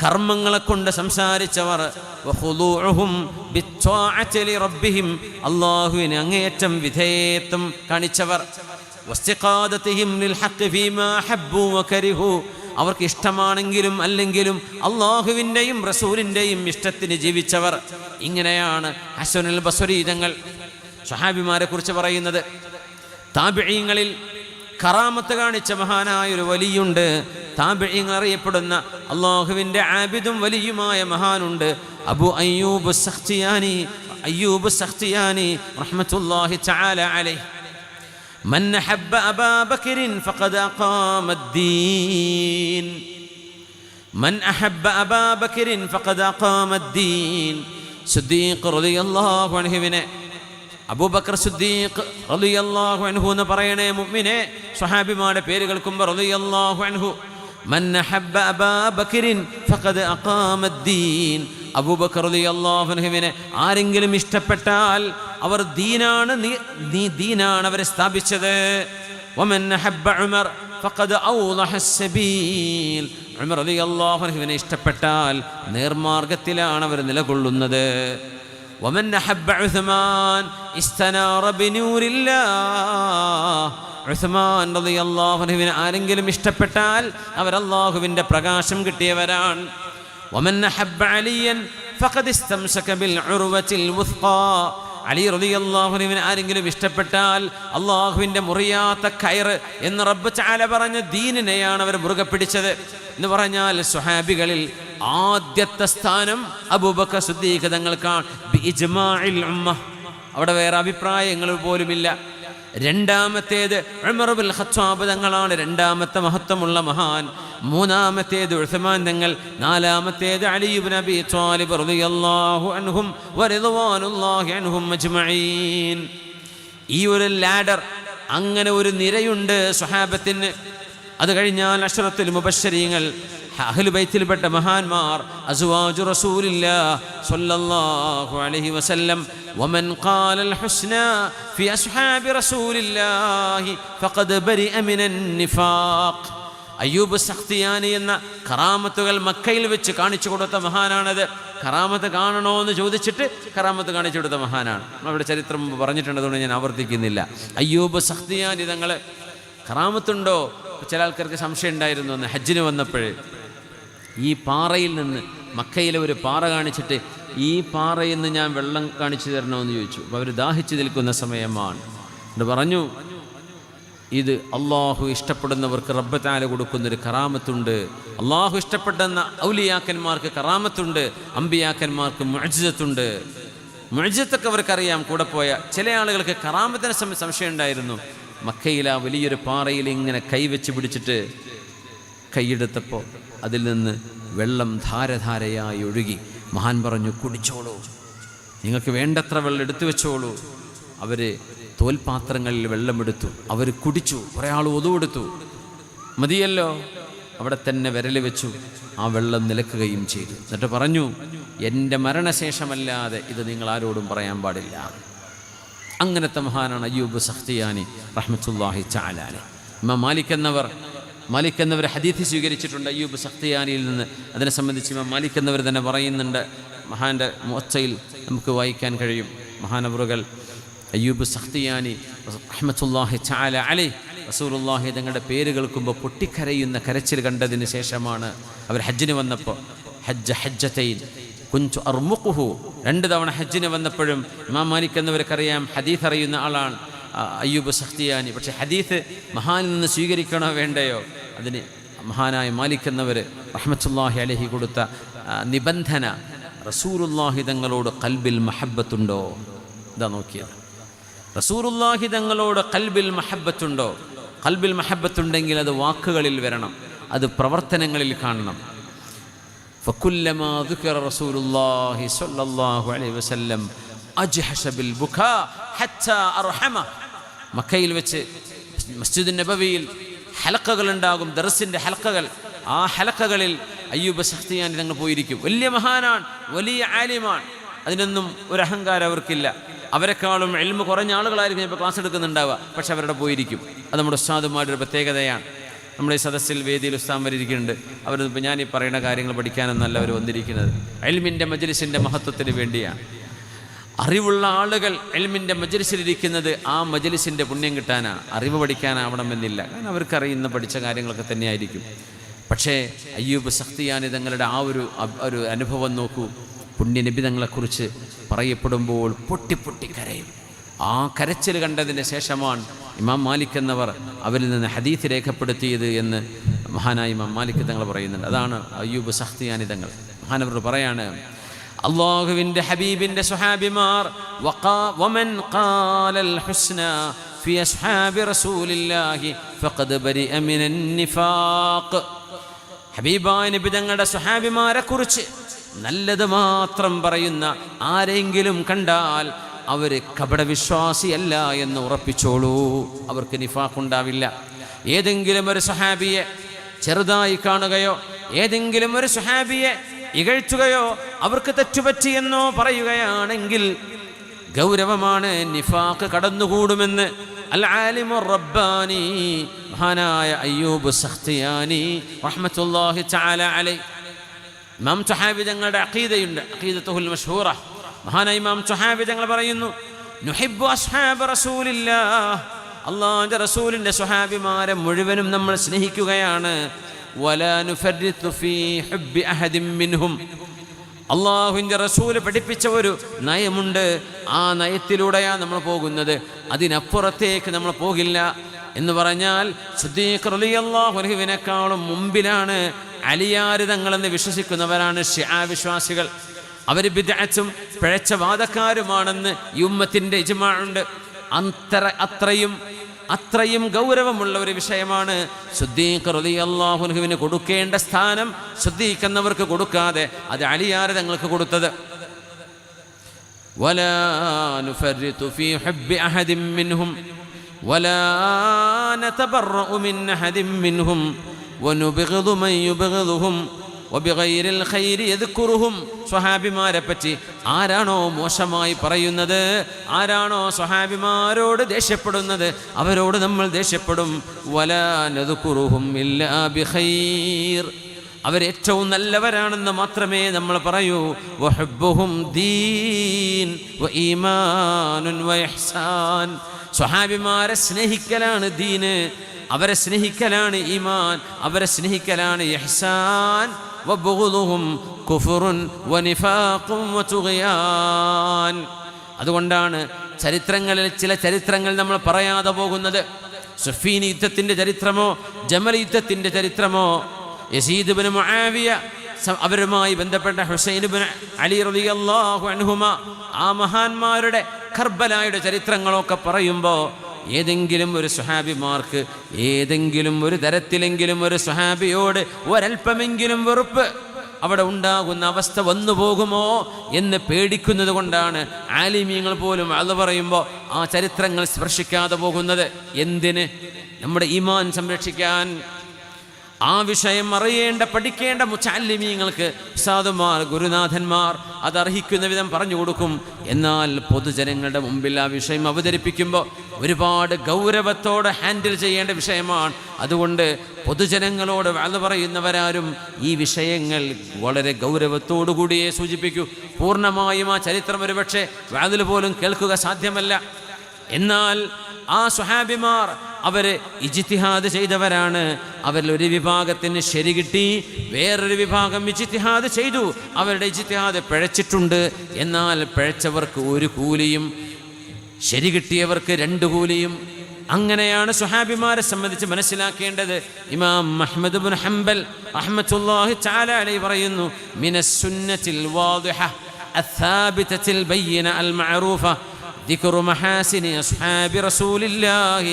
കർമ്മങ്ങളെ കൊണ്ട് സംസാരിച്ചവർ. വഖുദൂഉഹും ബിത്വാഅതി ലിറബ്ബിഹിം, അല്ലാഹുവിന് അങ്ങേയറ്റം വിധേയത്വം കാണിച്ചവർ. വസ്തിഖാദതിഹിം ലിൽ ഹഖ് ഫീമാ ഹബ്ബു വകരിഹു, അവർക്ക് ഇഷ്ടമാണെങ്കിലും അല്ലെങ്കിലും അല്ലാഹുവിൻ്റെയും റസൂലിൻ്റെയും ഇഷ്ടത്തിന് ജീവിച്ചവർ. ഇങ്ങനെയാണ് ഹസനുൽ ബസ്രി തങ്ങൾ സ്വഹാബിമാരെ കുറിച്ച് പറയുന്നത്. താബിഈങ്ങളിൽ കറാമത്ത് കാണിച്ച മഹാനായൊരു വലിയുണ്ട്. താബിഈങ്ങൾ അറിയപ്പെടുന്ന അല്ലാഹുവിൻ്റെ ആബിദും വലിയുമായ മഹാനുണ്ട്, അബു അയ്യൂബ് സഖ്തിയാനി റഹ്മത്തുള്ളാഹി തആല അലൈഹി. من أحب أبا بكر فقد أقام الدين. من أحب أبا بكر فقد أقام الدين. صديق رضي الله عنه അബൂ ബക്കർ സിദ്ദീഖ് റളിയല്ലാഹു അൻഹു എന്ന് പറയണേ മുഅ്മിനെ. സ്വഹാബിമാരുടെ പേര് കേൾക്കുമ്പോൾ റളിയല്ലാഹു അൻഹു. മൻ അഹബ്ബ അബാ ബക്കറിൻ ഫഖദ് അഖാമദ്ദീൻ. അബൂബക്കർ റളിയല്ലാഹു അൻഹുവിനെ ആരെങ്കിലും ഇഷ്ടപ്പെട്ടാൽ അവർ ദീനാണ് അവരെ സ്ഥാപിച്ചത്. വമൻ അഹബ്ബ ഉമർ ഫഖദ് ഔളഹ അസ്സബീൽ. ഉമർ റളിയല്ലാഹു അൻഹുവിനെ ഇഷ്ടപ്പെട്ടാൽ നേർമാർഗത്തിലാണ് അവർ നിലകൊള്ളുന്നത്. വമൻ അഹബ്ബ ഉസ്മാൻ ഇസ്തനാറ ബിനൂരില്ലാഹ്. ഉസ്മാൻ റളിയല്ലാഹു അൻഹുവിനെ ആരെങ്കിലും ഇഷ്ടപ്പെട്ടാൽ അവർ അല്ലാഹുവിൻ്റെ പ്രകാശം കിട്ടിയവരാണ്. വമൻ അഹബ്ബ അലിയൻ ഫഖദ് ഇസ്തംസക ബിൽ ഉർവത്തിൽ വുസ്ഖാ. അലി റളിയല്ലാഹു അൻഹുവിനെ ആരെങ്കിലും ഇഷ്ടപ്പെട്ടാൽ അല്ലാഹുവിൻ്റെ മുറിയാത്ത കയറ് എന്ന് റബ്ബ് തആല പറഞ്ഞ ദീനിനെയാണ് അവർ മുറുകെ പിടിച്ചത് എന്ന് പറഞ്ഞാൽ സ്വഹാബികളിൽ ആദ്യത്തെ സ്ഥാനം അബൂബക്കർ സിദ്ദീഖ് തങ്ങൾക്കാണ് ബിഇജ്മാഇൽ ഉമ്മ. അവിടെ വേറെ അഭിപ്രായങ്ങൾ പോലുമില്ല. രണ്ടാമത്തേത് ഉമർ ഇബ്നുൽ ഖത്താബ് തങ്ങളാണ്, രണ്ടാമത്തെ മഹത്വമുള്ള മഹാൻ. മൂന്നാമത്തേത് ഉസ്മാൻ തങ്ങൾ. നാലാമത്തേത് അലി ഇബ്നു അബീ ത്വാലിബ് റളിയല്ലാഹു അൻഹും വറിദ്വാനുല്ലാഹി അൻഹും അജ്മഈൻ. ഈ ഒരു ലാഡർ, അങ്ങനെ ഒരു നിരയുണ്ട് സ്വഹാബത്തിന്. അത് കഴിഞ്ഞാൽ അശ്റത്തുൽ മുബശ്ശരീങ്ങൾ, അഹ്ലു ബൈത്തിൽപ്പെട്ട മഹാന്മാർ, അസ്വാജു റസൂലില്ലാഹ് സ്വല്ലല്ലാഹു അലൈഹി വസല്ലം. വമൻ ഖാലൽ ഹുസ്നാ ഫി അസ്ഹാബി റസൂലില്ലാഹി ഫഖദ് ബരിഅ മിനൻ നിഫാഖ്. അയ്യൂബ് സഖ്തിയാനി എന്ന കറാമത്തുകൾ മക്കയിൽ വെച്ച് കാണിച്ചു കൊടുത്ത മഹാനാണത്. കറാമത്ത് കാണണോ എന്ന് ചോദിച്ചിട്ട് കറാമത്ത് കാണിച്ചു കൊടുത്ത മഹാനാണ്. നമ്മുടെ ചരിത്രം പറഞ്ഞിട്ടുണ്ട്, അതുകൊണ്ട് ഞാൻ ആവർത്തിക്കുന്നില്ല. അയ്യൂബ് സഖ്തിയാനി തങ്ങൾ കറാമത്തുണ്ടോ? ചില ആൾക്കാർക്ക് സംശയം ഉണ്ടായിരുന്നു. എന്ന് ഹജ്ജിന് വന്നപ്പോഴേ ഈ പാറയിൽ നിന്ന്, മക്കയിലെ ഒരു പാറ കാണിച്ചിട്ട് ഈ പാറയിൽ നിന്ന് ഞാൻ വെള്ളം കാണിച്ചു തരണമെന്ന് ചോദിച്ചു. അപ്പോൾ അവർ ദാഹിച്ചു നിൽക്കുന്ന സമയമാണ്. എന്ന് പറഞ്ഞു, ഇത് അള്ളാഹു ഇഷ്ടപ്പെടുന്നവർക്ക് റബ്ബ് തആല കൊടുക്കുന്നൊരു കറാമത്തുണ്ട്. അള്ളാഹു ഇഷ്ടപ്പെടുന്ന ഔലിയാക്കന്മാർക്ക് കറാമത്തുണ്ട്, അമ്പിയാക്കന്മാർക്ക് മുഅ്ജിസത്തുണ്ട്. മുഅ്ജിസത്തൊക്കെ അവർക്കറിയാം. കൂടെ പോയ ചില ആളുകൾക്ക് കറാമത്തിനെ സംശയം ഉണ്ടായിരുന്നു. മക്കയിൽ ആ വലിയൊരു പാറയിൽ ഇങ്ങനെ കൈവച്ച് പിടിച്ചിട്ട് കൈയെടുത്തപ്പോൾ അതിൽ നിന്ന് വെള്ളം ധാരധാരയായി ഒഴുകി. മഹാൻ പറഞ്ഞു, കുടിച്ചോളൂ, നിങ്ങൾക്ക് വേണ്ടത്ര വെള്ളം എടുത്തു വെച്ചോളൂ. അവർ തോൽപാത്രങ്ങളിൽ വെള്ളമെടുത്തു, അവർ കുടിച്ചു. കുറേ ആൾ ഒതുവെടുത്തു, മതിയല്ലോ, അവിടെ തന്നെ വിരൽ വെച്ചു. ആ വെള്ളം നിലക്കുകയും ചെയ്തു. എന്നിട്ട് പറഞ്ഞു, എൻ്റെ മരണശേഷമല്ലാതെ ഇത് നിങ്ങൾ ആരോടും പറയാൻ പാടില്ല. അങ്ങനത്തെ മഹാനാണ് അയ്യൂബ് സഖ്തിയാനി റഹ്മത്തുള്ളാഹി തആല അലൈഹി. ഇമാം മാലിക് എന്നവർ ഹദീസ് സ്വീകരിച്ചിട്ടുണ്ട് അയ്യൂബ് സഖ്തിയാനിയിൽ നിന്ന്. അതിനെ സംബന്ധിച്ച് ഇമാം മാലിക് എന്നവർ തന്നെ പറയുന്നുണ്ട്. മഹാൻ്റെ മുഅത്തയിൽ നമുക്ക് വായിക്കാൻ കഴിയും. മഹാനവറുകൾ അയ്യൂബ് സഖ്തിയാനി റഹ്മത്തുള്ളാഹി തആല അലൈഹി റസൂലുള്ളാഹി തങ്ങളുടെ പേര് കേൾക്കുമ്പോൾ പൊട്ടിക്കരയുന്ന കരച്ചിൽ കണ്ടതിന് ശേഷമാണ് അവർ ഹജ്ജിന് വന്നപ്പോൾ ഹജ്ജതൈൻ കുൻതു അർമുഖുഹു, 2 തവണ ഹജ്ജിന് വന്നപ്പോഴും ഇമാം മാലിക് എന്നവർക്കറിയാം, ഹദീസ് അറിയുന്ന ആളാണ് അയ്യൂബ് സഖ്തിയാനി. പക്ഷേ ഹദീസ് മഹാനിൽ നിന്ന് സ്വീകരിക്കണോ വേണ്ടയോ, അതിന് മഹാനായ മാലിക് എന്നവർ റഹ്മത്തുള്ളാഹി അലൈഹി കൊടുത്ത നിബന്ധന, റസൂലുള്ളാഹി തങ്ങളോട് ഖൽബിൽ മഹബ്ബത്തുണ്ടോ. ഇതാ നോക്കിയത്, റസൂലുള്ളാഹി തങ്ങളോട് ഖൽബിൽ മഹബ്ബത്തുണ്ടോ. ഖൽബിൽ മഹബ്ബത്തുണ്ടെങ്കിൽ അത് വാക്കുകളിൽ വരണം, അത് പ്രവർത്തനങ്ങളിൽ കാണണം. ഫകുല്ലമാ ദുകിറ റസൂലുള്ളാഹി സ്വല്ലല്ലാഹു അലൈഹി വസല്ലം അജ്ഹശ ബിൽ ബുകാ ഹത്താ അർഹമ. മക്കയിൽ വെച്ച് മസ്ജിദുൻ നബവിയിൽ ഹലക്കകൾ ഉണ്ടാകും, ദർസിൻ്റെ ഹലക്കകൾ. ആ ഹലക്കകളിൽ അയ്യൂബ് സഖ്തിയാനി തങ്ങൾ പോയിരിക്കും. വലിയ മഹാനാണ്, വലിയ ആലിമാണ്, അതിനൊന്നും ഒരു അഹങ്കാരം അവർക്കില്ല. അവരെക്കാളും ഇൽമ് കുറഞ്ഞ ആളുകളായിരിക്കും ഇപ്പോൾ ക്ലാസ് എടുക്കുന്നുണ്ടാവുക, പക്ഷെ അവരുടെ പോയിരിക്കും. അത് നമ്മുടെ ഉസ്താദുമാരുടെ ഒരു പ്രത്യേകതയാണ്. നമ്മുടെ ഈ സദസ്സിൽ വേദിയിൽ ഉസ്താദന്മാരിയ്ക്കുന്നുണ്ട്. അവരിപ്പോൾ ഞാൻ ഈ പറയുന്ന കാര്യങ്ങൾ പഠിക്കാനൊന്നല്ല അവർ വന്നിരിക്കുന്നത്, ഇൽമിൻ്റെ മജ്ലിസിൻ്റെ മഹത്വത്തിന് വേണ്ടിയാണ്. അറിവുള്ള ആളുകൾ ഇൽമിൻ്റെ മജ്ലിസിലിരിക്കുന്നത് ആ മജ്ലിസിൻ്റെ പുണ്യം കിട്ടാനാണ്, അറിവ് പഠിക്കാനാവണമെന്നില്ല. കാരണം അവർക്കറിയുന്ന പഠിച്ച കാര്യങ്ങളൊക്കെ തന്നെയായിരിക്കും. പക്ഷേ അയ്യൂബ് സഖ്തിയാനി തങ്ങളുടെ ആ ഒരു അനുഭവം നോക്കൂ. പുണ്യനബി തങ്ങളെക്കുറിച്ച് പറയപ്പെടുമ്പോൾ പൊട്ടി പൊട്ടി കരയും. ആ കരച്ചിൽ കണ്ടതിന് ശേഷമാണ് ഇമാം മാലിക് എന്നവർ അവരിൽ നിന്ന് ഹദീത്ത് രേഖപ്പെടുത്തിയത് എന്ന് മഹാനായ ഇമാം മാലിക് തങ്ങൾ പറയുന്നുണ്ട്. അതാണ് അയ്യൂബ് സഖ്തിയാനി തങ്ങൾ. മഹാനവർ പറയാണ്, അല്ലാഹുവിൻ്റെ ഹബീബിൻ്റെ സ്വഹാബിമാർ വമൻ ഖാലൽ ഹുസ്ന ഫി അസ്ഹാബി റസൂലില്ലാഹി ഫഖദ് ബരിഅ മിനൻ നിഫാഖ്. ഹബീബായ നബി തങ്ങളുടെ സ്വഹാബിമാരെ കുറിച്ച് നല്ലത് മാത്രം പറയുന്ന ആരെങ്കിലും കണ്ടാൽ അവർ കപടവിശ്വാസിയല്ല എന്ന് ഉറപ്പിച്ചോളൂ. അവർക്ക് നിഫാഖ് ഉണ്ടാവില്ല. ഏതെങ്കിലും ഒരു സ്വഹാബിയെ ചെറുതായി കാണുകയോ ഏതെങ്കിലും ഒരു സ്വഹാബിയെ ഇകഴ്ത്തുകയോ അവർക്ക് തെറ്റുപറ്റിയെന്നോ പറയുകയാണെങ്കിൽ ഗൗരവമാണ്, നിഫാഖ് കടന്നുകൂടുമെന്ന് അൽ ആലിമുർ റബ്ബാനി മഹാനായ അയ്യൂബ് സഖ്തിയാനി റഹ്മത്തുള്ളാഹി തആല അലൈഹി. ഇമാം തുഹാവി തങ്ങളുടെ അഖീദയുണ്ട്, അഖീദത്തുൽ മഷ്ഹൂറ. മഹാനായ ഇമാം തുഹാവി തങ്ങൾ പറയുന്നു, നുഹിബ്ബു അസ്ഹാബ റസൂലില്ലാഹ്, അല്ലാഹുവിൻ്റെ റസൂലിൻ്റെ സ്വഹാബിമാരെ മുഴുവനും നമ്മൾ സ്നേഹിക്കുകയാണ്. വലാ നുഫർരിതു ഫീ ഹുബ്ബി അഹദിൻ മിൻഹും. അല്ലാഹുവിൻ്റെ റസൂൽ പഠിപ്പിച്ച ഒരു നയമുണ്ട്, ആ നയത്തിലൂടെയാണ് നമ്മൾ പോകുന്നത്, അതിനപ്പുറത്തേക്ക് നമ്മൾ പോകില്ല. എന്ന് പറഞ്ഞാൽ സിദ്ദീഖ് റളിയല്ലാഹു അൻഹുവിനേക്കാളും മുമ്പിലാണ് അലിയാര് തങ്ങളെന്ന് വിശ്വസിക്കുന്നവരാണ് ശിആ വിശ്വാസികൾ. അവർ ബിദ്അത്തും പിഴച്ച വാദക്കാരുമാണെന്ന് ഈ ഉമ്മത്തിൻ്റെ ഇജ്മാഉണ്ട്. അത്രയും ഗൗരവമുള്ള ഒരു വിഷയമാണ് സിദ്ദീഖ് റളിയല്ലാഹു അൻഹുവിന് കൊടുക്കേണ്ട സ്ഥാനം സിദ്ദീഖ് എന്നവർക്ക് കൊടുക്കാതെ അത് അലിയാര് തങ്ങൾക്ക് കൊടുത്തത്. വലാ നുഫർരിതു ഫീ ഹുബ്ബി അഹദിൻ മിൻഹും വലാ നതബറഉ മിൻ അഹദിൻ മിൻഹും വനുബിഗ്ദു മൻ യുബിഗ്ദുഹും വബിഗൈരിൽ ഖൈരി യദ്കുറുഹും. സ്വഹാബിമാരെ പറ്റി ആരാണോ മോശമായി പറയുന്നത്, ആരാണോ സ്വഹാബിമാരോട് ദേഷ്യപ്പെടുന്നത്, അവരോട് നമ്മൾ ദേഷ്യപ്പെടും. വലാ നദ്കുറുഹും ഇല്ലാ ബിഖൈർ, അവരേറ്റവും നല്ലവരാണെന്ന് മാത്രമേ നമ്മൾ പറയൂ. വഹുബ്ബുഹും ദീൻ വഈമാനുൻ വഇഹ്സാൻ. സ്വഹാബിമാരെ സ്നേഹിക്കലാണ് ദീന്, അവരെ സ്നേഹിക്കലാണ് ഈമാൻ, അവരെ സ്നേഹിക്കലാണ് ഇഹ്സാൻ. വബുഗ്ദുഹും കുഫ്റുൻ വനിഫാഖും വതുഗ്യാൻ. അതുകൊണ്ടാണ് ചരിത്രങ്ങളിൽ ചില ചരിത്രങ്ങൾ നമ്മൾ പറയാതെ പോകുന്നത്. സുഫീൻ യുദ്ധത്തിൻ്റെ ചരിത്രമോ ജമൽ യുദ്ധത്തിൻ്റെ ചരിത്രമോ യസീദ് ഇബ്നു മുആവിയ അവരുമായി ബന്ധപ്പെട്ട ഹുസൈൻ ഇബ്നു അലി റളിയല്ലാഹു അൻഹുമ ആ മഹാന്മാരുടെ കർബലായുടെ ചരിത്രങ്ങളൊക്കെ പറയുമ്പോൾ ഏതെങ്കിലും ഒരു സ്വഹാബിമാർക്ക് ഏതെങ്കിലും ഒരു തരത്തിലെങ്കിലും ഒരു സ്വഹാബിയോട് ഒരൽപ്പമെങ്കിലും വെറുപ്പ് അവിടെ ഉണ്ടാകുന്ന അവസ്ഥ വന്നു പോകുമോ എന്ന് പേടിക്കുന്നത് കൊണ്ടാണ് ആലിമീങ്ങൾ പോലും അത് പറയുമ്പോൾ ആ ചരിത്രങ്ങൾ സ്പർശിക്കാതെ പോകുന്നത്. എന്തിന്? നമ്മുടെ ഈമാൻ സംരക്ഷിക്കാൻ. ആ വിഷയം അറിയേണ്ട പഠിക്കേണ്ട മുതഅല്ലിമീങ്ങൾക്ക് ഉസ്താദുമാർ ഗുരുനാഥന്മാർ അതർഹിക്കുന്ന വിധം പറഞ്ഞു കൊടുക്കും. എന്നാൽ പൊതുജനങ്ങളുടെ മുമ്പിൽ ആ വിഷയം അവതരിപ്പിക്കുമ്പോൾ ഒരുപാട് ഗൗരവത്തോടെ ഹാൻഡിൽ ചെയ്യേണ്ട വിഷയമാണ്. അതുകൊണ്ട് പൊതുജനങ്ങളോട് വഅദ് പറയുന്നവരാരും ഈ വിഷയങ്ങൾ വളരെ ഗൗരവത്തോടു കൂടിയേ സൂചിപ്പിക്കൂ. പൂർണ്ണമായും ആ ചരിത്രം ഒരുപക്ഷെ വഅദിൽ പോലും കേൾക്കുക സാധ്യമല്ല. എന്നാൽ ആ സ്വഹാബിമാർ അവർ ഇജ്തിഹാദ് ചെയ്തവരാണ്. അവരിൽ ഒരു വിഭാഗത്തിന് ശരി കിട്ടി, വേറൊരു വിഭാഗം ഇജ്തിഹാദ് ചെയ്തു, അവരുടെ ഇജ്തിഹാദ് പിഴച്ചിട്ടുണ്ട്. എന്നാൽ പിഴച്ചവർക്ക് ഒരു കൂലിയും ശരി കിട്ടിയവർക്ക് 2 കൂലിയും. അങ്ങനെയാണ് സ്വഹാബിമാരെ സംബന്ധിച്ച് മനസ്സിലാക്കേണ്ടത്. ഇമാം അഹ്മദ് ഇബ്നു ഹംബൽ റഹ്മത്തുള്ളാഹി തആല അലൈഹി പറയുന്നു, മിനസ് സുന്നത്തിൽ വാദിഹ അസ്സാബിതത്തിൽ ബയ്യിന അൽ മഅറൂഫ ذكر محاسن أصحاب رسول الله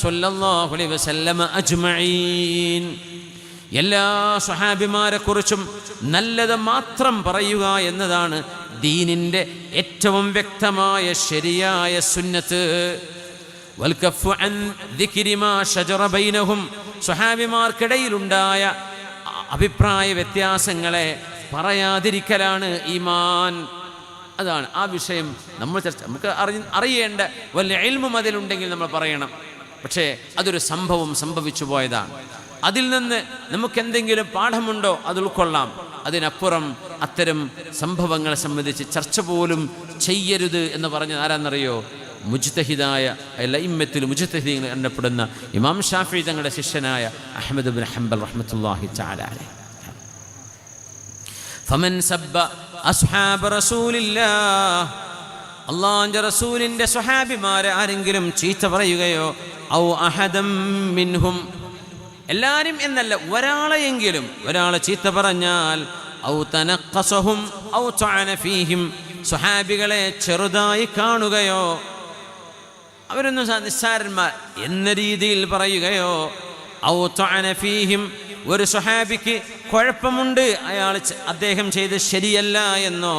صلى الله عليه وسلم أجمعين. എല്ലാ സ്വഹാബിമാരെക്കുറിച്ചും നല്ലത് മാത്രം പറയുക എന്നതാണ് ദീനിൻ്റെ ഏറ്റവും വ്യക്തമായ ശരിയായ സുന്നത്ത്. വൽകഫു അൻ ദിക്രി മാ ശജറ ബൈനഹും, സ്വഹാബിമാർക്കിടയിലുണ്ടായ അഭിപ്രായ വ്യത്യാസങ്ങളെ പറയാതിരിക്കലാണ് ഈമാൻ. അതാണ് ആ വിഷയം നമ്മൾ നമുക്ക് അറിയേണ്ട വല്ല ഇൽമും അതിലുണ്ടെങ്കിൽ നമ്മൾ പറയണം. പക്ഷേ അതൊരു സംഭവിച്ചു പോയതാണ്. അതിൽ നിന്ന് നമുക്കെന്തെങ്കിലും പാഠമുണ്ടോ അത് ഉൾക്കൊള്ളാം. അതിനപ്പുറം അത്തരം സംഭവങ്ങളെ സംബന്ധിച്ച് ചർച്ച പോലും ചെയ്യരുത് എന്ന് പറഞ്ഞത് ആരാന്നറിയോ? മുജ്തഹിദായ ലഇമ്മത്തിൽ മുജ്തഹിദീൻ എന്നപ്പെടുന്ന ഇമാം ഷാഫിഈ തങ്ങളുടെ ശിഷ്യനായ അഹ്മദ് ഇബ്നു ഹംബൽ റഹ്മത്തുള്ളാഹി തആല അലൈഹി. ഫമൻ സബ്ബ അസ്ഹാബ റസൂലില്ലാഹ്, അല്ലാഹുവിൻ്റെ റസൂലിൻ്റെ സ്വഹാബിമാരെ ആരെങ്കിലും ചീത്ത പറയുകയോ, ഔ അഹദം മിൻഹും, എല്ലാവരും എന്നല്ല ഒരാളെയെങ്കിലും ഒരാളെ ചീത്ത പറഞ്ഞാൽ, ഔ തനഖസഹും ഔ തഅന ഫീഹിം, സ്വഹാബികളെ ചെറുതായി കാണുകയോ അവരൊന്നും നിസ്സാരന്മാർ എന്ന രീതിയിൽ പറയുകയോ, ഔ തഅന ഫീഹിം, ഒരു സ്വഹാബിക്ക് കുഴപ്പമുണ്ട്, അദ്ദേഹം ചെയ്ത് ശരിയല്ല എന്നോ,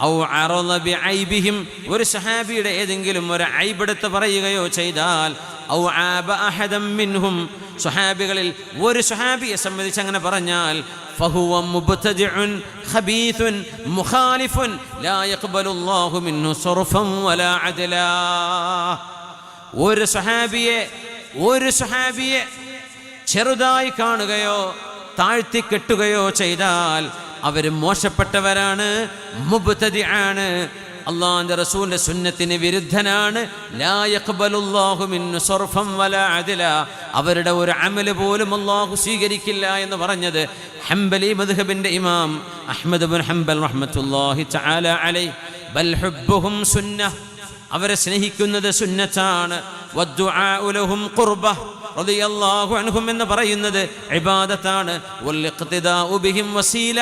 ഔ അറള ബിഐബിഹിം, ഒരു സ്വഹാബിയുടെ ഏതെങ്കിലും ഒരു ഐബെടുത്ത് പറയുകയോ ചെയ്താൽ, ഔ ആബ അഹദം മിൻഹും, സ്വഹാബികളിൽ ഒരു സ്വഹാബിയെ സംബന്ധിച്ച് അങ്ങനെ പറഞ്ഞാൽ, ഫഹുവ മുബ്തദിഉൻ ഖബീഥുൻ മുഖാലിഫുൻ ലാ യഖ്ബലുല്ലാഹു മിൻഹു സർഫൻ വലാ അദലാ. ഒരു സ്വഹാബിയെ ചെറുതായി കാണുകയോ താഴ്ത്തി കെട്ടുകയോ ചെയ്താൽ അവർ മോശപ്പെട്ടവരാണ്, മുബ്തദിആണ്, അല്ലാഹുവിൻ്റെ റസൂലിൻ്റെ സുന്നത്തിന് വിരുദ്ധനാണ്. ലാ യഖ്ബലുല്ലാഹു മിൻഹു സർഫൻ വലാ അദലാ, അവരുടെ ഒരു അമൽ പോലും അല്ലാഹു സ്വീകരിക്കില്ല എന്ന് പറഞ്ഞത് ഹംബലി മദ്ഹബിൻ്റെ ഇമാം അഹ്മദ് ഇബ്നു ഹംബൽ റഹ്മത്തുള്ളാഹി തആല അലൈഹി. ബൽ ഹുബ്ബുഹും സുന്നഹ്, അവരെ സ്നേഹിക്കുന്നത് സുന്നത്താണ്. വദ്ദുആഉ ലഹും ഖുർബഹ് റളിയല്ലാഹു അൻഹും എന്ന് പറയുന്നത് ഇബാദത്താണ്. വൽ ഇഖ്തിദാഉ ബിഹിം വസീല,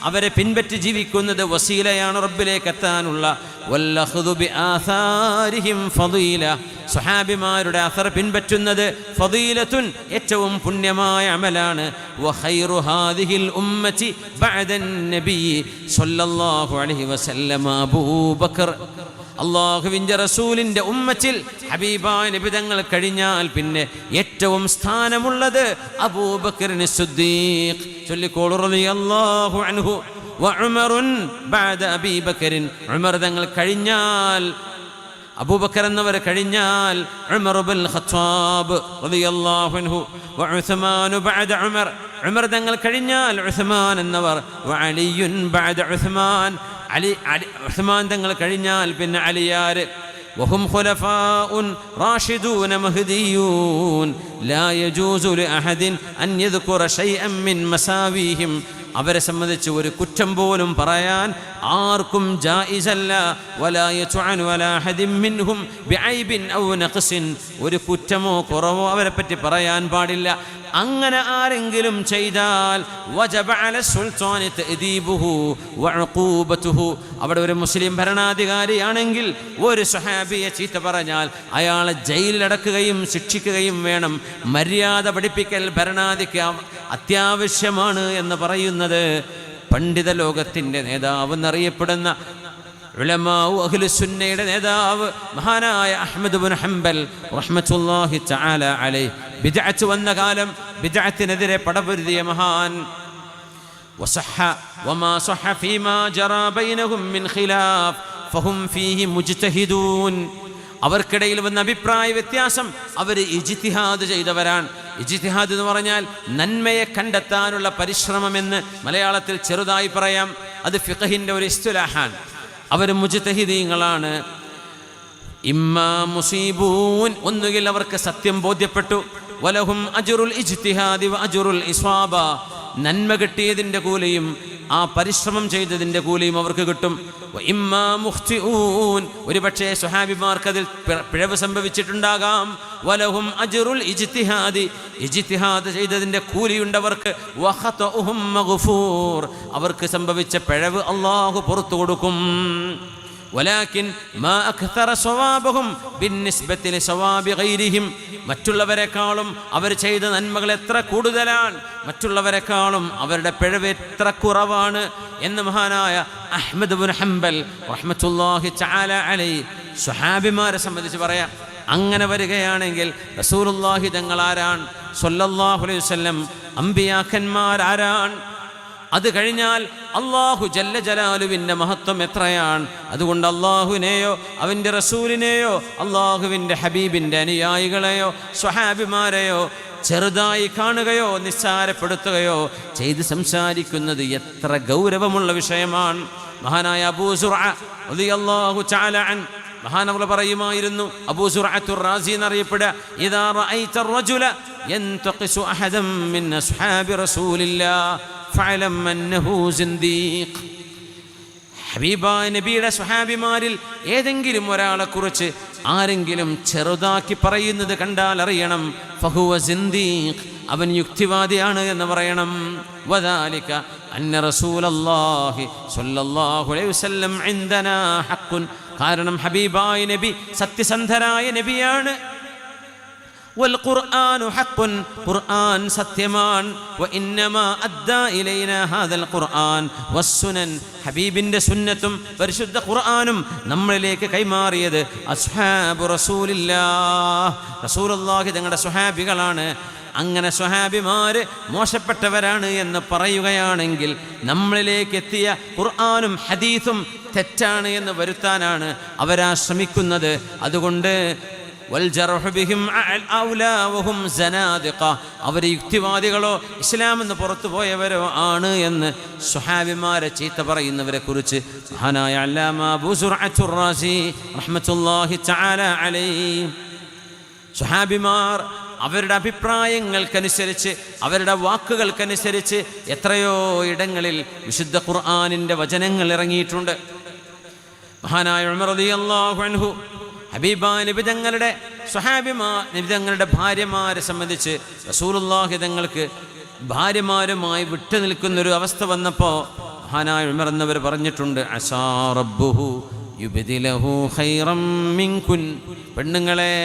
അവരെ പിൻപറ്റി ജീവിക്കുന്നത് വസീലയാണ് റബ്ബിലേക്ക് എത്താനുള്ള. വല്ലഖ്ദു ബിആഥാരിഹിം ഫളീല, സ്വഹാബിമാരുടെ അസർ പിൻപറ്റുന്നത് ഫളീലത്തുൻ, ഏറ്റവും പുണ്യമായ അമലാണ്. വഖൈറു ഹാദിഹിൽ ഉമ്മത്തി ബഅദൻ നബി സ്വല്ലല്ലാഹു അലൈഹി വസല്ലം അബൂബക്കർ, അല്ലാഹുവിൻ്റെ റസൂലിൻ്റെ ഉമ്മത്തിൽ ഹബീബായ നബി തങ്ങൾ കഴിഞ്ഞാൽ പിന്നെ ഏറ്റവും സ്ഥാനമുള്ളത് അബൂബക്കറിന് സിദ്ദീഖ്. ചൊല്ലിക്കോളൂ റളിയല്ലാഹു അൻഹു. വ ഉമറുൻ ബഅദ അബീ ബക്കറിൻ, ഉമർ തങ്ങൾ കഴിഞ്ഞാൽ, അബൂബക്കർ എന്നവർ കഴിഞ്ഞാൽ ഉമർ ഇബ്നുൽ ഖത്താബ് റളിയല്ലാഹു അൻഹു. വ ഉസ്മാൻ ബഅദ ഉമർ, ഉമർ തങ്ങൾ കഴിഞ്ഞാൽ ഉസ്മാൻ എന്നവർ. വ അലിയുൻ ബഅദ ഉസ്മാൻ, ഉസ്മാൻ തങ്ങൾ കഴിഞ്ഞാൽ പിന്നെ അലിയാർ. വഹും ഖുലഫാഉൻ റാഷിദൂന മഹ്ദിയൂൻ ലാ യജൂസു ലിഅഹദിൻ അൻ യദ്കുറ ശൈഅൻ മിൻ മസാവീഹിം, അവരെ സംബന്ധിച്ച് ഒരു കുറ്റം പോലും പറയാൻ ആർക്കും ജായിസല്ല. വലാ യതുഅനു അലാ അഹദിൻ മിൻഹും ബിഐബിൻ ഔ നഖ്സിൻ, ഒരു കുറ്റമോ കുറവോ അവരെ പറ്റി പറയാൻ പാടില്ല. അങ്ങനെ ആരെങ്കിലും ചെയ്താൽ വജബ അല സുൽത്താനി തഅദീബുഹു വഉഖൂബതുഹു, അവിടെ ഒരു മുസ്ലിം ഭരണാധികാരിയാണെങ്കിൽ ഒരു സ്വഹാബിയെ ചീത്ത പറഞ്ഞാൽ അയാളെ ജയിലിലടക്കുകയും ശിക്ഷിക്കുകയും വേണം. മര്യാദ പഠിപ്പിക്കൽ ഭരണാധികാരിക്ക് അത്യാവശ്യമാണ് എന്ന് പറയുന്നത് പണ്ഡിത ലോകത്തിൻ്റെ നേതാവ് എന്നറിയപ്പെടുന്ന ഉലമാഉ അഹ്ലുസുന്നയുടെ നേതാവ് മഹാനായ അഹ്മദ് ഇബ്നു ഹംബൽ റഹ്മത്തുള്ളാഹി തആല അലൈഹി. ബിദ്അത്ത് വന്ന കാലം ബിദ്അത്തിനെതിരെ പടപൊരുതിയ മഹാൻ. വസഹ വമാ സഹ ഫീമാ ജറാ ബൈനഹും മിൻ ഖിലാഫ് ഫഹും ഫീഹി മുജ്തഹിദൂൻ, അവർക്കിടയിൽ വന്ന അഭിപ്രായ വ്യത്യാസം അവർ ഇജ്തിഹാദ് ചെയ്തവരാണ്. ഇജ്തിഹാദ് എന്ന് പറഞ്ഞാൽ നന്മയെ കണ്ടെത്താനുള്ള പരിശ്രമമെന്ന് മലയാളത്തിൽ ചെറുതായി പറയാം. അത് ഫിഖഹിൻ്റെ ഒരു ഇസ്തിലാഹാണ്. അവർ മുജ്തഹിദീങ്ങളാണ്. ഇമ്മാ മുസീബൂൻ, ഒന്നുകിൽ അവർക്ക് സത്യം ബോധ്യപ്പെട്ടു. വലഹും അജ്റുൽ ഇജ്തിഹാദി വ അജ്റുൽ ഇസ്വാബ, നന്മ കിട്ടിയതിൻ്റെ കൂലിയും ആ പരിശ്രമം ചെയ്തതിൻ്റെ കൂലിയും അവർക്ക് കിട്ടും. ഇമ്മാ മുഖ്തിഊൻ, ഒരുപക്ഷേ സ്വഹാബിമാർക്ക് അതിൽ പിഴവ് സംഭവിച്ചിട്ടുണ്ടാകാം. വലഹും അജ്റുൽ ഇജ്തിഹാദി, ഇജ്തിഹാദ് ചെയ്തതിൻ്റെ കൂലിയുണ്ടവർക്ക്. വഖതഉഹും മഗ്ഫൂർ, അവർക്ക് സംഭവിച്ച പിഴവ് അല്ലാഹു പുറത്തു കൊടുക്കും. വലാകിൻ മാ അക്തറ സവാബഹും ബിന്നിസ്ബതി ലിസവാബി ഗൈരിഹിം, മറ്റുള്ളവരെക്കാളും അവർ ചെയ്ത നന്മകൾ എത്ര കൂടുതലാണ്, മറ്റുള്ളവരെക്കാളും അവരുടെ പിഴവ് എത്ര കുറവാണ് എന്ന് മഹാനായ അഹ്മദ് ഇബ്നു ഹംബൽ റഹ്മത്തുള്ളാഹി തആല അലൈഹി സ്വഹാബിമാരെ സംബന്ധിച്ച് പറയാം. അങ്ങനെ വരികയാണെങ്കിൽ റസൂലുള്ളാഹി തങ്ങൾ ആരാണ്? സ്വല്ലല്ലാഹു അലൈഹി വസല്ലം അമ്പിയാക്കന്മാർ ആരാണ്? അത് കഴിഞ്ഞാൽ അല്ലാഹു ജല്ല ജലാലുവിൻ്റെ മഹത്വം എത്രയാണ്. അതുകൊണ്ട് അല്ലാഹുവിനെയോ അവൻ്റെ റസൂലിനെയോ അല്ലാഹുവിൻ്റെ ഹബീബിൻ്റെ അനുയായികളെയോ സ്വഹാബിമാരെയോ ചെറുതായി കാണുകയോ നിസ്സാരപ്പെടുത്തുകയോ ചെയ്ത് സംസാരിക്കുന്നത് എത്ര ഗൗരവമുള്ള വിഷയമാണ്. മഹാനായ അബൂ സുർഅ റളിയല്ലാഹു തആല അൻ മഹാനവർ പറയുമായിരുന്നു, അബൂ സുർഅത്തുർ റാസി എന്നറിയപ്പെടുക, ഇദാ റഅയ്ത റജുല യൻതഖിസു അഹദൻ മിൻ അസ്ഹാബി റസൂലില്ലാഹ് ഫഅലം അന്നഹു സിന്ദീഖ്. ഹബീബായ നബിയുടെ സ്വഹാബിമാരിൽ ഏതെങ്കിലും ഒരാളെക്കുറിച്ച് ആരെങ്കിലും ചെറുതാക്കി പറയുന്നത് കണ്ടാൽ അറിയണം, ഫഹുവ സിന്ദീഖ്, അവൻ യുക്തിവാദിയാണ് എന്ന് പറയണം. വദാലിക അന്ന റസൂലല്ലാഹി സ്വല്ലല്ലാഹു അലൈഹി വസല്ലം ഇൻദനാ ഹഖ്ഖുൻ, കാരണം ഹബീബായ നബി സത്യസന്ധരായ നബിയാണ്. വൽ ഖുർആനു ഹഖ്ഖുൻ, ഖുർആൻ സത്യമാണ്. വഇന്നമാ അദ്ദാ ഇലൈനാ ഹാദൽ ഖുർആൻ വസ്സുനൻ, ഹബീബിൻ്റെ സുന്നത്തും പരിശുദ്ധ ഖുർആനും നമ്മളിലേക്ക് കൈമാറിയത് അസ്ഹാബു റസൂലില്ലാഹ്, റസൂലുള്ളാഹി തങ്ങളുടെ സ്വഹാബികളാണ്. അങ്ങനെ സ്വഹാബിമാര് മോശപ്പെട്ടവരാണ് എന്ന് പറയുകയാണെങ്കിൽ നമ്മളിലേക്ക് എത്തിയ ഖുർആനും ഹദീസും തെറ്റാണ് എന്ന് വരുത്താനാണ് അവരാ ശ്രമിക്കുന്നത്. അതുകൊണ്ട് അവർ യുക്തിവാദികളോ ഇസ്ലാം എന്ന് പുറത്തു പോയവരോ ആണ് എന്ന് സ്വഹാബിമാരെ ചീത്ത പറയുന്നവരെ കുറിച്ച് മഹാനായ അല്ലാമ അബൂ സുർഅത്തുർ റാസി റഹ്മത്തുള്ളാഹി തആല അലൈഹി, സ്വഹാബിമാർ അവരുടെ അഭിപ്രായങ്ങൾക്കനുസരിച്ച് അവരുടെ വാക്കുകൾക്കനുസരിച്ച് എത്രയോ ഇടങ്ങളിൽ വിശുദ്ധ ഖുർആനിൻ്റെ വചനങ്ങൾ ഇറങ്ങിയിട്ടുണ്ട്. മഹാനായ ഉമർ റളിയല്ലാഹു അൻഹു ഹബീബായ നബി തങ്ങളുടെ നബി തങ്ങളുടെ ഭാര്യമാരെ സംബന്ധിച്ച് റസൂലുള്ളാഹി തങ്ങൾക്ക് ഭാര്യമാരുമായി വിട്ടു നിൽക്കുന്നൊരു അവസ്ഥ വന്നപ്പോൾ മഹാനായ ഉമർ എന്നവർ പറഞ്ഞിട്ടുണ്ട്, അസാ റബ്ബുഹു യുബ്ദിലഹു ഖൈറം മിൻകുൻ, പെണ്ണുങ്ങളെ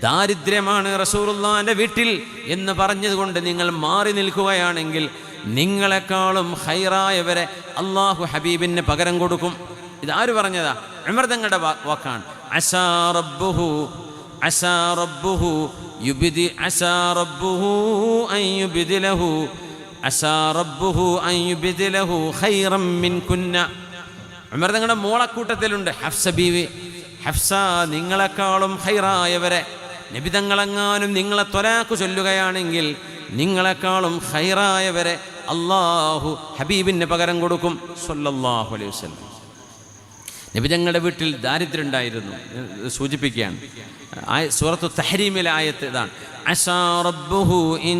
ദാരിദ്ര്യമാണ് റസൂലുള്ളാഹിന്റെ വീട്ടിൽ എന്ന് പറഞ്ഞതുകൊണ്ട് നിങ്ങൾ മാറി നിൽക്കുകയാണെങ്കിൽ നിങ്ങളെക്കാളും ഖൈറായവരെ അല്ലാഹു ഹബീബിന് പകരം കൊടുക്കും. ഇതാര് പറഞ്ഞതാ? ഉമർ തങ്ങളുടെ വാക്കാണ്. അസാ റബ്ബുഹു അൻ യുബ്ദിലഹു ഖൈറൻ മിൻകുന്ന. ഉമർ തങ്ങളുടെ മോളക്കൂട്ടത്തിലുണ്ട് ഹഫ്സ ബീവി. ഹഫ്സ, നിങ്ങളെക്കാളും ഖൈറായവരെ, നബി തങ്ങളെങ്ങാനും നിങ്ങളെ ത്വലാഖ് ചൊല്ലുകയാണെങ്കിൽ നിങ്ങളെക്കാളും ഖൈറായവരെ അല്ലാഹു ഹബീബിന് പകരം കൊടുക്കും സ്വല്ലല്ലാഹു അലൈഹി വസല്ലം. നബി തങ്ങളുടെ വീട്ടിൽ ദാരിദ്ര്യം ഉണ്ടായിരുന്നു സൂചിപ്പിക്കുകയാണ്. സൂറത്തു തഹ്രീമിലെ ആയത്ത് ഇതാണ്, അസാ റബ്ബുഹു ഇൻ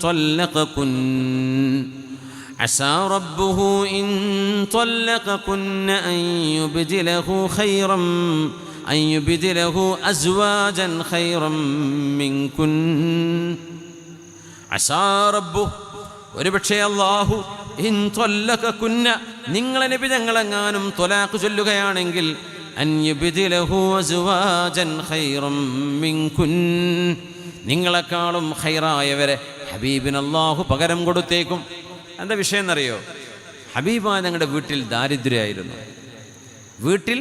ത്വല്ലഖകുൻ, അസാ റബ്ബുഹു ഇൻ ത്വല്ലഖകുന്ന അൻ യുബ്ദിലഹു ഖൈറൻ അൻ യുബ്ദിലഹു അസ്വാജൻ ഖൈറൻ മിൻകുൻ. അസാ റബ്ബുഹു, ഒരുപക്ഷേ അല്ലാഹു ഇൻ ത്വല്ലഖകുന്ന, നിങ്ങളെ നബി തങ്ങളെങ്ങാനും ത്വലാഖ് ചൊല്ലുകയാണെങ്കിൽ അൻ യുബ്ദിലഹു അസ്വാജൻ ഖൈറൻ മിൻകുൻ, നിങ്ങളെക്കാളും ഖൈറായവരെ ഹബീബിന് അല്ലാഹു പകരം കൊടുത്തേക്കും. എന്താ വിഷയം എന്നറിയോ? ഹബീബായ ഞങ്ങളുടെ വീട്ടിൽ ദാരിദ്ര്യമായിരുന്നു. വീട്ടിൽ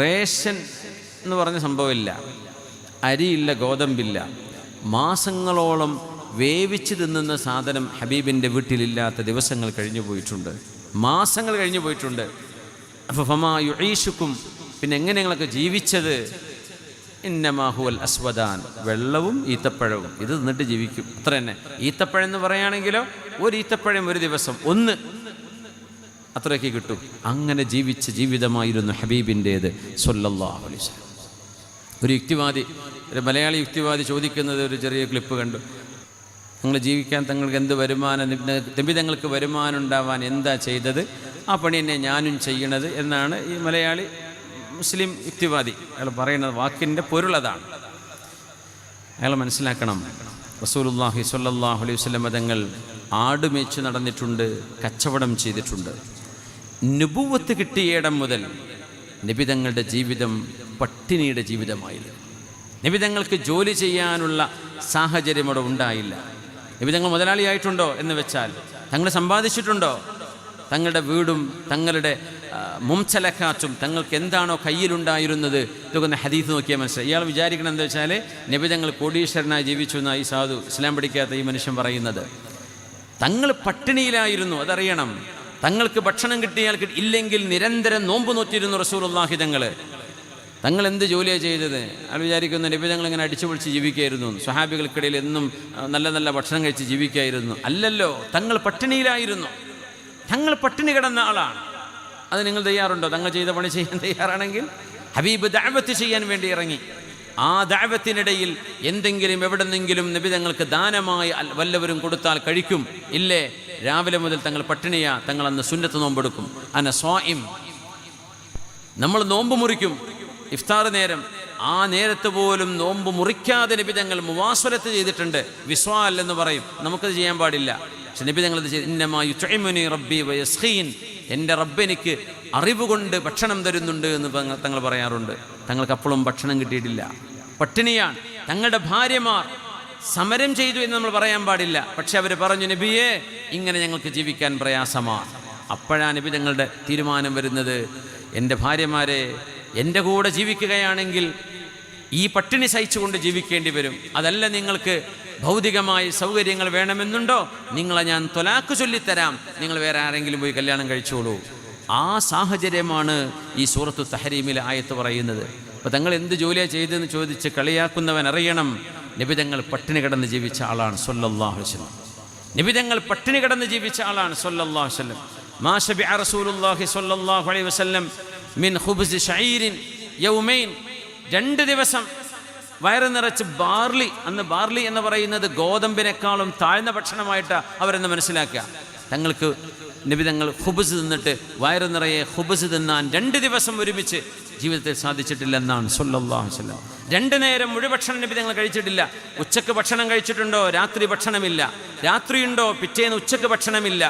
റേഷൻ എന്ന് പറഞ്ഞ സംഭവമില്ല, അരിയില്ല, ഗോതമ്പില്ല. മാസങ്ങളോളം വേവിച്ച് തിന്നുന്ന സാധനം ഹബീബിൻ്റെ വീട്ടിലില്ലാത്ത ദിവസങ്ങൾ കഴിഞ്ഞു പോയിട്ടുണ്ട്, മാസങ്ങൾ കഴിഞ്ഞു പോയിട്ടുണ്ട്. അപ്പോൾ ഫമാ യുഈശുക്കും, പിന്നെ എങ്ങനെ ഞങ്ങളൊക്കെ ജീവിച്ചത്? ഇന്നമാ ഹുവൽ അസ്വദാൻ, വെള്ളവും ഈത്തപ്പഴവും, ഇത് തിന്നിട്ട് ജീവിക്കും, അത്ര തന്നെ. ഈത്തപ്പഴം എന്ന് പറയുകയാണെങ്കിലോ ഒരു ഈത്തപ്പഴം ഒരു ദിവസം ഒന്ന്, അത്രയൊക്കെ കിട്ടും. അങ്ങനെ ജീവിച്ച ജീവിതമായിരുന്നു ഹബീബിൻ്റേത് സ്വല്ലല്ലാഹു അലൈഹി വസല്ലം. ഒരു യുക്തിവാദി, ഒരു മലയാളി യുക്തിവാദി ചോദിക്കുന്നത് ഒരു ചെറിയ ക്ലിപ്പ് കണ്ടു. നിങ്ങൾ ജീവിക്കാൻ തങ്ങൾക്ക് എന്ത് വരുമാനം, നബി തങ്ങൾക്ക് വരുമാനം ഉണ്ടാവാൻ എന്താ ചെയ്തത്? ആ പണി തന്നെ ഞാനും ചെയ്യണത് എന്നാണ് ഈ മലയാളി മുസ്ലിം യുക്തിവാദി അയാൾ പറയുന്നത്. വാക്കിൻ്റെ പൊരുളതാണ്. അയാൾ മനസ്സിലാക്കണം, റസൂലുള്ളാഹി സ്വല്ലല്ലാഹു അലൈഹി വസല്ലം തങ്ങൾ ആട് മേച്ചു നടന്നിട്ടുണ്ട്, കച്ചവടം ചെയ്തിട്ടുണ്ട്. നുബുവത്ത് കിട്ടിയിടം മുതൽ നബിതങ്ങളുടെ ജീവിതം പട്ടിണിയുടെ ജീവിതമായിരുന്നു. നബിതങ്ങൾക്ക് ജോലി ചെയ്യാനുള്ള സാഹചര്യം അവിടെ ഉണ്ടായില്ല. നബിതങ്ങൾ മുതലാളിയായിട്ടുണ്ടോ എന്ന് വെച്ചാൽ തങ്ങൾ സമ്പാദിച്ചിട്ടുണ്ടോ? തങ്ങളുടെ വീടും തങ്ങളുടെ മുംചലക്കാച്ചും തങ്ങൾക്ക് എന്താണോ കയ്യിലുണ്ടായിരുന്നത് ഇതൊക്കെ ഹദീസ് നോക്കിയാൽ മനസ്സിലായി. ഇയാൾ വിചാരിക്കണം എന്താ വെച്ചാൽ നബിതങ്ങൾ കോടീശ്വരനായി ജീവിച്ചു എന്നാണ് ഈ സാധു ഇസ്ലാം പഠിക്കാത്ത ഈ മനുഷ്യൻ പറയുന്നത്. തങ്ങൾ പട്ടിണിയിലായിരുന്നു, അതറിയണം. തങ്ങൾക്ക് ഭക്ഷണം കിട്ടിയാൽ ഇല്ലെങ്കിൽ നിരന്തരം നോമ്പ് നോറ്റിരുന്നു റസൂലുള്ളാഹി തങ്ങൾ എന്ത് ജോലിയാണ് ചെയ്തത്? അയാൾ വിചാരിക്കുന്നു നബിതങ്ങൾ ഇങ്ങനെ അടിച്ചു പൊളിച്ച് ജീവിക്കായിരുന്നു, സ്വഹാബികൾക്കിടയിൽ എന്നും നല്ല നല്ല ഭക്ഷണം കഴിച്ച് ജീവിക്കായിരുന്നു. അല്ലല്ലോ, തങ്ങൾ പട്ടിണിയിലായിരുന്നു. തങ്ങൾ പട്ടിണി കിടന്ന ആളാണ്. അത് നിങ്ങൾ തയ്യാറുണ്ടോ? തങ്ങൾ ചെയ്ത പണി ചെയ്യാൻ തയ്യാറാണെങ്കിൽ? ഹബീബ് ദഅവത്ത് ചെയ്യാൻ വേണ്ടി ഇറങ്ങി. ആ ദഅവത്തിനിടയിൽ എന്തെങ്കിലും എവിടെന്നെങ്കിലും നബി തങ്ങൾക്ക് ദാനമായി വല്ലവരും കൊടുത്താൽ കഴിക്കും. ഇല്ലേ, രാവിലെ മുതൽ തങ്ങൾ പട്ടിണിയാ. തങ്ങൾ അന്ന് സുന്നത്ത് നോമ്പെടുക്കും. അന സ്വാഇം. നമ്മൾ നോമ്പ് മുറിക്കും ഇഫ്താർ നേരം. ആ നേരത്ത് പോലും നോമ്പ് മുറിക്കാതെ നബി തങ്ങൾ മുവാസ്വലത്ത് ചെയ്തിട്ടുണ്ട്. വിസ്വാൽ എന്ന് പറയും, നമുക്കത് ചെയ്യാൻ പാടില്ല. പക്ഷെ നബി തങ്ങൾ ഇന്നമാ യുത്ഇമുനി റബ്ബി വയസ്ഖീൻ, എൻ്റെ റബ്ബ് എനിക്ക് അറിവ് കൊണ്ട് ഭക്ഷണം തരുന്നുണ്ട് എന്ന് തങ്ങൾ പറയാറുണ്ട്. തങ്ങൾക്ക് അപ്പോഴും ഭക്ഷണം കിട്ടിയിട്ടില്ല, പട്ടിണിയാണ്. തങ്ങളുടെ ഭാര്യമാർ സമരം ചെയ്തു എന്ന് നമ്മൾ പറയാൻ പാടില്ല. പക്ഷെ അവർ പറഞ്ഞു, നബിയേ ഇങ്ങനെ ഞങ്ങൾക്ക് ജീവിക്കാൻ പ്രയാസമാണ്. അപ്പോഴാണ് നബി തങ്ങളുടെ തീരുമാനം വരുന്നത്, എൻ്റെ ഭാര്യമാരെ എൻ്റെ കൂടെ ജീവിക്കുകയാണെങ്കിൽ ഈ പട്ടിണി സഹിച്ചുകൊണ്ട് ജീവിക്കേണ്ടി വരും. അതല്ല നിങ്ങൾക്ക് ഭൗതികമായ സൗകര്യങ്ങൾ വേണമെന്നുണ്ടോ, നിങ്ങളെ ഞാൻ ത്വലാഖ് ചൊല്ലിത്തരാം, നിങ്ങൾ വേറെ ആരെങ്കിലും പോയി കല്യാണം കഴിച്ചോളൂ. ആ സാഹചര്യമാണ് ഈ സൂറത്തു തഹരീമിലെ ആയത്ത് പറയുന്നത്. അപ്പോൾ തങ്ങൾ എന്ത് ജോലിയാണ് ചെയ്തതെന്ന് ചോദിച്ച് കളിയാക്കുന്നവൻ അറിയണം, നബിതങ്ങൾ പട്ടിണി കിടന്ന് ജീവിച്ച ആളാണ് സ്വല്ലല്ലാഹു അലൈഹി വസല്ലം. നബിതങ്ങൾ പട്ടിണി കിടന്ന് ജീവിച്ച ആളാണ് സ്വല്ലല്ലാഹു അലൈഹി വസല്ലം. മാ ശബിഅ റസൂലുള്ളാഹി സ്വല്ലല്ലാഹു അലൈഹി വസല്ലം മിൻ ഖുബ്സ് ശഈരിൻ യൗമൈൻ. 2 ദിവസം വയറ് നിറച്ച് ബാർലി. അന്ന് ബാർലി എന്ന് പറയുന്നത് ഗോതമ്പിനേക്കാളും താഴ്ന്ന ഭക്ഷണമായിട്ട് അവരെന്ന് മനസ്സിലാക്കുക. തങ്ങൾക്ക് നബിതങ്ങൾ ഖുബ്സ് തിന്നിട്ട് വയറ് നിറയെ ഖുബ്സ് തിന്നാൻ 2 ദിവസം ഒരുമിച്ച് ജീവിതത്തിൽ സാധിച്ചിട്ടില്ലെന്നാണ് സ്വല്ലല്ലാഹു അലൈഹി വസല്ലം. 2 നേരം മുഴുഭക്ഷണം നബിതങ്ങൾ കഴിച്ചിട്ടില്ല. ഉച്ചക്ക് ഭക്ഷണം കഴിച്ചിട്ടുണ്ടോ? രാത്രി ഭക്ഷണമില്ല. രാത്രിയുണ്ടോ? പിറ്റേന്ന് ഉച്ചക്ക് ഭക്ഷണമില്ല.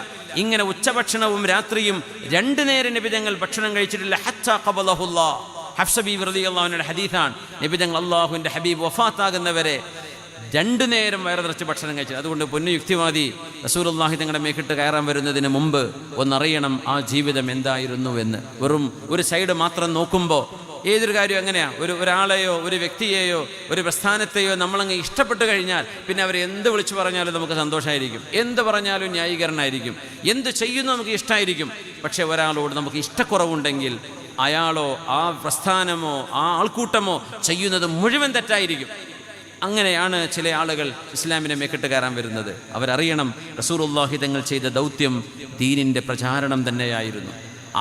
ഇങ്ങനെ ഉച്ചഭക്ഷണവും രാത്രിയും 2 നേരം നബിതങ്ങൾ ഭക്ഷണം കഴിച്ചിട്ടില്ല. ഹത്താ ഖബലഹുല്ലാഹ്. ഹഫ്സ ബീവി റളിയല്ലാഹു അൻഹയുടെ ഹദീസാണ്. നബിതങ്ങൾ അല്ലാഹുവിൻ്റെ ഹബീബ് വഫാത്താകുന്നവരെ 2 നേരം വയറ് നിറച്ച് ഭക്ഷണം കഴിച്ചത്. അതുകൊണ്ട് പൊന്നു യുക്തിവാദി, റസൂലുള്ളാഹി തങ്ങളുടെ മേക്കിട്ട് കയറാൻ വരുന്നതിന് മുമ്പ് ഒന്നറിയണം ആ ജീവിതം എന്തായിരുന്നു എന്ന്. വെറും ഒരു സൈഡ് മാത്രം നോക്കുമ്പോൾ ഏതൊരു കാര്യം എങ്ങനെയാണ്, ഒരാളെയോ ഒരു വ്യക്തിയെയോ ഒരു പ്രസ്ഥാനത്തെയോ നമ്മളങ്ങ് ഇഷ്ടപ്പെട്ട് കഴിഞ്ഞാൽ പിന്നെ അവർ എന്ത് വിളിച്ചു പറഞ്ഞാലും നമുക്ക് സന്തോഷമായിരിക്കും, എന്ത് പറഞ്ഞാലും ന്യായീകരണമായിരിക്കും, എന്ത് ചെയ്യുന്നു നമുക്ക് ഇഷ്ടമായിരിക്കും. പക്ഷെ ഒരാളോട് നമുക്ക് ഇഷ്ടക്കുറവുണ്ടെങ്കിൽ അയാളോ ആ പ്രസ്ഥാനമോ ആ ആൾക്കൂട്ടമോ ചെയ്യുന്നത് മുഴുവൻ തെറ്റായിരിക്കും. അങ്ങനെയാണ് ചില ആളുകൾ ഇസ്ലാമിനെ മേക്കിട്ട് കയറാൻ വരുന്നത്. അവരറിയണം റസൂലുള്ളാഹി തങ്ങൾ ചെയ്ത ദൗത്യം ദീനിൻ്റെ പ്രചാരണം തന്നെയായിരുന്നു,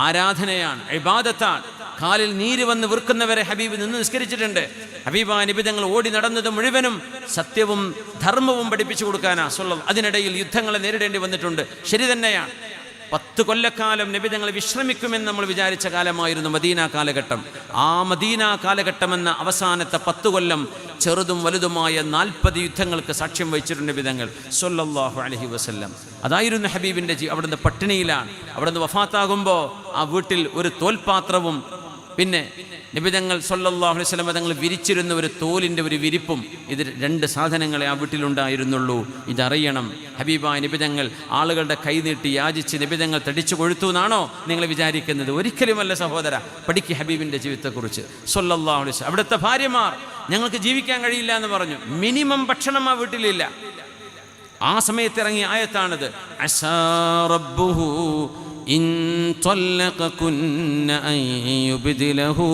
ആരാധനയാണ്, ഇബാദത്താണ്. കാലിൽ നീര് വന്ന് വീർക്കുന്നവരെ ഹബീബ് നിന്ന് നിസ്കരിച്ചിട്ടുണ്ട്. ഹബീബായ നബി തങ്ങൾ ഓടി നടന്നത് മുഴുവനും സത്യവും ധർമ്മവും പഠിപ്പിച്ചു കൊടുക്കാനാണ് സ്വല്ലല്ലാഹു. അതിനിടയിൽ യുദ്ധങ്ങളെ നേരിടേണ്ടി വന്നിട്ടുണ്ട്, ശരി തന്നെയാണ്. 10 കൊല്ലക്കാലം നബി തങ്ങൾ വിശ്രമിക്കുമെന്ന് നമ്മൾ വിചാരിച്ച കാലമായിരുന്നു മദീന കാലഘട്ടം. ആ മദീന കാലഘട്ടമെന്ന അവസാനത്തെ 10 കൊല്ലം ചെറുതും വലുതുമായ 40 യുദ്ധങ്ങൾക്ക് സാക്ഷ്യം വഹിച്ചിട്ടുണ്ട് നബി തങ്ങൾ സ്വല്ലല്ലാഹു അലൈഹി വസല്ലം. അതായിരുന്നു ഹബീബിൻ്റെ അവിടുന്ന് പട്ടിണിയിലാണ്. അവിടുന്ന് വഫാത്താകുമ്പോൾ ആ വീട്ടിൽ ഒരു തോൽപാത്രവും പിന്നെ നബിതങ്ങൾ സ്വല്ലല്ലാഹു അലൈഹി വസല്ലം തങ്ങൾ വിരിച്ചിരുന്ന ഒരു തോലിൻ്റെ ഒരു വിരിപ്പും, ഇത് 2 സാധനങ്ങളെ ആ വീട്ടിലുണ്ടായിരുന്നുള്ളൂ. ഇതറിയണം. ഹബീബായ നബിതങ്ങൾ ആളുകളുടെ കൈനീട്ടി യാചിച്ച് നബിതങ്ങൾ തടിച്ചു കൊഴുത്തു എന്നാണോ നിങ്ങൾ വിചാരിക്കുന്നത്? ഒരിക്കലുമല്ല സഹോദര. പഠിക്ക് ഹബീബിൻ്റെ ജീവിതത്തെക്കുറിച്ച് സ്വല്ലല്ലാഹു അലൈഹി വസല്ലം. അവിടുത്തെ ഭാര്യമാർ ഞങ്ങൾക്ക് ജീവിക്കാൻ കഴിയില്ല എന്ന് പറഞ്ഞു. മിനിമം ഭക്ഷണം ആ വീട്ടിലില്ല. ആ സമയത്ത് ഇറങ്ങിയ ആയത്താണിത്. അസാ റബ്ബുഹു ഇൻ ത്വല്ലഖകുന്ന അൻ യുബ്ദിലഹു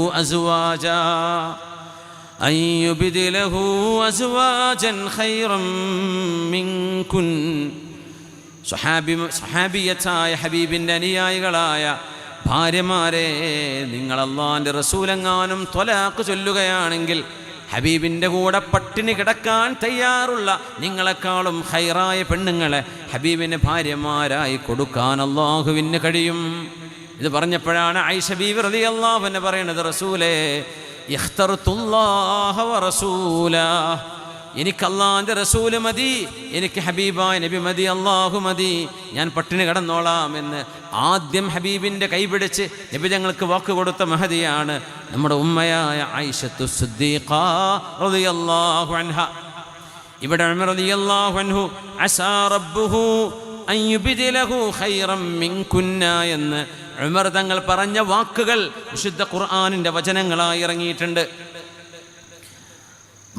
അസ്വാജൻ ഖൈറൻ മിൻകുൻ. സ്വഹാബിയത്തായ ഹബീബിൻ്റെ അനുയായികളായ ഭാര്യമാരെ, നിങ്ങൾ അല്ലാഹുവിൻ്റെ റസൂലെങ്ങാനും ത്വലാഖ് ചൊല്ലുകയാണെങ്കിൽ ഹബീബിൻ്റെ കൂടെ പട്ടിണി കിടക്കാൻ തയ്യാറുള്ള നിങ്ങളെക്കാളും ഖൈറായ പെണ്ണുങ്ങളെ ഹബീബിന് ഭാര്യമാരായി കൊടുക്കാൻ അല്ലാഹുവിന് കഴിയും. ഇത് പറഞ്ഞപ്പോഴാണ് ആയിഷ ബീവി റളിയല്ലാഹു അൻഹ പറയുന്നത്, റസൂലേ ഇഖ്തർതുല്ലാഹ വ റസൂലാ, എനിക്ക് അള്ളാഹിൻ്റെ റസൂല് മതി, എനിക്ക് ഹബീബായ നബി മതി, അള്ളാഹു മതി, ഞാൻ പട്ടിണി കിടന്നോളാം എന്ന് ആദ്യം ഹബീബിൻ്റെ കൈപിടിച്ച് നബി ഞങ്ങൾക്ക് വാക്ക് കൊടുത്ത മഹദിയാണ് നമ്മുടെ ഉമ്മയായ ആയിഷത്തു സിദ്ദീഖ റളിയല്ലാഹു അൻഹ. ഇവിടെ ഉമർ റളിയല്ലാഹു അൻഹു അസാ റബ്ബുഹു അൻ യുബ്ദിലഹു ഖൈറൻ മിൻകുന്ന എന്ന് ഉമർ തങ്ങൾ പറഞ്ഞ വാക്കുകൾ വിശുദ്ധ ഖുർആനിൻ്റെ വചനങ്ങളായി ഇറങ്ങിയിട്ടുണ്ട്.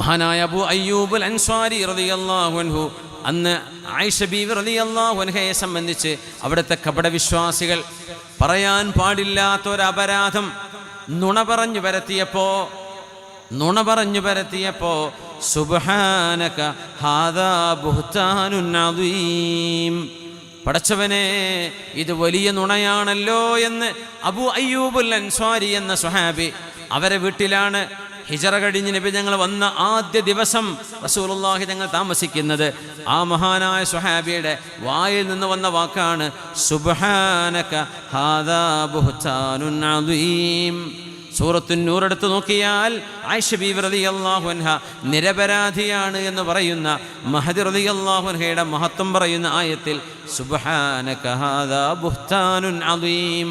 മഹാനായ അബൂ അയ്യൂബുൽ അൻസ്വാരി റളിയല്ലാഹു അൻഹു അന്ന് ആയിഷ ബീവി റളിയല്ലാഹു അൻഹയെ സംബന്ധിച്ച് അവിടുത്തെ കപടവിശ്വാസികൾ പറയാൻ പാടില്ലാത്തൊരപരാധം നുണ പറഞ്ഞു പരത്തിയപ്പോ സുബ്ഹാനക ഹാദാ ബുഹ്താനുൻ അദീം, പടച്ചവനെ ഇത് വലിയ നുണയാണല്ലോ എന്ന് അബൂ അയ്യൂബുൽ അൻസ്വാരി എന്ന സ്വഹാബി, അവരെ വീട്ടിലാണ് ഹിജറ കഴിഞ്ഞ് നബി ഞങ്ങൾ വന്ന ആദ്യ ദിവസം റസൂലുള്ളാഹി തങ്ങൾ താമസിക്കുന്നത്. ആ മഹാനായ സ്വഹാബിയുടെ വായിൽ നിന്ന് വന്ന വാക്കാണ് സുബ്ഹാനക ഹാദാ ബുഹ്താനുൻ അദീം. സൂറത്തുൻ നൂർ എടുത്ത് നോക്കിയാൽ ആയിഷ ബീവി റളിയല്ലാഹു അൻഹ നിരപരാധിയാണ് എന്ന് പറയുന്ന മഹദി റളിയല്ലാഹു അൻഹയുടെ മഹത്വം പറയുന്ന ആയത്തിൽ സുബ്ഹാനക ഹാദാ ബുഹ്താനുൻ അദീം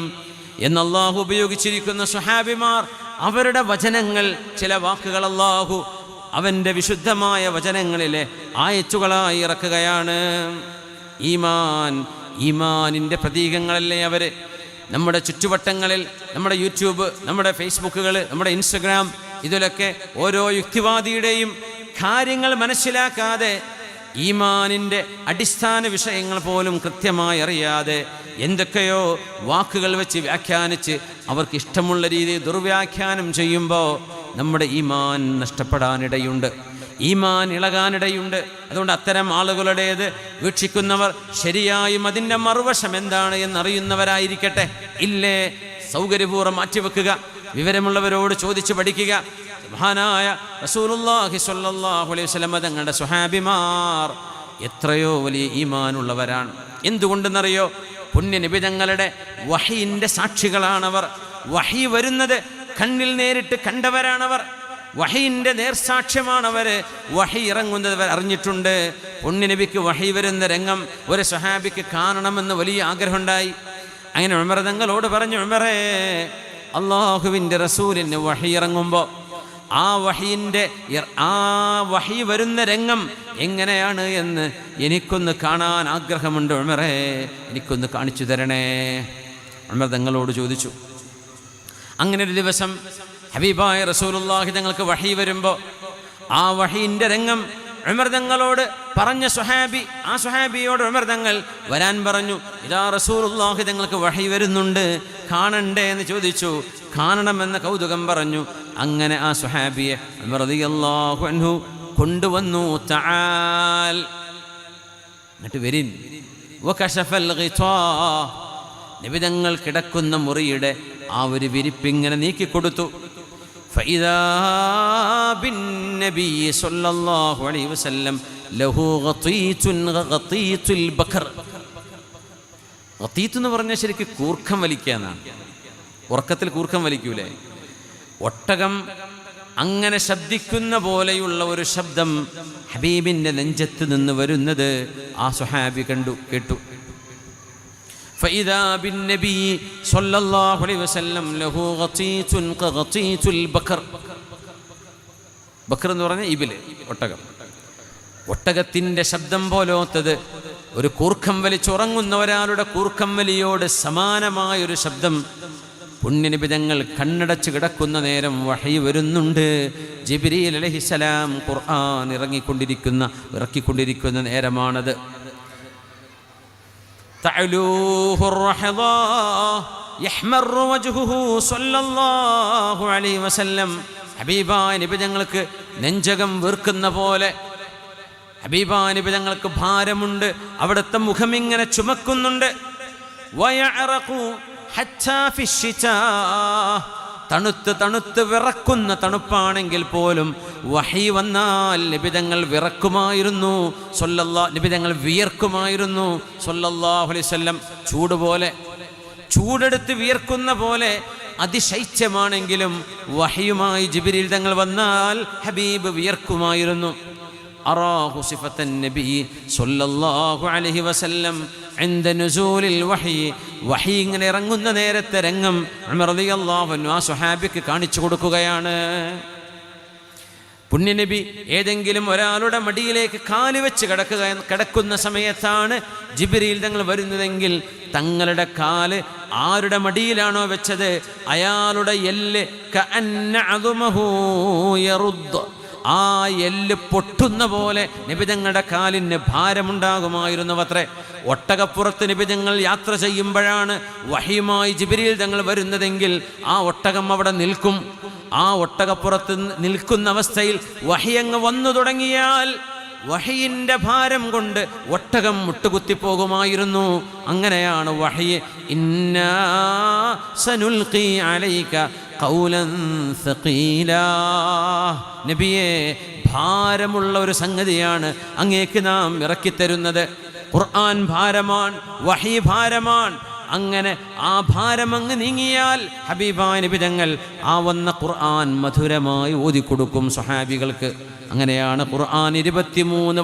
എന്ന് അല്ലാഹു ഉപയോഗിച്ചിരിക്കുന്ന സ്വഹാബിമാർ അവരുടെ വചനങ്ങൾ, ചില വാക്കുകൾ അല്ലാഹു അവൻ്റെ വിശുദ്ധമായ വചനങ്ങളിലെ ആയത്തുകളായി ഇറക്കുകയാണ്. ഈമാനിൻ്റെ പ്രതീകങ്ങളല്ലേ അവർ. നമ്മുടെ ചുറ്റുവട്ടങ്ങളിൽ, നമ്മുടെ യൂട്യൂബ്, നമ്മുടെ ഫേസ്ബുക്കുകൾ, നമ്മുടെ ഇൻസ്റ്റഗ്രാം, ഇതിലൊക്കെ ഓരോ യുക്തിവാദിയുടെയും കാര്യങ്ങൾ മനസ്സിലാക്കാതെ, ഈമാനിൻ്റെ അടിസ്ഥാന വിഷയങ്ങൾ പോലും കൃത്യമായി അറിയാതെ എന്തൊക്കെയോ വാക്കുകൾ വെച്ച് വ്യാഖ്യാനിച്ച് അവർക്ക് ഇഷ്ടമുള്ള രീതിയിൽ ദുർവ്യാഖ്യാനം ചെയ്യുമ്പോൾ നമ്മുടെ ഈമാൻ നഷ്ടപ്പെടാനിടയുണ്ട്, ഈമാൻ ഇളകാനിടയുണ്ട്. അതുകൊണ്ട് അത്തരം ആളുകളുടേത് വീക്ഷിക്കുന്നവർ ശരിയായും അതിൻ്റെ മറുവശം എന്താണ് എന്നറിയുന്നവരായിരിക്കട്ടെ. ഇല്ലേ സൗകര്യപൂർവ്വം മാറ്റിവെക്കുക, വിവരമുള്ളവരോട് ചോദിച്ച് പഠിക്കുക. മഹാനായ റസൂലുള്ളാഹി സ്വല്ലല്ലാഹു അലൈഹി വസല്ലം തങ്ങളുടെ സ്വഹാബിമാർ എത്രയോ വലിയ ഈമാനുള്ളവരാണ്. എന്തുകൊണ്ടെന്നറിയോ? പുണ്യനബി തങ്ങളുടെ വഹീൻ്റെ സാക്ഷികളാണവർ. വഹി വരുന്നത് കണ്ണിൽ നേരിട്ട് കണ്ടവരാണവർ. വഹീൻ്റെ നേർസാക്ഷ്യമാണവർ. വഹി ഇറങ്ങുന്നത് അറിഞ്ഞിട്ടുണ്ട്. പുണ്യനബിക്ക് വഹി വരുന്ന രംഗം ഒരു സ്വഹാബിക്ക് കാണണമെന്ന് വലിയ ആഗ്രഹമുണ്ടായി. അങ്ങനെ ഉമർ തങ്ങളോട് പറഞ്ഞു, ഉമറേ, അള്ളാഹുവിൻ്റെ റസൂലിന് വഹി ഇറങ്ങുമ്പോൾ ആ വഹി വരുന്ന രംഗം എങ്ങനെയാണ് എന്ന് എനിക്കൊന്ന് കാണാൻ ആഗ്രഹമുണ്ട് ഉമറേ, എനിക്കൊന്ന് കാണിച്ചു തരണേ. ഉമർ തങ്ങളോട് ചോദിച്ചു. അങ്ങനെ ഒരു ദിവസം ഹബീബായ റസൂലുള്ളാഹി തങ്ങൾക്ക് വഹി വരുമ്പോൾ ആ വഹീൻ്റെ രംഗം ഉമർ തങ്ങളോട് പറഞ്ഞ സ്വഹാബി, ആ സ്വഹാബിയോട് ഉമർ തങ്ങൾ വരാൻ പറഞ്ഞു. ഇതാ റസൂലുള്ളാഹി തങ്ങൾക്ക് വഹി വരുന്നുണ്ട്, കാണണ്ടേ എന്ന് ചോദിച്ചു. കാണണമെന്ന കൗതുകം പറഞ്ഞു. അങ്ങനെ ആ സ്വഹാബിയെ ഉമർ റളിയല്ലാഹു അൻഹു കൊണ്ടുവന്നു. തആൽ, എന്നിട്ട് വരിൻ. വകശഫൽ ഗിതാ, നബി തങ്ങൾ കിടക്കുന്ന മുറിയുടെ ആ ഒരു വിരിപ്പിങ്ങനെ നീക്കിക്കൊടുത്തു. فإذا بالنبي صلى الله عليه وسلم له غطيت غطيت البكر. ഗതീത്ത് എന്ന് പറഞ്ഞാൽ ശരിക്കും കൂർക്കം വലിക്കാന്നാണ്. ഉറക്കത്തിൽ കൂർക്കം വലിക്കൂലേ? ഒട്ടകം അങ്ങനെ ശബ്ദിക്കുന്ന പോലെയുള്ള ഒരു ശബ്ദം ഹബീബിൻ്റെ നെഞ്ചത്ത് നിന്ന് വരുന്നത് ആ സ്വഹാബി കേട്ടു. فإذا بالنبي صلى الله عليه وسلم له غطيت كغطيت البكر. ബക്കർ എന്ന് പറഞ്ഞാൽ ഇബില്, ഒട്ടകം. ഒട്ടകത്തിൻ്റെ ശബ്ദം പോലോത്തത്, ഒരു കൂർക്കം വലിച്ചുറങ്ങുന്ന ഒരാളുടെ കൂർക്കം വലിയോട് സമാനമായൊരു ശബ്ദം. പുണ്യനബി തങ്ങൾ കണ്ണടച്ച് കിടക്കുന്ന നേരം വഹി വരുന്നുണ്ട്. ജിബ്രീൽ അലൈഹിസ്സലാം ഖുർആൻ ഇറക്കിക്കൊണ്ടിരിക്കുന്ന നേരമാണത്. تعلوه الرحضاء يحمر وجهه صلى الله عليه وسلم. ഹബീബായ നബി തങ്ങൾക്ക് നെഞ്ചകം വീർക്കുന്ന പോലെ, ഹബീബായ നബി തങ്ങൾക്ക് ഭാരമുണ്ട്, അവിടുത്തെ മുഖം ഇങ്ങനെ ചുമക്കുന്നുണ്ട്. വയഅറഖു ഹത്താ ഫിശ്ശിതാ, തണുത്ത് വിറക്കുന്ന തണുപ്പാണെങ്കിൽ പോലും വഹി വന്നാൽ നബിതങ്ങൾ വിറക്കുമായിരുന്നു. നബിതങ്ങൾ വിയർക്കുമായിരുന്നു സല്ലല്ലാഹു അലൈഹി വസല്ലം. ചൂടെടുത്ത് വിയർക്കുന്ന പോലെ അതിശൈത്യമാണെങ്കിലും വഹിയുമായി ജിബ്രീൽ തങ്ങൾ വന്നാൽ ഹബീബ് വിയർക്കുമായിരുന്നു. അറാഹു സിഫത്തൻ നബി സ്വല്ലല്ലാഹു അലൈഹി വസല്ലം ഇൻദ നുസൂലിൽ വഹി ഇങ്ങനെ ഇറങ്ങുന്ന നേരത്തെ രംഗം ഉമർ റളിയല്ലാഹു അൻഹു ആ സ്വഹാബിക്ക് കാണിച്ചു കൊടുക്കുകയാണ്. പുണ്യനബി ഏതെങ്കിലും ഒരാളുടെ മടിയിലേക്ക് കാല് വെച്ച് കിടക്കുന്ന സമയത്താണ് ജിബ്രീൽ തങ്ങൾ വരുന്നതെങ്കിൽ തങ്ങളുടെ കാല് ആരുടെ മടിയിലാണോ വെച്ചത് അയാളുടെ എല്ല് കഅന്ന അദുമഹു യറുദ്, ആ എല്ല് പൊട്ടുന്ന പോലെ നബിതങ്ങളുടെ കാലിന് ഭാരമുണ്ടാകുമായിരുന്നുവത്രേ. ഒട്ടകപ്പുറത്ത് നബിതങ്ങൾ യാത്ര ചെയ്യുമ്പോഴാണ് വഹിയുമായി ജിബ്രീൽ തങ്ങൾ വരുന്നതെങ്കിൽ ആ ഒട്ടകം അവിടെ നിൽക്കും. ആ ഒട്ടകപ്പുറത്ത് നിൽക്കുന്ന അവസ്ഥയിൽ വഹിയങ്ങ് വന്നു തുടങ്ങിയാൽ വഹിയിൻ്റെ ഭാരം കൊണ്ട് ഒട്ടകം മുട്ടുകുത്തിപ്പോകുമായിരുന്നു. അങ്ങനെയാണ് വഹി ഇന്നാ സനുൽഖി അലൈക ഖൗലൻ സഖീലാ, നബിയേ ഭാരമുള്ള ഒരു സംഗതിയാണ് അങ്ങേക്ക് നാം ഇറക്കിത്തരുന്നത്. ഖുർആൻ ഭാരമാണ്, വഹി ഭാരമാണ്. അങ്ങനെ ആ ഭാരം അങ്ങ് നീങ്ങിയാൽ ഹബീബായ നബി തങ്ങൾ ആ വന്ന ഖുർആൻ മധുരമായി ഓതിക്കൊടുക്കും സ്വഹാബികൾക്ക്. അങ്ങനെയാണ് ഖുർആൻ 23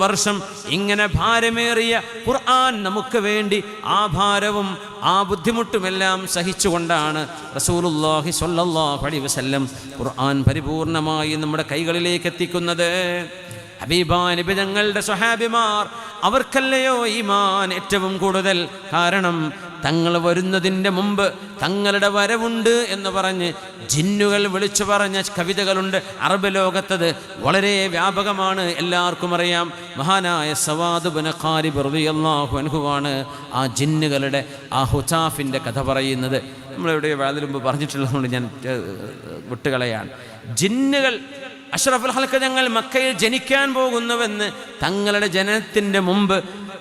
വർഷം ഇങ്ങനെ ഭാരമേറിയ ഖുർആൻ നമുക്ക് വേണ്ടി ആ ഭാരവും ആ ബുദ്ധിമുട്ടുമെല്ലാം സഹിച്ചുകൊണ്ടാണ് റസൂലുള്ളാഹി സ്വല്ലല്ലാഹു അലൈഹി വസല്ലം ഖുർആൻ പരിപൂർണമായി നമ്മുടെ കൈകളിലേക്ക് എത്തിക്കുന്നത്. ഹബീബായ നബി തങ്ങളുടെ സ്വഹാബിമാർ അവർക്കല്ലയോ ഈമാൻ ഏറ്റവും കൂടുതൽ. കാരണം തങ്ങൾ വരുന്നതിൻ്റെ മുമ്പ് തങ്ങളുടെ വരവുണ്ട് എന്ന് പറഞ്ഞ് ജിന്നുകൾ വിളിച്ചു പറഞ്ഞ കവിതകളുണ്ട്. അറബ് ലോകത്തത് വളരെ വ്യാപകമാണ്, എല്ലാവർക്കും അറിയാം. മഹാനായ സവാദ് ഇബ്നു ഖാരിബ് റളിയല്ലാഹു അൻഹുവാണ് ആ ജിന്നുകളുടെ ആ ഹുസാഫിൻ്റെ കഥ പറയുന്നത്. നമ്മളെവിടെ അതിന് മുമ്പ് പറഞ്ഞിട്ടുള്ളതുകൊണ്ട് ഞാൻ വിട്ടുകളയാണ്. ജിന്നുകൾ അഷ്റഫുൽ ഖൽഖ് തങ്ങൾ മക്കയിൽ ജനിക്കാൻ പോകുന്നുവെന്ന് തങ്ങളുടെ ജനനത്തിൻ്റെ മുമ്പ്